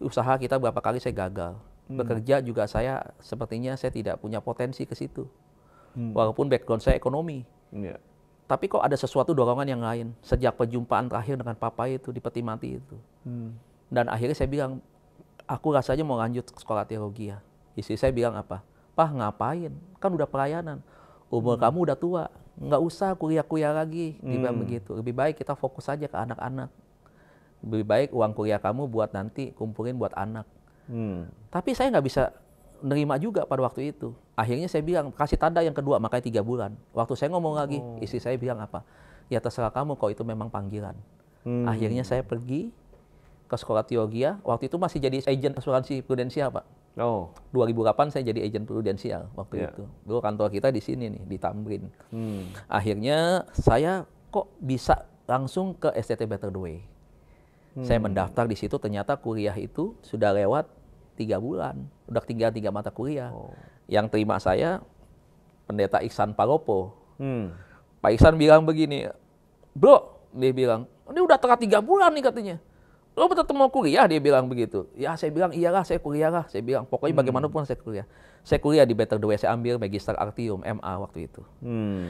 S1: Usaha kita berapa kali saya gagal. Bekerja juga saya sepertinya saya tidak punya potensi ke situ. Walaupun background saya ekonomi. Tapi kok ada sesuatu dorongan yang lain. Sejak perjumpaan terakhir dengan papa itu di peti mati itu. Dan akhirnya saya bilang, aku rasanya mau lanjut sekolah teologi ya. Istri saya bilang apa? Pah ngapain? Kan udah pelayanan. Umur kamu udah tua. Nggak usah kuliah-kuliah lagi. Dia bilang begitu. Lebih baik kita fokus saja ke anak-anak. Lebih baik uang kuliah kamu buat nanti kumpulin buat anak. Tapi saya nggak bisa nerima juga pada waktu itu. Akhirnya saya bilang, kasih tanda yang kedua, makanya 3 bulan. Waktu saya ngomong lagi, istri saya bilang apa? Ya terserah kamu kalau itu memang panggilan. Akhirnya saya pergi ke sekolah teologi. Waktu itu masih jadi agen asuransi prudensial Pak. 2008 saya jadi agen prudensial waktu itu. Dulu kantor kita di sini nih, di Tamrin. Akhirnya saya kok bisa langsung ke STT Better the Way. Saya mendaftar di situ, ternyata kuliah itu sudah lewat 3 bulan. Udah tinggal 3 mata kuliah. Yang terima saya Pendeta Iksan Palopo. Pak Iksan bilang begini, bro, dia bilang, ini udah telat 3 bulan nih katanya. Lo tetap mau kuliah? Dia bilang begitu. Ya saya bilang iyalah, saya kuliah lah. Saya bilang pokoknya bagaimanapun saya kuliah. Saya kuliah di Better the Way, saya ambil Magister Artium, MA waktu itu.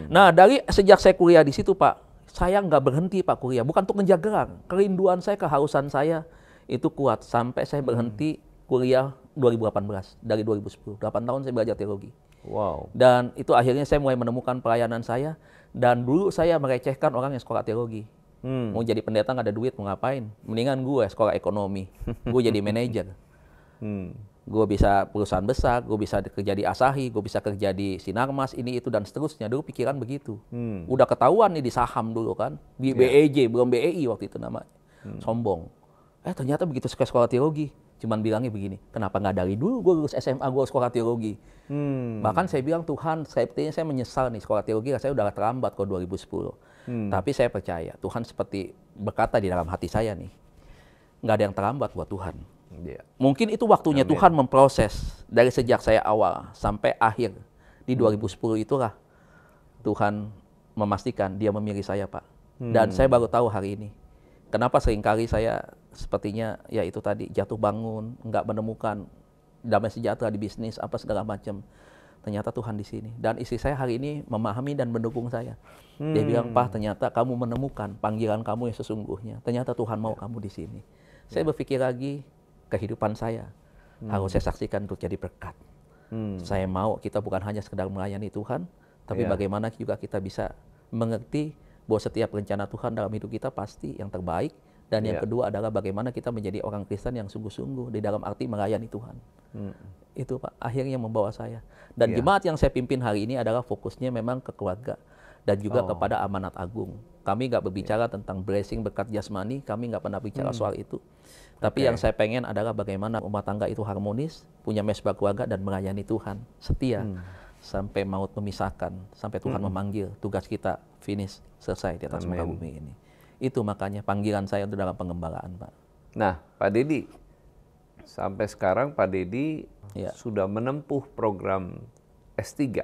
S1: Nah dari sejak saya kuliah di situ Pak, saya nggak berhenti Pak kuliah. Bukan untuk menjaga, kerinduan saya, kehausan saya itu kuat. Sampai saya berhenti kuliah 2018, dari 2010. 8 tahun saya belajar teologi. Dan itu akhirnya saya mulai menemukan pelayanan saya. Dan dulu saya merecehkan orang yang sekolah teologi. Mau jadi pendeta nggak ada duit, mau ngapain? Mendingan gue sekolah ekonomi, gue jadi manajer. Gue bisa perusahaan besar, gue bisa kerja di Asahi, gue bisa kerja di Sinarmas, ini itu dan seterusnya. Dulu pikiran begitu. Udah ketahuan nih di saham dulu kan, di BEJ, belum BEI waktu itu namanya. Sombong. Ternyata begitu sekolah teologi. Cuman bilangnya begini, kenapa nggak dari dulu gue lulus SMA, gue sekolah teologi. Bahkan saya bilang, Tuhan, sepertinya saya menyesal nih sekolah teologi, saya udah terlambat kok 2010. Tapi saya percaya, Tuhan seperti berkata di dalam hati saya nih, nggak ada yang terlambat buat Tuhan. Mungkin itu waktunya Tuhan memproses dari sejak saya awal sampai akhir. Di 2010 itulah Tuhan memastikan dia memilih saya Pak. Dan saya baru tahu hari ini. Kenapa seringkali saya sepertinya ya itu tadi jatuh bangun, nggak menemukan damai sejahtera di bisnis, apa segala macam. Ternyata Tuhan di sini. Dan istri saya hari ini memahami dan mendukung saya. Dia bilang, Pak, ternyata kamu menemukan panggilan kamu yang sesungguhnya. Ternyata Tuhan mau kamu di sini. Saya berpikir lagi, kehidupan saya harus saya saksikan untuk jadi berkat. Saya mau kita bukan hanya sekedar melayani Tuhan, tapi bagaimana juga kita bisa mengerti bahwa setiap rencana Tuhan dalam hidup kita pasti yang terbaik. Dan yang kedua adalah bagaimana kita menjadi orang Kristen yang sungguh-sungguh di dalam arti melayani Tuhan. Itu Pak, akhirnya membawa saya. Dan jemaat yang saya pimpin hari ini adalah fokusnya memang ke keluarga dan juga kepada amanat agung. Kami nggak berbicara tentang blessing berkat jasmani, kami nggak pernah bicara soal itu. Tapi yang saya pengen adalah bagaimana rumah tangga itu harmonis, punya mesbah keluarga dan melayani Tuhan, setia sampai maut memisahkan, sampai Tuhan memanggil, tugas kita finish, selesai di atas muka bumi ini. Itu makanya panggilan saya untuk dalam pengembalaan, Pak.
S2: Nah, Pak Dedi, sampai sekarang Pak Dedi sudah menempuh program S3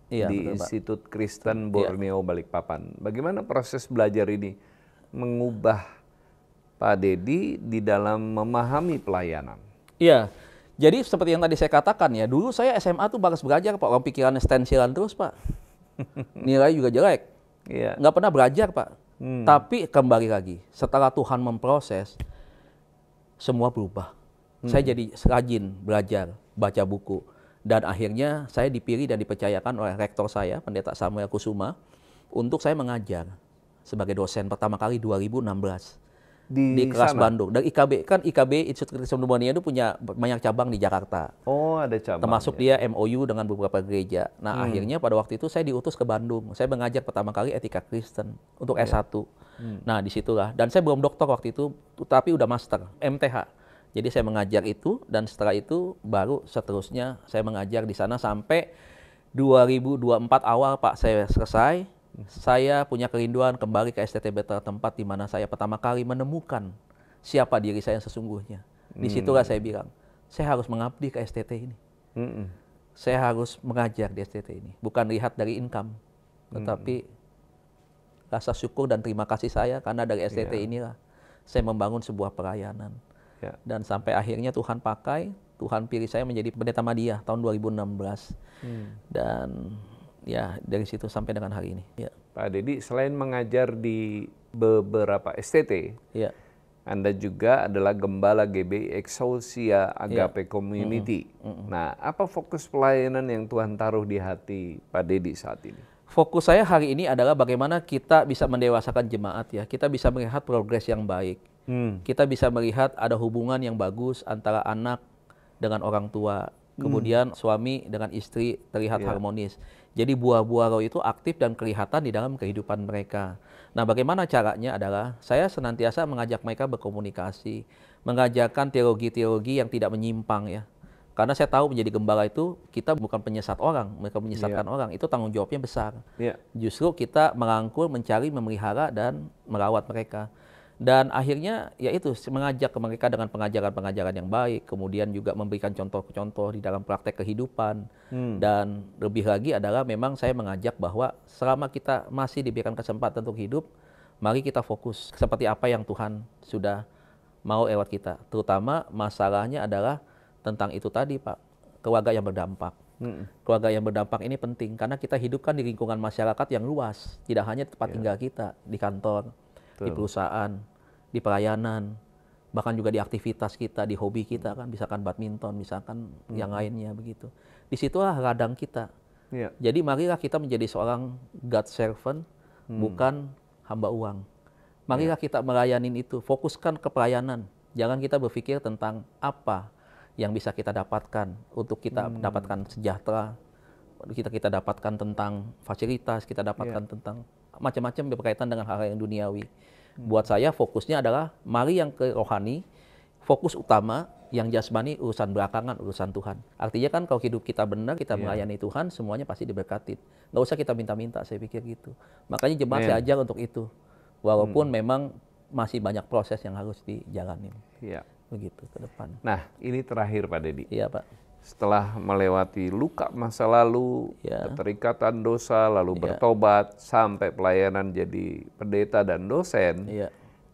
S2: di Institut Kristen Borneo Balikpapan. Bagaimana proses belajar ini mengubah Pak Dedi di dalam memahami pelayanan?
S1: Iya, jadi seperti yang tadi saya katakan ya, dulu saya SMA tuh bagus belajar Pak, orang pikirannya stensilan terus Pak. Nilai juga jelek, nggak pernah belajar Pak. Tapi kembali lagi, setelah Tuhan memproses, semua berubah. Saya jadi rajin belajar, baca buku. Dan akhirnya saya dipilih dan dipercayakan oleh rektor saya, Pendeta Samuel Kusuma, untuk saya mengajar sebagai dosen pertama kali 2016. di kelas
S2: sana?
S1: Bandung. Dan IKB, kan IKB Institut Kristen Pneumonia itu punya banyak cabang di Jakarta.
S2: Oh, ada cabang.
S1: Termasuk dia MOU dengan beberapa gereja. Nah, akhirnya pada waktu itu saya diutus ke Bandung. Saya mengajar pertama kali etika Kristen untuk S1. Nah, disitulah. Dan saya belum doktor waktu itu, tapi udah master, MTH. Jadi saya mengajar itu, dan setelah itu baru seterusnya saya mengajar di sana sampai 2024 awal Pak saya selesai. Saya punya kerinduan kembali ke STT Bethel, tempat di mana saya pertama kali menemukan siapa diri saya yang sesungguhnya. Disitulah saya bilang, saya harus mengabdi ke STT ini. Saya harus mengajar di STT ini. Bukan lihat dari income, tetapi rasa syukur dan terima kasih saya karena dari STT inilah saya membangun sebuah pelayanan. Dan sampai akhirnya Tuhan pakai, Tuhan pilih saya menjadi pendeta Madiyah tahun 2016. Dan ya dari situ sampai dengan hari ini. Ya.
S2: Pak Dedi, selain mengajar di beberapa STT, Anda juga adalah Gembala GBI Exousia Agape Community. Nah, apa fokus pelayanan yang Tuhan taruh di hati Pak Dedi saat ini?
S1: Fokus saya hari ini adalah bagaimana kita bisa mendewasakan jemaat ya. Kita bisa melihat progres yang baik. Kita bisa melihat ada hubungan yang bagus antara anak dengan orang tua. Kemudian suami dengan istri terlihat harmonis. Jadi buah-buah roh itu aktif dan kelihatan di dalam kehidupan mereka. Nah, bagaimana caranya adalah saya senantiasa mengajak mereka berkomunikasi, mengajarkan teologi-teologi yang tidak menyimpang ya. Karena saya tahu menjadi gembala itu kita bukan penyesat orang, mereka menyesatkan orang, itu tanggung jawabnya besar. Justru kita merangkul, mencari, memelihara dan merawat mereka. Dan akhirnya yaitu mengajak ke mereka dengan pengajaran-pengajaran yang baik, kemudian juga memberikan contoh-contoh di dalam praktek kehidupan. Dan lebih lagi adalah memang saya mengajak bahwa selama kita masih diberikan kesempatan untuk hidup, mari kita fokus seperti apa yang Tuhan sudah mau lewat kita. Terutama masalahnya adalah tentang itu tadi Pak, keluarga yang berdampak. Keluarga yang berdampak ini penting karena kita hidupkan di lingkungan masyarakat yang luas, tidak hanya tempat tinggal kita, di kantor, di perusahaan, di pelayanan, bahkan juga di aktivitas kita, di hobi kita kan, misalkan badminton, misalkan yang lainnya begitu. Disitulah ladang kita. Jadi marilah kita menjadi seorang God servant, bukan hamba uang. Marilah kita melayani itu, fokuskan ke pelayanan. Jangan kita berpikir tentang apa yang bisa kita dapatkan untuk kita dapatkan sejahtera, kita dapatkan tentang fasilitas, kita dapatkan tentang macam-macam berkaitan dengan hal-hal yang duniawi. Buat saya fokusnya adalah mari yang ke rohani, fokus utama, yang jasmani urusan belakangan, urusan Tuhan. Artinya kan kalau hidup kita benar, kita melayani Tuhan, semuanya pasti diberkati. Nggak usah kita minta-minta, saya pikir gitu. Makanya jemaat saya ajar untuk itu. Walaupun memang masih banyak proses yang harus dijalanin. Begitu ke depan.
S2: Nah, ini terakhir Pak Dedi.
S1: Iya Pak.
S2: Setelah melewati luka masa lalu, keterikatan dosa, lalu bertobat, sampai pelayanan jadi pendeta dan dosen,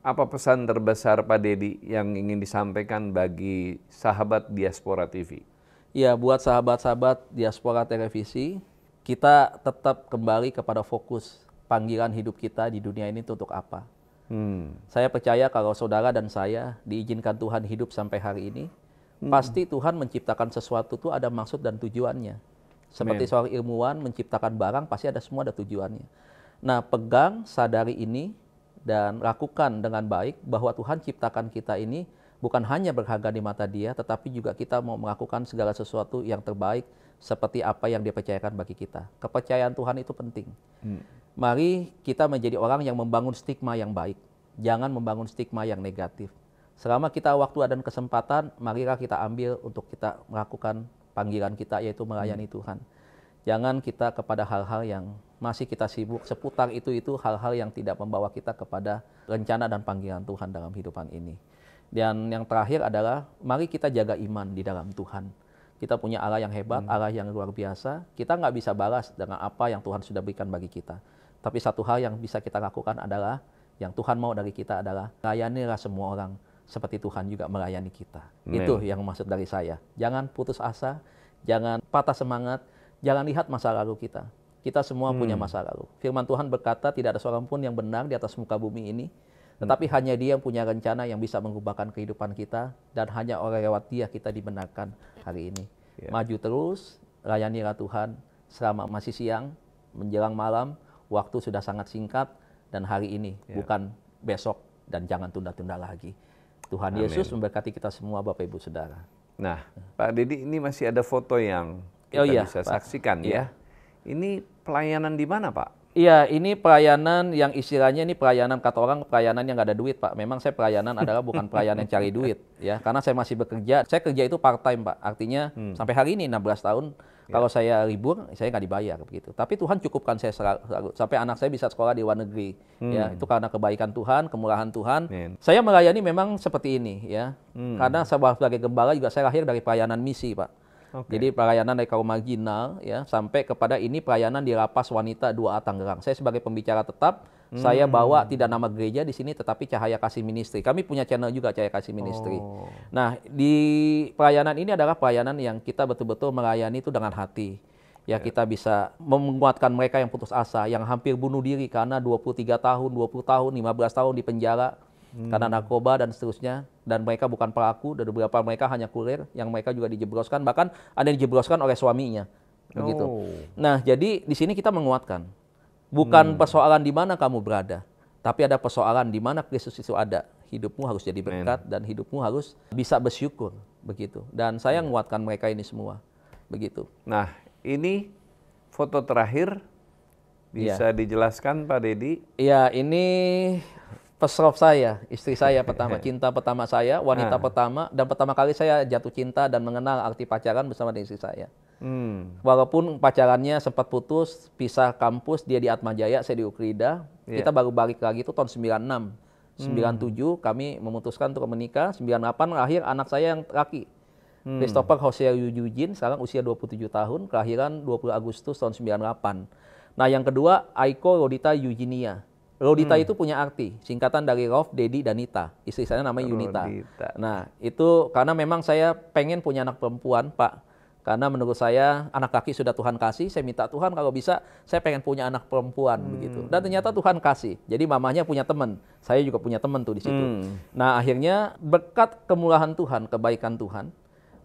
S2: apa pesan terbesar Pak Dedi yang ingin disampaikan bagi sahabat Diaspora TV?
S1: Ya, buat sahabat-sahabat Diaspora Televisi, kita tetap kembali kepada fokus panggilan hidup kita di dunia ini untuk apa. Saya percaya kalau saudara dan saya diizinkan Tuhan hidup sampai hari ini, pasti Tuhan menciptakan sesuatu itu ada maksud dan tujuannya. Seperti seorang ilmuwan menciptakan barang, pasti semua ada tujuannya. Nah, pegang, sadari ini, dan lakukan dengan baik bahwa Tuhan ciptakan kita ini bukan hanya berharga di mata Dia, tetapi juga kita mau melakukan segala sesuatu yang terbaik seperti apa yang Dia percayakan bagi kita. Kepercayaan Tuhan itu penting. Mari kita menjadi orang yang membangun stigma yang baik. Jangan membangun stigma yang negatif. Selama kita waktu dan kesempatan, marilah kita ambil untuk kita melakukan panggilan kita, yaitu melayani Tuhan. Jangan kita kepada hal-hal yang masih kita sibuk seputar itu hal-hal yang tidak membawa kita kepada rencana dan panggilan Tuhan dalam kehidupan ini. Dan yang terakhir adalah mari kita jaga iman di dalam Tuhan. Kita punya Allah yang hebat, Allah yang luar biasa. Kita nggak bisa balas dengan apa yang Tuhan sudah berikan bagi kita. Tapi satu hal yang bisa kita lakukan adalah, yang Tuhan mau dari kita adalah, layanilah semua orang seperti Tuhan juga melayani kita. Itu yang maksud dari saya. Jangan putus asa, jangan patah semangat, jangan lihat masa lalu kita. Kita semua punya masa lalu. Firman Tuhan berkata, tidak ada seorang pun yang benar di atas muka bumi ini, tetapi hanya Dia yang punya rencana yang bisa mengubahkan kehidupan kita, dan hanya oleh lewat Dia kita dibenarkan hari ini. Maju terus, layanilah Tuhan selama masih siang, menjelang malam, waktu sudah sangat singkat, dan hari ini, bukan besok dan jangan tunda-tunda lagi. Tuhan
S2: Amin.
S1: Yesus memberkati kita semua Bapak Ibu Saudara.
S2: Nah, Pak Dedi, ini masih ada foto yang kita bisa
S1: Pak.
S2: saksikan ya. Ini pelayanan di mana, Pak?
S1: Iya, ini pelayanan yang istilahnya ini pelayanan kata orang pelayanan yang nggak ada duit, Pak. Memang saya pelayanan adalah bukan pelayanan yang cari duit, ya. Karena saya masih bekerja. Saya kerja itu part time, Pak. Artinya sampai hari ini 16 tahun. Kalau saya libur, saya nggak dibayar begitu. Tapi Tuhan cukupkan saya selalu sampai anak saya bisa sekolah di luar negeri. Ya, itu karena kebaikan Tuhan, kemurahan Tuhan. Saya melayani memang seperti ini, ya. Karena sebagai gembala juga saya lahir dari pelayanan misi, Pak. Jadi pelayanan dari kaum marginal ya sampai kepada ini pelayanan di Lapas Wanita 2A Tangerang. Saya sebagai pembicara tetap, saya bawa tidak nama gereja di sini tetapi Cahaya Kasih Ministry. Kami punya channel juga Cahaya Kasih Ministry. Nah, di pelayanan ini adalah pelayanan yang kita betul-betul melayani itu dengan hati. Ya, kita bisa menguatkan mereka yang putus asa, yang hampir bunuh diri karena 23 tahun, 20 tahun, 15 tahun di penjara. Karena narkoba dan seterusnya, dan mereka bukan pelaku, dan beberapa mereka hanya kurir, yang mereka juga dijebloskan, bahkan ada yang dijebloskan oleh suaminya, begitu. Nah, jadi di sini kita menguatkan, bukan persoalan di mana kamu berada, tapi ada persoalan di mana Kristus itu ada. Hidupmu harus jadi berkat dan hidupmu harus bisa bersyukur, begitu. Dan saya menguatkan mereka ini semua, begitu.
S2: Nah, ini foto terakhir bisa dijelaskan, Pak Dedi?
S1: Iya, ini first love saya, istri saya pertama, cinta pertama saya, wanita pertama, dan pertama kali saya jatuh cinta dan mengenal arti pacaran bersama dengan istri saya. Walaupun pacarannya sempat putus, pisah kampus, dia di Atmajaya, saya di Ukrida, kita baru balik lagi itu tahun 96. 97 kami memutuskan untuk menikah, 98 lahir anak saya yang laki. Christopher Hosea Eugene, sekarang usia 27 tahun, kelahiran 20 Agustus tahun 98. Nah, yang kedua, Aiko Rodita Eugenia. Rodita itu punya arti, singkatan dari Rolf, Dedi, dan Nita. Istri saya namanya Yunita. Nah, itu karena memang saya pengen punya anak perempuan, Pak. Karena menurut saya anak laki sudah Tuhan kasih, saya minta Tuhan kalau bisa saya pengen punya anak perempuan begitu. Dan ternyata Tuhan kasih. Jadi mamanya punya teman, saya juga punya teman tuh di situ. Nah, akhirnya berkat kemurahan Tuhan, kebaikan Tuhan,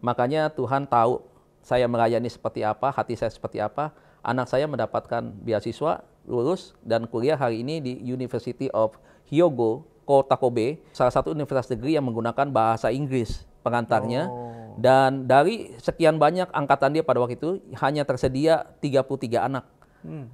S1: makanya Tuhan tahu saya melayani seperti apa, hati saya seperti apa. Anak saya mendapatkan beasiswa, lulus, dan kuliah hari ini di University of Hyogo, Kota Kobe, salah satu universitas negeri yang menggunakan bahasa Inggris pengantarnya. Dan dari sekian banyak angkatan dia pada waktu itu, hanya tersedia 33 anak.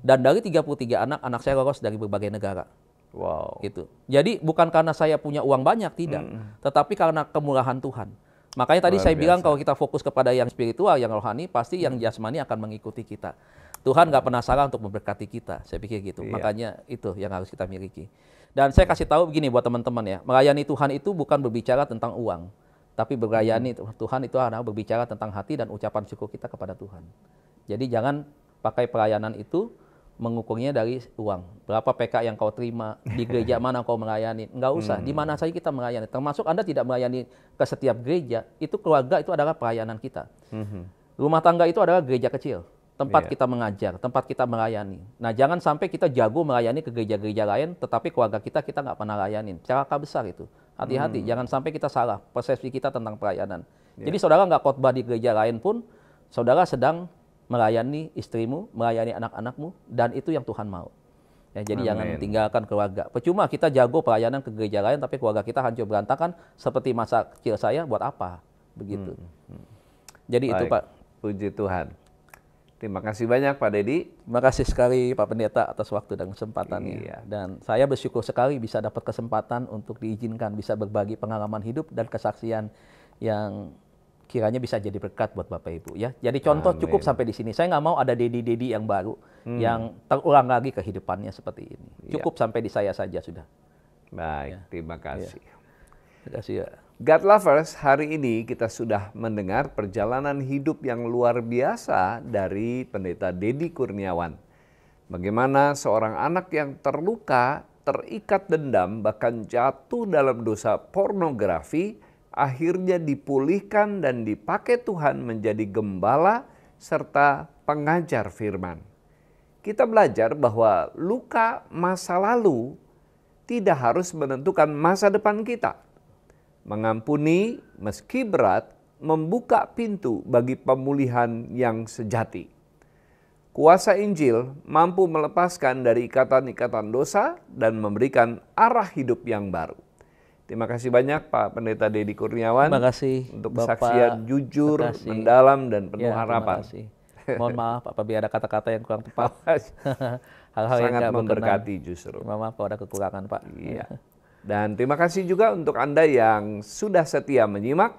S1: Dan dari 33 anak, anak saya lolos dari berbagai negara.
S2: Wow.
S1: Gitu. Jadi bukan karena saya punya uang banyak, tidak. Tetapi karena kemurahan Tuhan. Makanya tadi saya bilang kalau kita fokus kepada yang spiritual, yang rohani, pasti yang jasmani akan mengikuti kita. Tuhan nggak pernah salah untuk memberkati kita, saya pikir gitu. Makanya itu yang harus kita miliki. Dan saya kasih tahu begini buat teman-teman ya, melayani Tuhan itu bukan berbicara tentang uang, tapi melayani Tuhan itu adalah berbicara tentang hati dan ucapan syukur kita kepada Tuhan. Jadi jangan pakai pelayanan itu mengukurnya dari uang. Berapa PK yang kau terima, di gereja mana kau melayani. Nggak usah, di mana saja kita melayani. Termasuk Anda tidak melayani ke setiap gereja, itu keluarga itu adalah pelayanan kita. Rumah tangga itu adalah gereja kecil. Tempat kita mengajar, tempat kita melayani. Nah, jangan sampai kita jago melayani ke gereja-gereja lain, tetapi keluarga kita nggak pernah layanin. Celaka besar itu. Hati-hati, jangan sampai kita salah persepsi kita tentang pelayanan. Jadi saudara nggak khotbah di gereja lain pun, saudara sedang melayani istrimu, melayani anak-anakmu, dan itu yang Tuhan mau. Ya, jadi jangan tinggalkan keluarga. Percuma kita jago pelayanan ke gereja lain, tapi keluarga kita hancur berantakan seperti masa kecil saya, buat apa? Begitu. Jadi
S2: Baik.
S1: itu Pak.
S2: Puji Tuhan. Terima kasih banyak Pak Dedi.
S1: Terima kasih sekali Pak Pendeta atas waktu dan kesempatannya. Dan saya bersyukur sekali bisa dapat kesempatan untuk diizinkan bisa berbagi pengalaman hidup dan kesaksian yang kiranya bisa jadi berkat buat Bapak Ibu ya. Jadi contoh cukup sampai di sini. Saya nggak mau ada dedi-dedi yang baru yang terulang lagi kehidupannya seperti ini. Cukup sampai di saya saja sudah.
S2: Baik, terima kasih.
S1: Terima kasih ya.
S2: God Lovers, hari ini kita sudah mendengar perjalanan hidup yang luar biasa dari Pendeta Dedi Kurniawan. Bagaimana seorang anak yang terluka, terikat dendam, bahkan jatuh dalam dosa pornografi, akhirnya dipulihkan dan dipakai Tuhan menjadi gembala serta pengajar firman. Kita belajar bahwa luka masa lalu tidak harus menentukan masa depan kita. Mengampuni meski berat membuka pintu bagi pemulihan yang sejati. Kuasa Injil mampu melepaskan dari ikatan-ikatan dosa dan memberikan arah hidup yang baru. Terima kasih banyak Pak Pendeta Dedi Kurniawan.
S1: Terima kasih
S2: untuk
S1: Bapak.
S2: kesaksian jujur,
S1: Terima kasih.
S2: mendalam dan penuh
S1: Ya,
S2: harapan.
S1: terima kasih. Mohon maaf apabila ada kata-kata yang kurang tepat. Hal-hal yang
S2: Sangat
S1: tidak
S2: memberkati
S1: berkenan.
S2: justru.
S1: Terima maaf kalau ada kekurangan, Pak.
S2: Iya. Dan terima kasih juga untuk Anda yang sudah setia menyimak.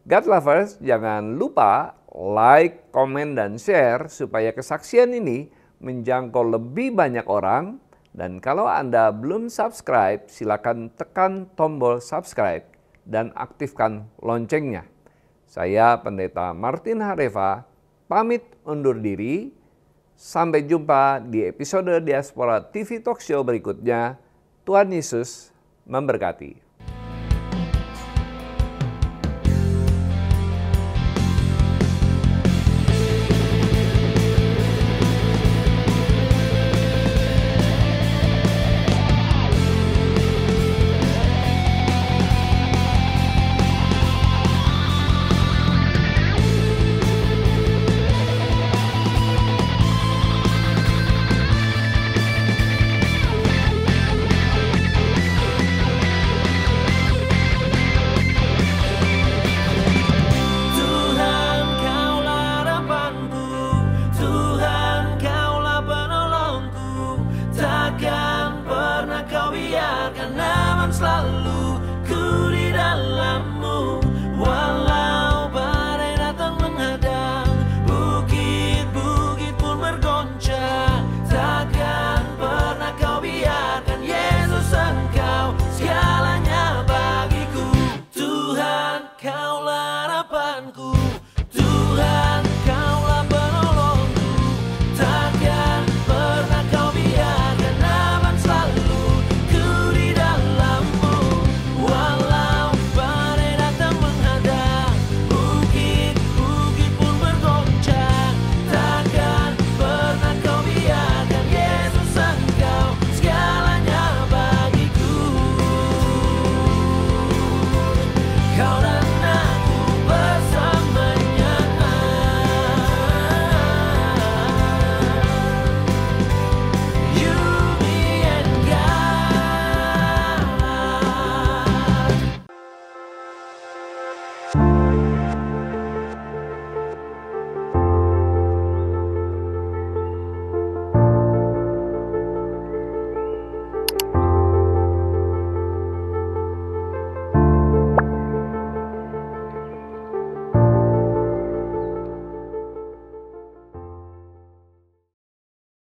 S2: God lovers, jangan lupa like, komen, dan share supaya kesaksian ini menjangkau lebih banyak orang. Dan kalau Anda belum subscribe, silakan tekan tombol subscribe dan aktifkan loncengnya. Saya Pendeta Martin Hareva, pamit undur diri. Sampai jumpa di episode Diaspora TV Talk Show berikutnya. Tuhan Yesus memberkati.
S3: Selalu ku di dalammu, walau badai datang menghadang, bukit-bukit pun bergoncang, takkan pernah kau biarkan. Yesus, Engkau segalanya bagiku. Tuhan, Kaulah harapanku.